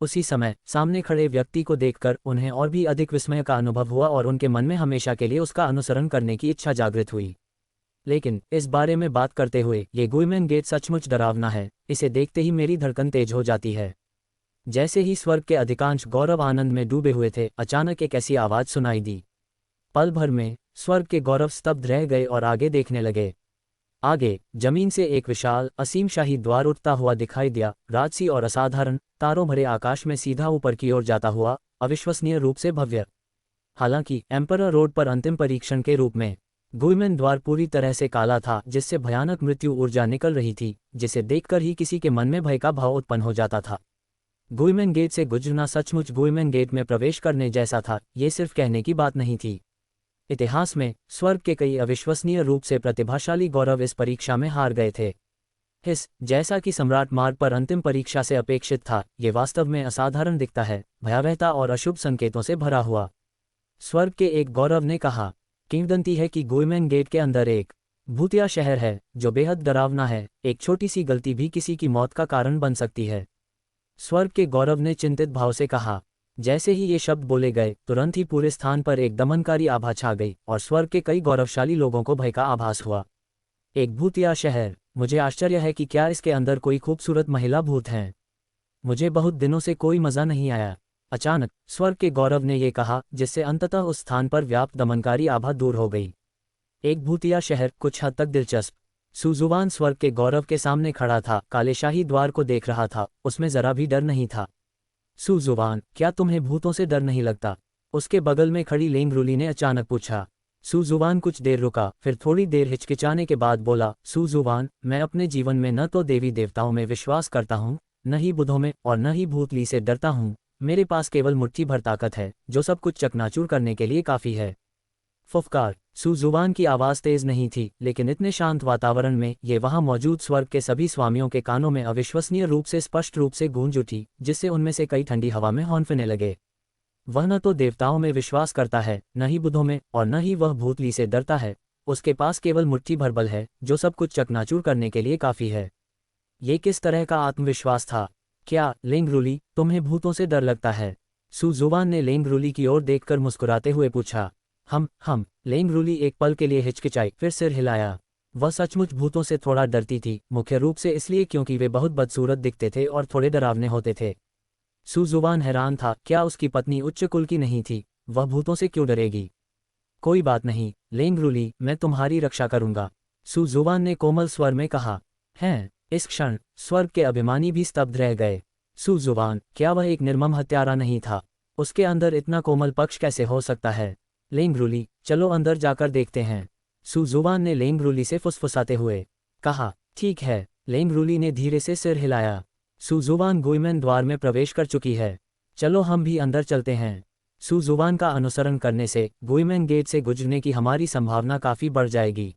उसी समय सामने खड़े व्यक्ति को देखकर उन्हें और भी अधिक विस्मय का अनुभव हुआ और उनके मन में हमेशा के लिए उसका अनुसरण करने की इच्छा जागृत हुई। लेकिन इस बारे में बात करते हुए ये गुइमेन गेट सचमुच डरावना है। इसे देखते ही मेरी धड़कन तेज हो जाती है। जैसे ही स्वर्ग के अधिकांश गौरव आनंद में डूबे हुए थे, अचानक एक ऐसी आवाज सुनाई दी। पल भर में स्वर्ग के गौरव स्तब्ध रह गए और आगे देखने लगे। आगे जमीन से एक विशाल असीम शाही द्वार उठता हुआ दिखाई दिया, राजसी और असाधारण, तारों भरे आकाश में सीधा ऊपर की ओर जाता हुआ, अविश्वसनीय रूप से भव्य। हालांकि एम्परर रोड पर अंतिम परीक्षण के रूप में गुइमेन द्वार पूरी तरह से काला था, जिससे भयानक मृत्यु ऊर्जा निकल रही थी, जिसे देखकर ही किसी के मन में भय का भाव उत्पन्न हो जाता था। गुइमेन गेट से गुजरना सचमुच गुइमेन गेट में प्रवेश करने जैसा था। ये सिर्फ कहने की बात नहीं थी। इतिहास में स्वर्ग के कई अविश्वसनीय रूप से प्रतिभाशाली गौरव इस परीक्षा में हार गए थे। जैसा कि सम्राट मार्ग पर अंतिम परीक्षा से अपेक्षित था, ये वास्तव में असाधारण दिखता है, भयावहता और अशुभ संकेतों से भरा हुआ। स्वर्ग के एक गौरव ने कहा, किंवदंती है कि गुइमेन गेट के अंदर एक भूतिया शहर है जो बेहद डरावना है। एक छोटी सी गलती भी किसी की मौत का कारण बन सकती है। स्वर्ग के गौरव ने चिंतित भाव से कहा। जैसे ही ये शब्द बोले गए, तुरंत ही पूरे स्थान पर एक दमनकारी आभा छा गई और स्वर्ग के कई गौरवशाली लोगों को भय का आभास हुआ। एक भूतिया शहर। मुझे आश्चर्य है कि क्या इसके अंदर कोई खूबसूरत महिला भूत हैं। मुझे बहुत दिनों से कोई मजा नहीं आया। अचानक स्वर्ग के गौरव ने यह कहा, जिससे अंततः उस स्थान पर व्याप्त दमनकारी आभा दूर हो गई। एक भूतिया शहर, कुछ हद तक दिलचस्प। सुजुवान स्वर्ग के गौरव के सामने खड़ा था, काले शाही द्वार को देख रहा था। उसमें जरा भी डर नहीं था। सुजुवान, क्या तुम्हें भूतों से डर नहीं लगता? उसके बगल में खड़ी लेंगरुली ने अचानक पूछा। सुजुवान कुछ देर रुका, फिर थोड़ी देर हिचकिचाने के बाद बोला, सुजुवान, मैं अपने जीवन में न तो देवी देवताओं में विश्वास करता हूँ न ही बुद्धों में और न ही भूतली से डरता हूँ। मेरे पास केवल मुट्ठी भर ताकत है जो सब कुछ चकनाचूर करने के लिए काफ़ी है। फुफकार। सुजुबान की आवाज़ तेज नहीं थी, लेकिन इतने शांत वातावरण में ये वहाँ मौजूद स्वर्ग के सभी स्वामियों के कानों में अविश्वसनीय रूप से स्पष्ट रूप से गूंज उठी, जिससे उनमें से कई ठंडी हवा में हौंफने लगे। वह न तो देवताओं में विश्वास करता है, न ही बुद्धों में, और न ही वह भूतली से डरता है। उसके पास केवल मुट्ठी भर बल है जो सब कुछ चकनाचूर करने के लिए काफ़ी है। ये किस तरह का आत्मविश्वास था? क्या लेंगरूली, तुम्हें भूतों से डर लगता है? सुजुबान ने लेंगरूली की ओर देखकर मुस्कुराते हुए पूछा। हम। लेंगरूली एक पल के लिए हिचकिचाई, फिर सिर हिलाया। वह सचमुच भूतों से थोड़ा डरती थी, मुख्य रूप से इसलिए क्योंकि वे बहुत बदसूरत दिखते थे और थोड़े डरावने होते थे। सुजुबान हैरान था, क्या उसकी पत्नी उच्च कुल की नहीं थी? वह भूतों से क्यों डरेगी? कोई बात नहीं लेंगरूली, मैं तुम्हारी रक्षा करूंगा, सुजुबान ने कोमल स्वर में कहा। हैं? इस क्षण स्वर्ग के अभिमानी भी स्तब्ध रह गए। सुजुबान, क्या वह एक निर्मम हत्यारा नहीं था? उसके अंदर इतना कोमल पक्ष कैसे हो सकता है? लेंगरूली, चलो अंदर जाकर देखते हैं, सुजुबान ने लेंगरूली से फुसफुसाते हुए कहा। ठीक है, लेंगरूली ने धीरे से सिर हिलाया। सुजुबान गुइमेन द्वार में प्रवेश कर चुकी है, चलो हम भी अंदर चलते हैं। सुजुबान का अनुसरण करने से गुइमेन गेट से गुजरने की हमारी संभावना काफ़ी बढ़ जाएगी।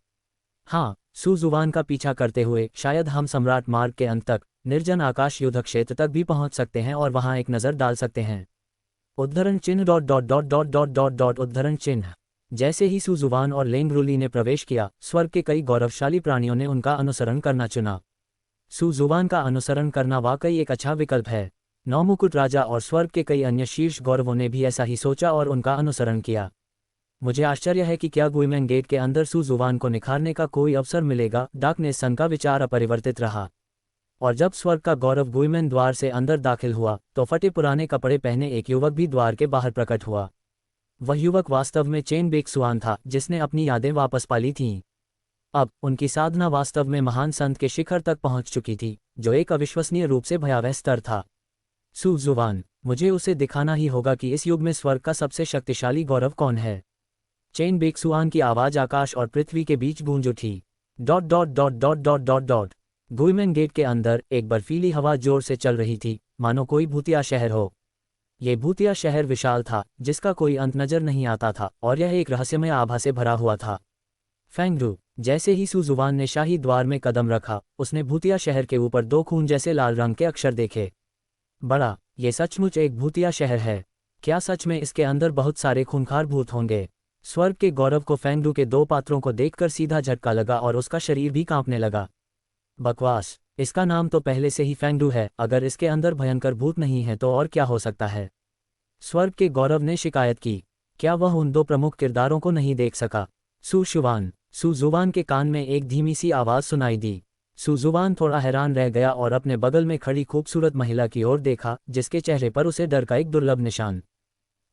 हाँ, सुजुबान का पीछा करते हुए शायद हम सम्राट मार्ग के अंत तक, निर्जन आकाश युद्ध क्षेत्र तक भी पहुंच सकते हैं और वहां एक नज़र डाल सकते हैं। उद्धरण चिन्ह dot dot dot dot dot dot dot उद्धरण चिन्ह। जैसे ही सुजुबान और लेंगरूली ने प्रवेश किया, स्वर्ग के कई गौरवशाली प्राणियों ने उनका अनुसरण करना चुना। सुजुबान का अनुसरण करना वाकई एक अच्छा विकल्प है। नौमुकुट राजा और स्वर्ग के कई अन्य शीर्ष गौरवों ने भी ऐसा ही सोचा और उनका अनुसरण किया। मुझे आश्चर्य है कि क्या गुइमेन गेट के अंदर सुजुबान को निखारने का कोई अवसर मिलेगा। डार्कनेस सन का विचार अपरिवर्तित रहा, और जब स्वर्ग का गौरव गुइमेन द्वार से अंदर दाखिल हुआ तो फटे पुराने कपड़े पहने एक युवक भी द्वार के बाहर प्रकट हुआ। वह युवक वास्तव में चेन बेक्सुआन था, जिसने अपनी यादें वापस पाली थीं। अब उनकी साधना वास्तव में महान संत के शिखर तक पहुंच चुकी थी, जो एक अविश्वसनीय रूप से भयावह स्तर था। सुजुबान, मुझे उसे दिखाना ही होगा कि इस युग में स्वर्ग का सबसे शक्तिशाली गौरव कौन है। चेन बेक्सुआन की आवाज़ आकाश और पृथ्वी के बीच गूंज उठी। Dot dot dot dot dot dot dot. गुइमेन गेट के अंदर एक बर्फीली हवा जोर से चल रही थी, मानो कोई भूतिया शहर हो। ये भूतिया शहर विशाल था, जिसका कोई अंत नजर नहीं आता था, और यह एक रहस्यमय आभा से भरा हुआ था। फेंगरू। जैसे ही सुजुबान ने शाही द्वार में कदम रखा, उसने भूतिया शहर के ऊपर दो खून जैसे लाल रंग के अक्षर देखे। बड़ा, ये सचमुच एक भूतिया शहर है। क्या सच में इसके अंदर बहुत सारे खूंखार भूत होंगे? स्वर्ग के गौरव को फेंगरू के दो पात्रों को देखकर सीधा झटका लगा और उसका शरीर भी कांपने लगा। बकवास, इसका नाम तो पहले से ही फेंगरू है। अगर इसके अंदर भयंकर भूत नहीं है तो और क्या हो सकता है? स्वर्ग के गौरव ने शिकायत की। क्या वह उन दो प्रमुख किरदारों को नहीं देख सका? सुजुबान के कान में एक धीमी सी आवाज़ सुनाई दी। सुजुबान थोड़ा हैरान रह गया और अपने बगल में खड़ी खूबसूरत महिला की ओर देखा, जिसके चेहरे पर उसे डर का एक दुर्लभ निशान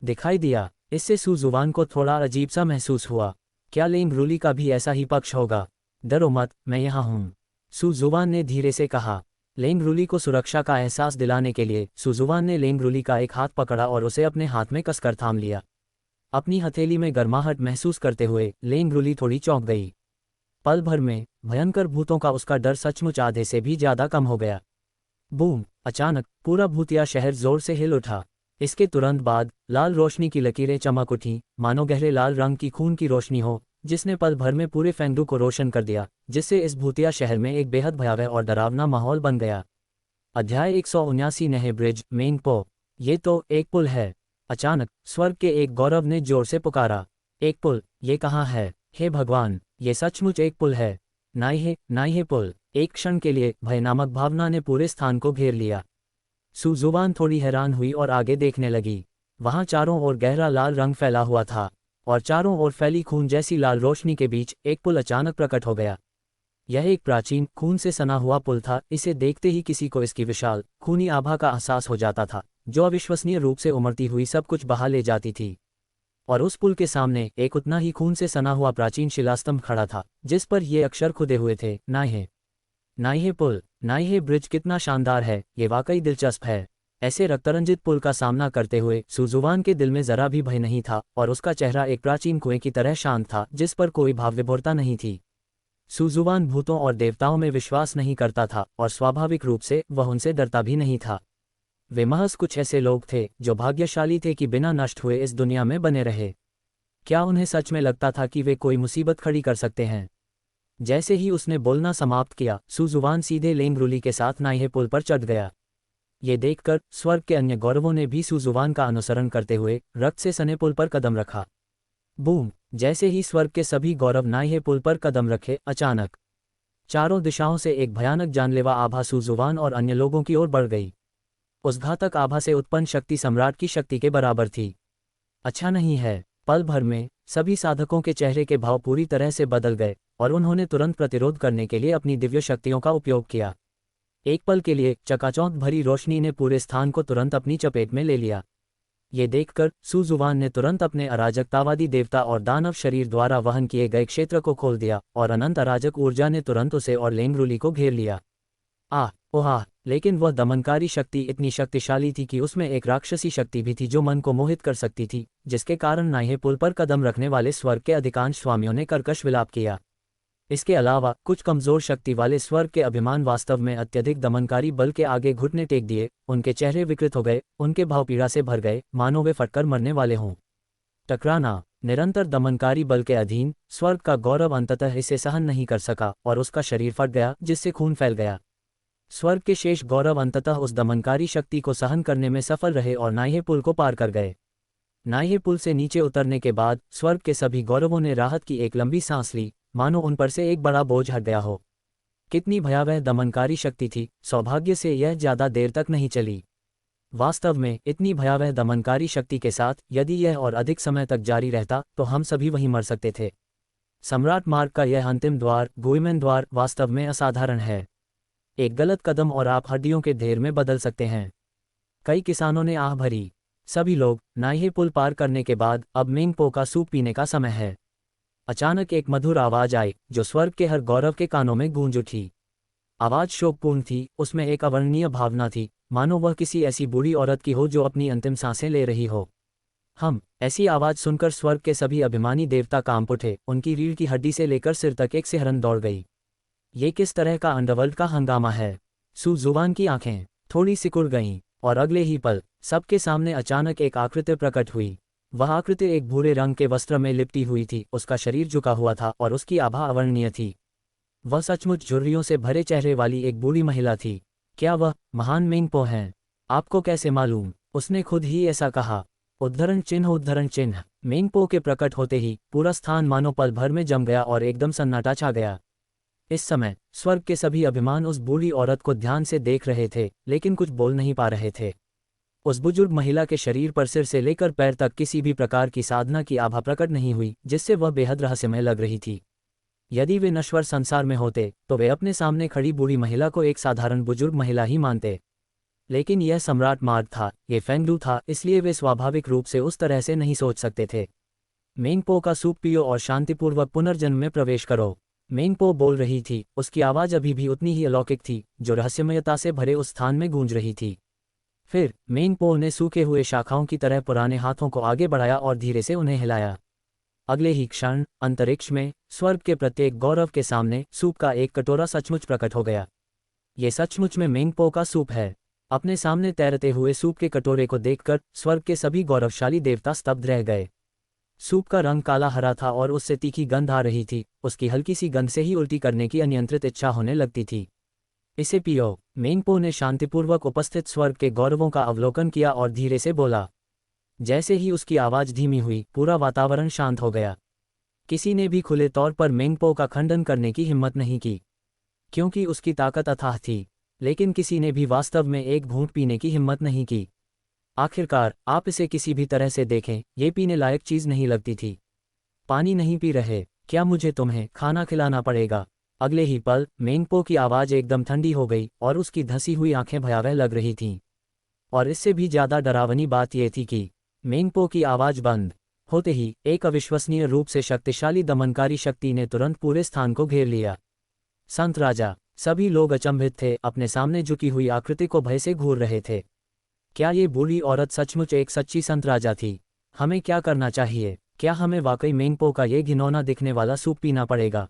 दिखाई दिया। इससे सुजुबान को थोड़ा अजीब सा महसूस हुआ। क्या लेंगरूली का भी ऐसा ही पक्ष होगा? डरो मत, मैं यहाँ हूँ, सुजुबान ने धीरे से कहा। लेंगरूली को सुरक्षा का एहसास दिलाने के लिए सुजुबान ने लेंगरूली का एक हाथ पकड़ा और उसे अपने हाथ में कसकर थाम लिया। अपनी हथेली में गर्माहट महसूस करते हुए लेंगरूली थोड़ी चौंक गई। पल भर में भयंकर भूतों का उसका डर सचमुच आधे से भी ज्यादा कम हो गया। बूम! अचानक पूरा भूतिया शहर जोर से हिल उठा। इसके तुरंत बाद लाल रोशनी की लकीरें चमक उठीं, मानो गहरे लाल रंग की खून की रोशनी हो, जिसने पल भर में पूरे फेंगरू को रोशन कर दिया, जिससे इस भूतिया शहर में एक बेहद भयावह और डरावना माहौल बन गया। अध्याय 179 नहे ब्रिज मेंगपो। ये तो एक पुल है। अचानक स्वर्ग के एक गौरव ने जोर से पुकारा। एक पुल? ये कहाँ है? हे भगवान, ये सचमुच एक पुल है। नाइहे पुल। एक क्षण के लिए भय नामक भावना ने पूरे स्थान को घेर लिया। सुजुबान थोड़ी हैरान हुई और आगे देखने लगी। वहां चारों ओर गहरा लाल रंग फैला हुआ था, और चारों ओर फैली खून जैसी लाल रोशनी के बीच एक पुल अचानक प्रकट हो गया। यह एक प्राचीन खून से सना हुआ पुल था। इसे देखते ही किसी को इसकी विशाल खूनी आभा का एहसास हो जाता था, जो अविश्वसनीय रूप से उमड़ती हुई सब कुछ बहा ले जाती थी। और उस पुल के सामने एक उतना ही खून से सना हुआ प्राचीन शिलास्तंभ खड़ा था, जिस पर ये अक्षर खुदे हुए थे, नाइहे पुल। नाइहे ब्रिज कितना शानदार है, ये वाकई दिलचस्प है। ऐसे रक्तरंजित पुल का सामना करते हुए सुजुबान के दिल में जरा भी भय नहीं था, और उसका चेहरा एक प्राचीन कुएं की तरह शांत था, जिस पर कोई भाव विभोरता नहीं थी। सुजुवान भूतों और देवताओं में विश्वास नहीं करता था और स्वाभाविक रूप से वह उनसे डरता भी नहीं था। वे महज कुछ ऐसे लोग थे जो भाग्यशाली थे कि बिना नष्ट हुए इस दुनिया में बने रहे। क्या उन्हें सच में लगता था कि वे कोई मुसीबत खड़ी कर सकते हैं? जैसे ही उसने बोलना समाप्त किया, सुजुवान सीधे लेंगरुली के साथ नाइहे पुल पर चढ़ गया। ये देखकर स्वर्ग के अन्य गौरवों ने भी सुजुवान का अनुसरण करते हुए रक्त से सने पुल पर कदम रखा। बूम! जैसे ही स्वर्ग के सभी गौरव नाइहे पुल पर कदम रखे, अचानक चारों दिशाओं से एक भयानक जानलेवा आभा सुजुवान और अन्य लोगों की ओर बढ़ गई। उस घातक आभा से उत्पन्न शक्ति सम्राट की शक्ति के बराबर थी। अच्छा नहीं है। पल भर में सभी साधकों के चेहरे के भाव पूरी तरह से बदल गए और उन्होंने तुरंत प्रतिरोध करने के लिए अपनी दिव्य शक्तियों का उपयोग किया। एक पल के लिए चकाचौंध भरी रोशनी ने पूरे स्थान को तुरंत अपनी चपेट में ले लिया। ये देखकर सुजुवान ने तुरंत अपने अराजकतावादी देवता और दानव शरीर द्वारा वहन किए गए क्षेत्र को खोल दिया और अनंत अराजक ऊर्जा ने तुरंत उसे और लेंगरुली को घेर लिया। ओहा! लेकिन वह दमनकारी शक्ति इतनी शक्तिशाली थी कि उसमें एक राक्षसी शक्ति भी थी जो मन को मोहित कर सकती थी, जिसके कारण नाइहे पुल पर कदम रखने वाले स्वर्ग के अधिकांश स्वामियों ने कर्कश विलाप किया। इसके अलावा कुछ कमजोर शक्ति वाले स्वर्ग के अभिमान वास्तव में अत्यधिक दमनकारी बल के आगे घुटने टेक दिए, उनके चेहरे विकृत हो गए, उनके भाव पीड़ा से भर गए, मानो वे फटकर मरने वाले हों। टकराना। निरंतर दमनकारी बल के अधीन स्वर्ग का गौरव अंततः इसे सहन नहीं कर सका और उसका शरीर फट गया, जिससे खून फैल गया। स्वर्ग के शेष गौरव अंततः उस दमनकारी शक्ति को सहन करने में सफल रहे और नाइहे पुल को पार कर गए। नाइहे पुल से नीचे उतरने के बाद स्वर्ग के सभी गौरवों ने राहत की एक लंबी सांस ली, मानो उन पर से एक बड़ा बोझ हट गया हो। कितनी भयावह दमनकारी शक्ति थी! सौभाग्य से यह ज्यादा देर तक नहीं चली। वास्तव में इतनी भयावह दमनकारी शक्ति के साथ यदि यह और अधिक समय तक जारी रहता तो हम सभी वहीं मर सकते थे। सम्राट मार्ग का यह अंतिम द्वार, गुइमेन द्वार, वास्तव में असाधारण है। एक गलत कदम और आप हड्डियों के ढेर में बदल सकते हैं। कई किसानों ने आह भरी। सभी लोग, नाइहे पुल पार करने के बाद अब मेंगपो का सूप पीने का समय है। अचानक एक मधुर आवाज आई जो स्वर्ग के हर गौरव के कानों में गूंज उठी। आवाज शोकपूर्ण थी, उसमें एक अवर्णनीय भावना थी, मानो वह किसी ऐसी बूढ़ी औरत की हो जो अपनी अंतिम सांसें ले रही हो। ऐसी आवाज सुनकर स्वर्ग के सभी अभिमानी देवता कांप उठे, उनकी रीढ़ की हड्डी से लेकर सिर तक एक सिहरन दौड़ गई। ये किस तरह का अंडरवर्ल्ड का हंगामा है? सुजुवान की आंखें थोड़ी सिकुड़ गईं और अगले ही पल सबके सामने अचानक एक आकृति प्रकट हुई। वह आकृति एक भूरे रंग के वस्त्र में लिपटी हुई थी, उसका शरीर झुका हुआ था और उसकी आभा अवर्णनीय थी। वह सचमुच झुर्रियों से भरे चेहरे वाली एक बूढ़ी महिला थी। क्या वह महान मेंगपो हैं? आपको कैसे मालूम? उसने खुद ही ऐसा कहा। उद्धरण चिन्ह। मेंगपो के प्रकट होते ही पूरा स्थान मानो पल भर में जम गया और एकदम सन्नाटा छा गया। इस समय स्वर्ग के सभी अभिमान उस बूढ़ी औरत को ध्यान से देख रहे थे, लेकिन कुछ बोल नहीं पा रहे थे। उस बुजुर्ग महिला के शरीर पर सिर से लेकर पैर तक किसी भी प्रकार की साधना की आभा प्रकट नहीं हुई, जिससे वह बेहद रहस्यमय लग रही थी। यदि वे नश्वर संसार में होते तो वे अपने सामने खड़ी बूढ़ी महिला को एक साधारण बुजुर्ग महिला ही मानते, लेकिन यह सम्राट मार्ग था, ये फेंगडू था, इसलिए वे स्वाभाविक रूप से उस तरह से नहीं सोच सकते थे। मेंगपो का सूप पियो और शांतिपूर्वक पुनर्जन्म में प्रवेश करो। मेंगपो बोल रही थी, उसकी आवाज अभी भी उतनी ही अलौकिक थी जो रहस्यमयता से भरे उस स्थान में गूंज रही थी। फिर मेंगपो ने सूखे हुए शाखाओं की तरह पुराने हाथों को आगे बढ़ाया और धीरे से उन्हें हिलाया। अगले ही क्षण अंतरिक्ष में स्वर्ग के प्रत्येक गौरव के सामने सूप का एक कटोरा सचमुच प्रकट हो गया। ये सचमुच में मेंगपो का सूप है। अपने सामने तैरते हुए सूप के कटोरे को देखकर स्वर्ग के सभी गौरवशाली देवता स्तब्ध रह गए। सूप का रंग काला हरा था और उससे तीखी गंध आ रही थी। उसकी हल्की सी गंध से ही उल्टी करने की अनियंत्रित इच्छा होने लगती थी। इसे पियो। मेंगपो ने शांतिपूर्वक उपस्थित स्वर्ग के गौरवों का अवलोकन किया और धीरे से बोला। जैसे ही उसकी आवाज धीमी हुई, पूरा वातावरण शांत हो गया। किसी ने भी खुले तौर पर मेंगपो का खंडन करने की हिम्मत नहीं की, क्योंकि उसकी ताकत अथाह थी, लेकिन किसी ने भी वास्तव में एक घूंट पीने की हिम्मत नहीं की। आखिरकार आप इसे किसी भी तरह से देखें, ये पीने लायक चीज नहीं लगती थी। पानी नहीं पी रहे? क्या मुझे तुम्हें खाना खिलाना पड़ेगा? अगले ही पल मेंगपो की आवाज एकदम ठंडी हो गई और उसकी धंसी हुई आंखें भयावह लग रही थीं। और इससे भी ज्यादा डरावनी बात यह थी कि मेंगपो की आवाज बंद होते ही एक अविश्वसनीय रूप से शक्तिशाली दमनकारी शक्ति ने तुरंत पूरे स्थान को घेर लिया। संत राजा, सभी लोग अचंभित थे, अपने सामने झुकी हुई आकृति को भय से घूर रहे थे। क्या ये बूढ़ी औरत सचमुच एक सच्ची संत राजा थी? हमें क्या करना चाहिए? क्या हमें वाकई मेंगपो का ये घिनौना दिखने वाला सूप पीना पड़ेगा?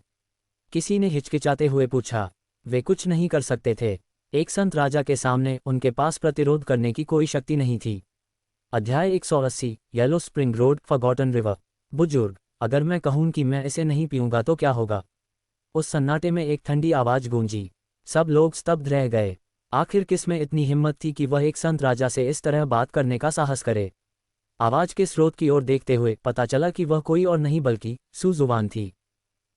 किसी ने हिचकिचाते हुए पूछा। वे कुछ नहीं कर सकते थे। एक संत राजा के सामने उनके पास प्रतिरोध करने की कोई शक्ति नहीं थी। अध्याय 180 yellow spring road forgotten river. बुजुर्ग, अगर मैं कहूं कि मैं इसे नहीं पीऊंगा तो क्या होगा? उस सन्नाटे में एक ठंडी आवाज गूंजी। सब लोग स्तब्ध रह गए। आखिर किस में इतनी हिम्मत थी कि वह एक संत राजा से इस तरह बात करने का साहस करे? आवाज के स्रोत की ओर देखते हुए पता चला कि वह कोई और नहीं बल्कि सुजुवान थी।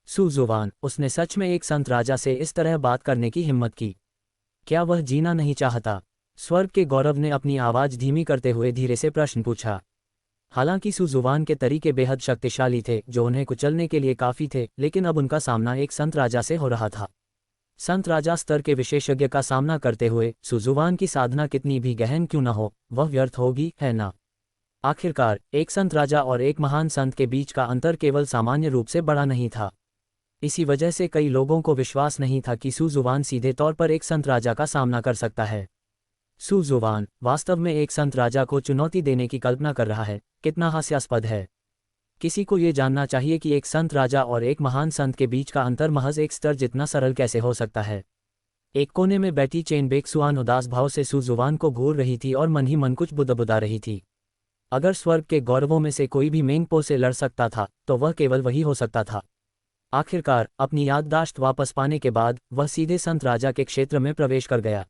सुजुवान, उसने सच में एक संत राजा से इस तरह बात करने की हिम्मत की? क्या वह जीना नहीं चाहता? स्वर्ग के गौरव ने अपनी आवाज धीमी करते हुए धीरे से प्रश्न पूछा। हालांकि सुजुवान के तरीके बेहद शक्तिशाली थे, जो उन्हें कुचलने के लिए काफी थे, लेकिन अब उनका सामना एक संत राजा से हो रहा था। संत राजा स्तर के विशेषज्ञ का सामना करते हुए सुजुवान की साधना कितनी भी गहन क्यों न हो, वह व्यर्थ होगी, है ना? आखिरकार एक संत राजा और एक महान संत के बीच का अंतर केवल सामान्य रूप से बड़ा नहीं था। इसी वजह से कई लोगों को विश्वास नहीं था कि सुजुवान सीधे तौर पर एक संत राजा का सामना कर सकता है। सुजुवान वास्तव में एक संत राजा को चुनौती देने की कल्पना कर रहा है। कितना हास्यास्पद है। किसी को ये जानना चाहिए कि एक संत राजा और एक महान संत के बीच का अंतर महज एक स्तर जितना सरल कैसे हो सकता है। एक कोने में बैठी चेन बेक्सुआन उदास भाव से सुजुवान को घूर रही थी और मन ही मन कुछ बुदबुदा रही थी। अगर स्वर्ग के गौरवों में से कोई भी मेंगपो से लड़ सकता था तो वह केवल वही हो सकता था। आखिरकार अपनी याददाश्त वापस पाने के बाद वह सीधे संत राजा के क्षेत्र में प्रवेश कर गया।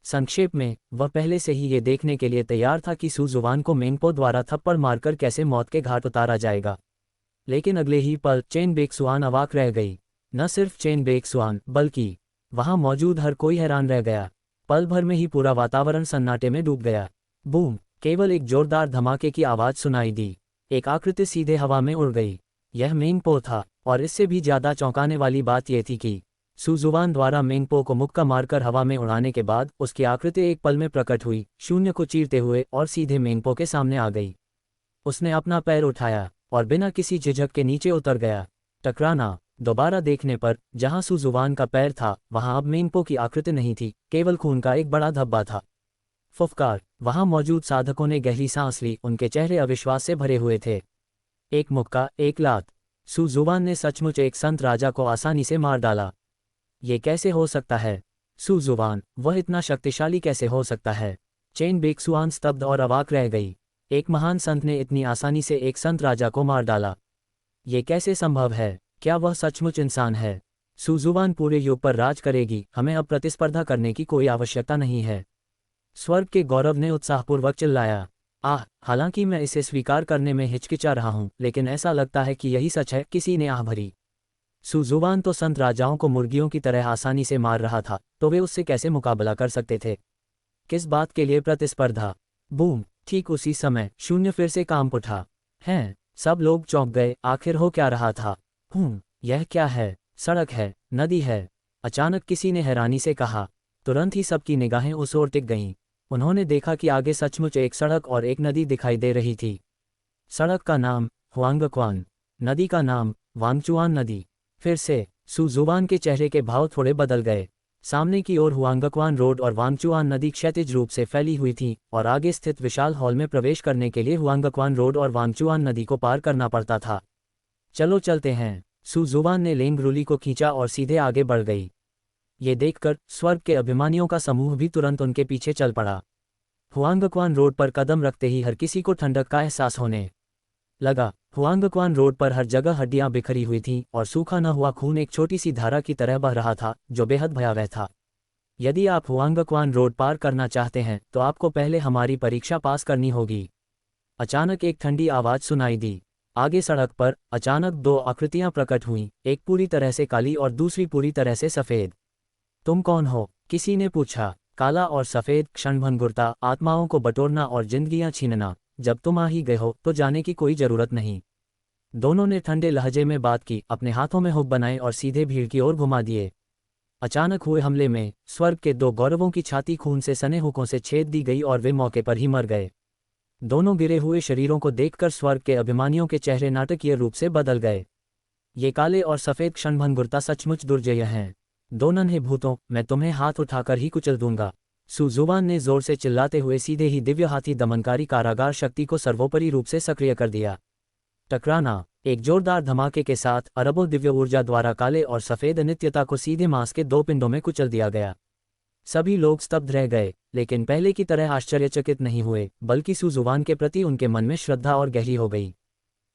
संक्षेप में, वह पहले से ही ये देखने के लिए तैयार था कि सुजुवान को मेंगपो द्वारा थप्पड़ मारकर कैसे मौत के घाट उतारा जाएगा। लेकिन अगले ही पल चेन बेक्सुआन अवाक रह गई। न सिर्फ चेन बेक्सुआन, बल्कि वहां मौजूद हर कोई हैरान रह गया। पल भर में ही पूरा वातावरण सन्नाटे में डूब गया। बूम! केवल एक जोरदार धमाके की आवाज सुनाई दी। एक आकृति सीधे हवा में उड़ गई। यह मेंगपो था, और इससे भी ज्यादा चौंकाने वाली बात यह थी कि सुजुवान द्वारा मेंगपो को मुक्का मारकर हवा में उड़ाने के बाद उसकी आकृति एक पल में प्रकट हुई, शून्य को चीरते हुए, और सीधे मेंगपो के सामने आ गई। उसने अपना पैर उठाया और बिना किसी झिझक के नीचे उतर गया। टकराना। दोबारा देखने पर जहां सुजुवान का पैर था वहां अब मेंगपो की आकृति नहीं थी, केवल खून का एक बड़ा धब्बा था। फुफकार। वहां मौजूद साधकों ने गहरी सांस ली, उनके चेहरे अविश्वास से भरे हुए थे। एक मुक्का, एक लात। सुजुवान ने सचमुच एक संत राजा को आसानी से मार डाला। ये कैसे हो सकता है? सुजुवान, वह इतना शक्तिशाली कैसे हो सकता है? चेन बेक्सुआन स्तब्ध और अवाक रह गई। एक महान संत ने इतनी आसानी से एक संत राजा को मार डाला। ये कैसे संभव है? क्या वह सचमुच इंसान है? सुजुवान पूरे युग पर राज करेगी, हमें अब प्रतिस्पर्धा करने की कोई आवश्यकता नहीं है। स्वर्ग के गौरव ने उत्साहपूर्वक चिल्लाया। हालांकि मैं इसे स्वीकार करने में हिचकिचा रहा हूं, लेकिन ऐसा लगता है कि यही सच है। किसी ने आह भरी। सुजुवान तो संत राजाओं को मुर्गियों की तरह आसानी से मार रहा था, तो वे उससे कैसे मुकाबला कर सकते थे? किस बात के लिए प्रतिस्पर्धा? बूम! ठीक उसी समय शून्य फिर से कांप उठा। हैं, सब लोग चौंक गए। आखिर हो क्या रहा था? यह क्या है? सड़क है, नदी है? अचानक किसी ने हैरानी से कहा। तुरंत ही सबकी निगाहें उस ओर टिक गईं। उन्होंने देखा कि आगे सचमुच एक सड़क और एक नदी दिखाई दे रही थी। सड़क का नाम हुआंगक्वान, नदी का नाम वांगचुआन नदी। फिर से सुजुवान के चेहरे के भाव थोड़े बदल गए। सामने की ओर हुआंगक्वान रोड और वांगचुआन नदी क्षैतिज रूप से फैली हुई थी, और आगे स्थित विशाल हॉल में प्रवेश करने के लिए हुआंगक्वान रोड और वांगचुआन नदी को पार करना पड़ता था। चलो चलते हैं। सुजुवान ने लेंगरुली को खींचा और सीधे आगे बढ़ गई। ये देखकर स्वर्ग के अभिमानियों का समूह भी तुरंत उनके पीछे चल पड़ा। हुआंगक्वान रोड पर कदम रखते ही हर किसी को ठंडक का एहसास होने लगा। हुआंगक्वान रोड पर हर जगह हड्डियां बिखरी हुई थीं, और सूखा न हुआ खून एक छोटी सी धारा की तरह बह रहा था, जो बेहद भयावह था। यदि आप हुआंगक्वान रोड पार करना चाहते हैं तो आपको पहले हमारी परीक्षा पास करनी होगी। अचानक एक ठंडी आवाज सुनाई दी। आगे सड़क पर अचानक दो आकृतियां प्रकट हुईं, एक पूरी तरह से काली और दूसरी पूरी तरह से सफेद। तुम कौन हो? किसी ने पूछा। काला और सफेद, क्षणभंगुरता, आत्माओं को बटोरना और जिंदगियां छीनना। जब तुम आ ही गए हो तो जाने की कोई जरूरत नहीं। दोनों ने ठंडे लहजे में बात की, अपने हाथों में हुक बनाए और सीधे भीड़ की ओर घुमा दिए। अचानक हुए हमले में स्वर्ग के दो गौरवों की छाती खून से सने हुकों से छेद दी गई और वे मौके पर ही मर गए। दोनों गिरे हुए शरीरों को देखकर स्वर्ग के अभिमानियों के चेहरे नाटकीय रूप से बदल गए। ये काले और सफेद क्षणभंगुरता सचमुच दुर्जय हैं। दो नन्हे भूतों, मैं तुम्हें हाथ उठाकर ही कुचल दूंगा। सुजुवान ने जोर से चिल्लाते हुए सीधे ही दिव्य हाथी दमनकारी कारागार शक्ति को सर्वोपरि रूप से सक्रिय कर दिया। टकराना। एक जोरदार धमाके के साथ अरबों दिव्य ऊर्जा द्वारा काले और सफेद अनित्यता को सीधे मांस के दो पिंडों में कुचल दिया गया। सभी लोग स्तब्ध रह गए, लेकिन पहले की तरह आश्चर्यचकित नहीं हुए, बल्कि सुजुवान के प्रति उनके मन में श्रद्धा और गहरी हो गई।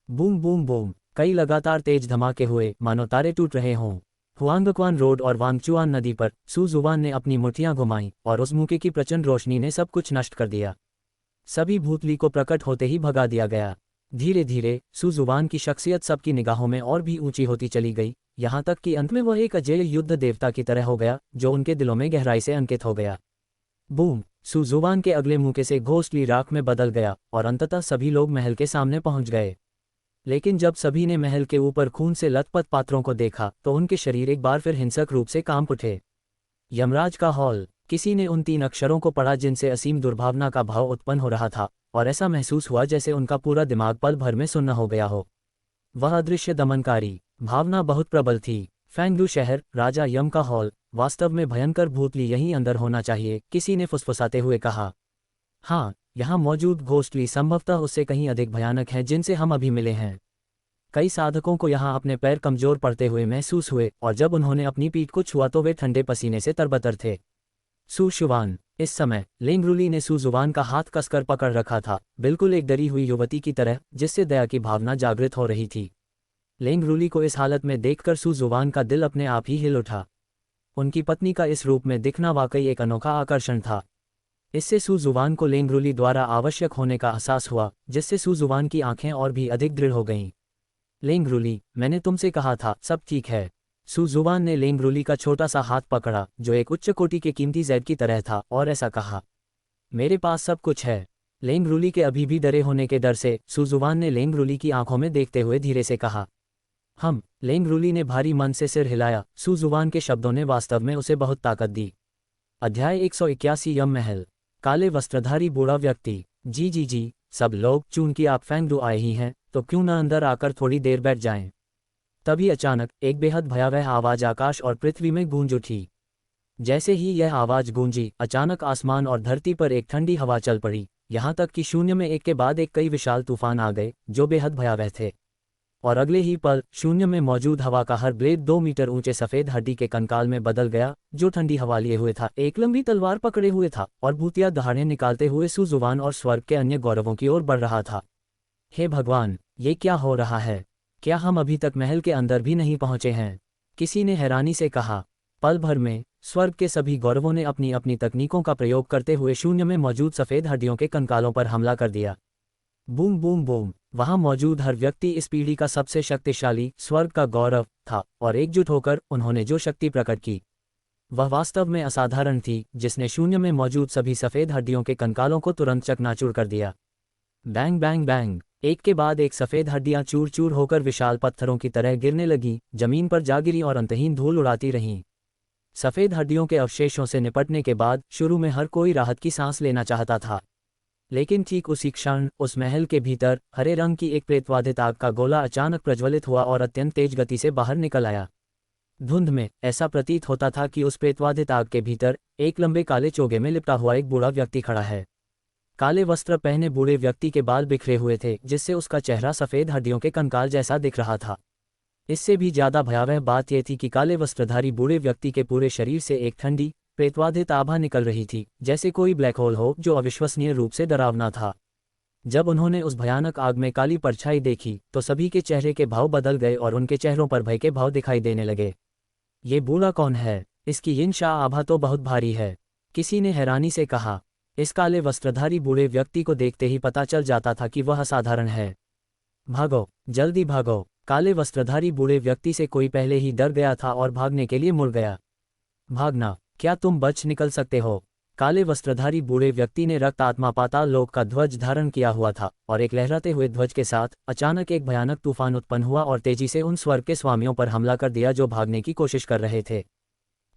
बूम बूम बूम, कई लगातार तेज धमाके हुए, मानो तारे टूट रहे हों। हुआंगक्वान रोड और वांगचुआन नदी पर सुजुवान ने अपनी मुठ्ठियां घुमाईं और उस धमाके की प्रचंड रोशनी ने सब कुछ नष्ट कर दिया। सभी भूतली को प्रकट होते ही भगा दिया गया। धीरे धीरे सुजुवान की शख्सियत सबकी निगाहों में और भी ऊंची होती चली गई, यहाँ तक कि अंत में वह एक अजेय युद्ध देवता की तरह हो गया, जो उनके दिलों में गहराई से अंकित हो गया। बूम, सुजुवान के अगले मुके से घोस्टली राख में बदल गया और अंततः सभी लोग महल के सामने पहुंच गए। लेकिन जब सभी ने महल के ऊपर खून से लथपथ पात्रों को देखा तो उनके शरीर एक बार फिर हिंसक रूप से कांप उठे। यमराज का हॉल। किसी ने उन 3 अक्षरों को पढ़ा जिनसे असीम दुर्भावना का भाव उत्पन्न हो रहा था, और ऐसा महसूस हुआ जैसे उनका पूरा दिमाग पल भर में सुन्न हो गया हो। वह अदृश्य दमनकारी भावना बहुत प्रबल थी। फैंगलू शहर, राजा यम का हॉल, वास्तव में भयंकर भूतली यहीं अंदर होना चाहिए, किसी ने फुसफुसाते हुए कहा। हाँ, यहाँ मौजूद घोस्टली संभवतः उससे कहीं अधिक भयानक है जिनसे हम अभी मिले हैं। कई साधकों को यहाँ अपने पैर कमजोर पड़ते हुए महसूस हुए, और जब उन्होंने अपनी पीठ को छुआ तो वे ठंडे पसीने से तरबतर थे। सुशुवान। इस समय लेंगरुली ने सुजुवान का हाथ कसकर पकड़ रखा था, बिल्कुल एक डरी हुई युवती की तरह जिससे दया की भावना जागृत हो रही थी। लेंगरुली को इस हालत में देखकर सुजुवान का दिल अपने आप ही हिल उठा। उनकी पत्नी का इस रूप में दिखना वाकई एक अनोखा आकर्षण था। इससे सुजुवान को लेंगरुली द्वारा आवश्यक होने का एहसास हुआ, जिससे सुजुवान की आंखें और भी अधिक दृढ़ हो गईं। लेंगरुली, मैंने तुमसे कहा था, सब ठीक है। सुजुवान ने लेंगरुली का छोटा सा हाथ पकड़ा, जो एक उच्च कोटि के कीमती जैद की तरह था, और ऐसा कहा, मेरे पास सब कुछ है। लेंगरुली के अभी भी डरे होने के डर से सुजुवान ने लेंगरुली की आंखों में देखते हुए धीरे से कहा, हम। लेंगरुली ने भारी मन से सिर हिलाया। सुजुवान के शब्दों ने वास्तव में उसे बहुत ताकत दी। अध्याय 181 यम महल। काले वस्त्रधारी बूढ़ा व्यक्ति। जी, सब लोग, चूंकि आप फैंगडू आए ही हैं, तो क्यों न अंदर आकर थोड़ी देर बैठ जाएं। तभी अचानक एक बेहद भयावह आवाज आकाश और पृथ्वी में गूंज उठी। जैसे ही यह आवाज गूंजी, अचानक आसमान और धरती पर एक ठंडी हवा चल पड़ी, यहाँ तक कि शून्य में एक के बाद एक कई विशाल तूफान आ गए, जो बेहद भयावह थे। और अगले ही पल शून्य में मौजूद हवा का हर ब्लेड 2 मीटर ऊंचे सफेद हड्डी के कंकाल में बदल गया, जो ठंडी हवा लिए हुए था, एक लंबी तलवार पकड़े हुए था और भूतिया दहाड़ें निकालते हुए सुजुवान और स्वर्ग के अन्य गौरवों की ओर बढ़ रहा था। हे भगवान, ये क्या हो रहा है? क्या हम अभी तक महल के अंदर भी नहीं पहुंचे हैं? किसी ने हैरानी से कहा। पल भर में स्वर्ग के सभी गौरवों ने अपनी अपनी तकनीकों का प्रयोग करते हुए शून्य में मौजूद सफेद हड्डियों के कंकालों पर हमला कर दिया। बूम बूम बूम, वहां मौजूद हर व्यक्ति इस पीढ़ी का सबसे शक्तिशाली, स्वर्ग का गौरव था, और एकजुट होकर उन्होंने जो शक्ति प्रकट की वह वास्तव में असाधारण थी, जिसने शून्य में मौजूद सभी सफेद हड्डियों के कंकालों को तुरंत चकनाचूर कर दिया। बैंग बैंग बैंग, एक के बाद एक सफेद हड्डियां चूर चूर होकर विशाल पत्थरों की तरह गिरने लगीं, जमीन पर जा गिरीं और अंतहीन धूल उड़ाती रहीं। सफेद हड्डियों के अवशेषों से निपटने के बाद शुरू में हर कोई राहत की सांस लेना चाहता था, लेकिन ठीक उसी क्षण उस महल के भीतर हरे रंग की एक प्रेतवाधित आग का गोला अचानक प्रज्वलित हुआ और अत्यंत तेज गति से बाहर निकल आया। धुंध में ऐसा प्रतीत होता था कि उस प्रेतवाधित आग के भीतर एक लंबे काले चोगे में लिपटा हुआ एक बूढ़ा व्यक्ति खड़ा है। काले वस्त्र पहने बूढ़े व्यक्ति के बाल बिखरे हुए थे, जिससे उसका चेहरा सफेद हड्डियों के कंकाल जैसा दिख रहा था। इससे भी ज्यादा भयावह बात यह थी कि काले वस्त्रधारी बूढ़े व्यक्ति के पूरे शरीर से एक ठंडी, प्रेतवाधित आभा निकल रही थी, जैसे कोई ब्लैक होल हो, जो अविश्वसनीय रूप से डरावना था। जब उन्होंने उस भयानक आग में काली परछाई देखी, तो सभी के चेहरे के भाव बदल गए और उनके चेहरों पर भय के भाव दिखाई देने लगे। ये बूढ़ा कौन है? इसकी यिन-शा आभा तो बहुत भारी है, किसी ने हैरानी से कहा। इस काले वस्त्रधारी बूढ़े व्यक्ति को देखते ही पता चल जाता था कि वह असाधारण है। भागो, जल्दी भागो! काले वस्त्रधारी बूढ़े व्यक्ति से कोई पहले ही डर गया था और भागने के लिए मुड़ गया। भागना? क्या तुम बच निकल सकते हो? काले वस्त्रधारी बूढ़े व्यक्ति ने रक्त आत्मा पाताल लोक का ध्वज धारण किया हुआ था, और एक लहराते हुए ध्वज के साथ अचानक एक भयानक तूफान उत्पन्न हुआ और तेजी से उन स्वर्ग के स्वामियों पर हमला कर दिया जो भागने की कोशिश कर रहे थे।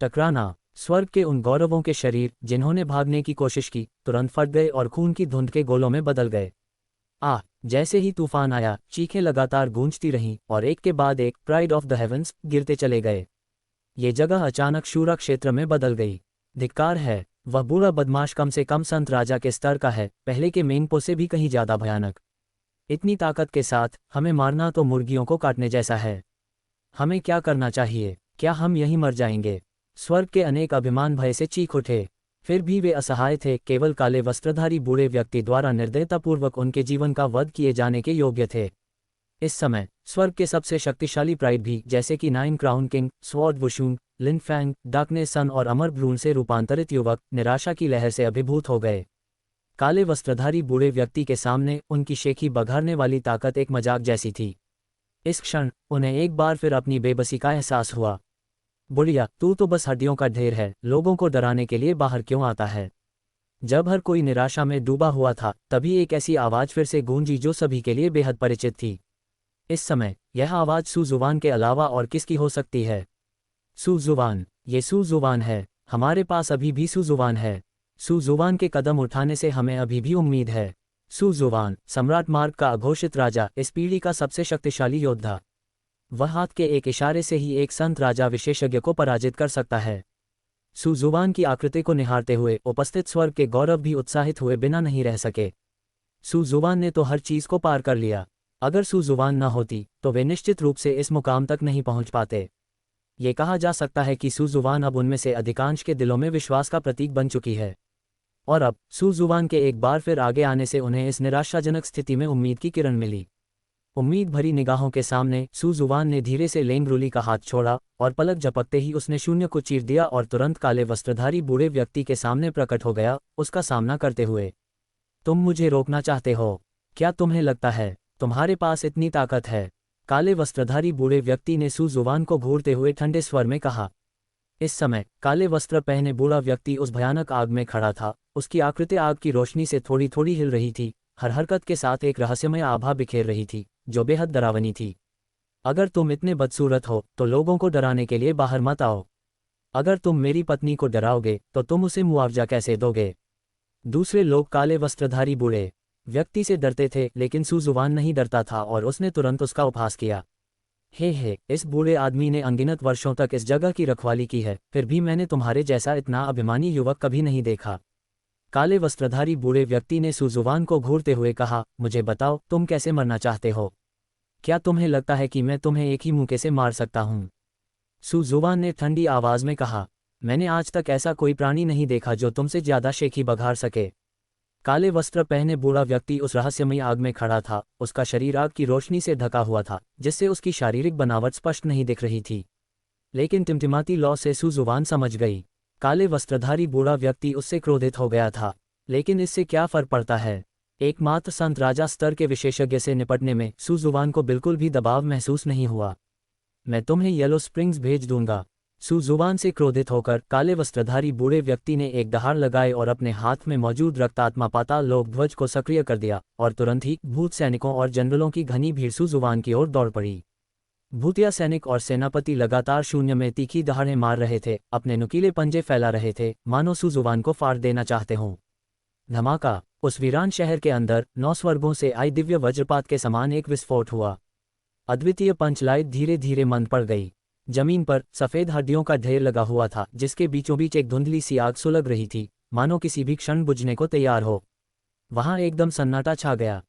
टकराना। स्वर्ग के उन गौरवों के शरीर जिन्होंने भागने की कोशिश की, तुरंत फट गए और खून की धुंध के गोलों में बदल गए। जैसे ही तूफान आया, चीखें लगातार गूंजती रहीं और एक के बाद एक प्राइड ऑफ द हेवंस गिरते चले गए। ये जगह अचानक शूरा क्षेत्र में बदल गई। धिक्कार है, वह बूढ़ा बदमाश कम से कम संत राजा के स्तर का है, पहले के मेंगपो से भी कहीं ज्यादा भयानक। इतनी ताकत के साथ हमें मारना तो मुर्गियों को काटने जैसा है। हमें क्या करना चाहिए? क्या हम यहीं मर जाएंगे? स्वर्ग के अनेक अभिमान भय से चीख उठे। फिर भी वे असहाय थे, केवल काले वस्त्रधारी बूढ़े व्यक्ति द्वारा निर्दयतापूर्वक उनके जीवन का वध किए जाने के योग्य थे। इस समय स्वर्ग के सबसे शक्तिशाली प्राइड भी, जैसे कि नाइन क्राउन किंग, स्वॉर्ड वुशुन, लिन फैंग, डार्कनेस सन और अमर ब्रून से रूपांतरित युवक, निराशा की लहर से अभिभूत हो गए। काले वस्त्रधारी बूढ़े व्यक्ति के सामने उनकी शेखी बघारने वाली ताकत एक मजाक जैसी थी। इस क्षण उन्हें एक बार फिर अपनी बेबसी का एहसास हुआ। बुढ़िया, तू तो बस हड्डियों का ढेर है, लोगों को डराने के लिए बाहर क्यों आता है? जब हर कोई निराशा में डूबा हुआ था, तभी एक ऐसी आवाज फिर से गूंजी जो सभी के लिए बेहद परिचित थी। इस समय यह आवाज सू जुबान के अलावा और किसकी हो सकती है? सू जुबान, ये सू जुबान है। हमारे पास अभी भी सू जुबान है। सू जुबान के कदम उठाने से हमें अभी भी उम्मीद है। सू जुबान, सम्राट मार्ग का अघोषित राजा, इस पीढ़ी का सबसे शक्तिशाली योद्धा। वह हाथ के एक इशारे से ही एक संत राजा विशेषज्ञ को पराजित कर सकता है। सू जुबान की आकृति को निहारते हुए उपस्थित स्वर्ग के गौरव भी उत्साहित हुए बिना नहीं रह सके। सू जुबान ने तो हर चीज को पार कर लिया। अगर सू जुबान न होती तो वे निश्चित रूप से इस मुकाम तक नहीं पहुंच पाते। ये कहा जा सकता है कि सू जुबान अब उनमें से अधिकांश के दिलों में विश्वास का प्रतीक बन चुकी है। और अब सू जुबान के एक बार फिर आगे आने से उन्हें इस निराशाजनक स्थिति में उम्मीद की किरण मिली। उम्मीद भरी निगाहों के सामने सू जुबान ने धीरे से लेंगरूली का हाथ छोड़ा और पलक झपकते ही उसने शून्य को चीर दिया और तुरंत काले वस्त्रधारी बूढ़े व्यक्ति के सामने प्रकट हो गया, उसका सामना करते हुए। तुम मुझे रोकना चाहते हो? क्या तुम्हें लगता है तुम्हारे पास इतनी ताकत है? काले वस्त्रधारी बूढ़े व्यक्ति ने सू जुबान को घूरते हुए ठंडे स्वर में कहा। इस समय काले वस्त्र पहने बूढ़ा व्यक्ति उस भयानक आग में खड़ा था। उसकी आकृति आग की रोशनी से थोड़ी थोड़ी हिल रही थी, हर हरकत के साथ एक रहस्यमय आभा बिखेर रही थी जो बेहद डरावनी थी। अगर तुम इतने बदसूरत हो तो लोगों को डराने के लिए बाहर मत आओ। अगर तुम मेरी पत्नी को डराओगे तो तुम उसे मुआवजा कैसे दोगे? दूसरे लोग काले वस्त्रधारी बूढ़े व्यक्ति से डरते थे, लेकिन सू जुबान नहीं डरता था और उसने तुरंत उसका उपहास किया। हे, इस बूढ़े आदमी ने अनगिनत वर्षों तक इस जगह की रखवाली की है, फिर भी मैंने तुम्हारे जैसा इतना अभिमानी युवक कभी नहीं देखा। काले वस्त्रधारी बूढ़े व्यक्ति ने सू जुबान को घूरते हुए कहा, मुझे बताओ, तुम कैसे मरना चाहते हो? क्या तुम्हें लगता है कि मैं तुम्हें एक ही मुक्के से मार सकता हूँ? सू जुबान ने ठंडी आवाज में कहा, मैंने आज तक ऐसा कोई प्राणी नहीं देखा जो तुमसे ज्यादा शेखी बघार सके। काले वस्त्र पहने बूढ़ा व्यक्ति उस रहस्यमयी आग में खड़ा था। उसका शरीर आग की रोशनी से ढका हुआ था, जिससे उसकी शारीरिक बनावट स्पष्ट नहीं दिख रही थी, लेकिन टिमटिमाती लौ से सू जुबान समझ गई। काले वस्त्रधारी बूढ़ा व्यक्ति उससे क्रोधित हो गया था, लेकिन इससे क्या फर्क पड़ता है? एकमात्र संत राजा स्तर के विशेषज्ञ से निपटने में सू जुबान को बिल्कुल भी दबाव महसूस नहीं हुआ। मैं तुम्हें येलो स्प्रिंग्स भेज दूंगा। सू जुबान से क्रोधित होकर काले वस्त्रधारी बूढ़े व्यक्ति ने एक दहाड़ लगाए और अपने हाथ में मौजूद रक्तात्मा पाताल लोक ध्वज को सक्रिय कर दिया, और तुरंत ही भूत सैनिकों और जनरलों की घनी भीड़ सू जुबान की ओर दौड़ पड़ी। भूतिया सैनिक और सेनापति लगातार शून्य में तीखी दहाड़ें मार रहे थे, अपने नुकीले पंजे फैला रहे थे, मानो सू जुबान को फाड़ देना चाहते हों। धमाका! उस वीरान शहर के अंदर 9 स्वर्गों से आई दिव्य वज्रपात के समान एक विस्फोट हुआ। अद्वितीय पंचलाइट धीरे धीरे मंद पड़ गई। जमीन पर सफेद हड्डियों का ढेर लगा हुआ था, जिसके बीचों बीच एक धुंधली सी आग सुलग रही थी, मानो किसी भी क्षण बुझने को तैयार हो। वहां एकदम सन्नाटा छा गया।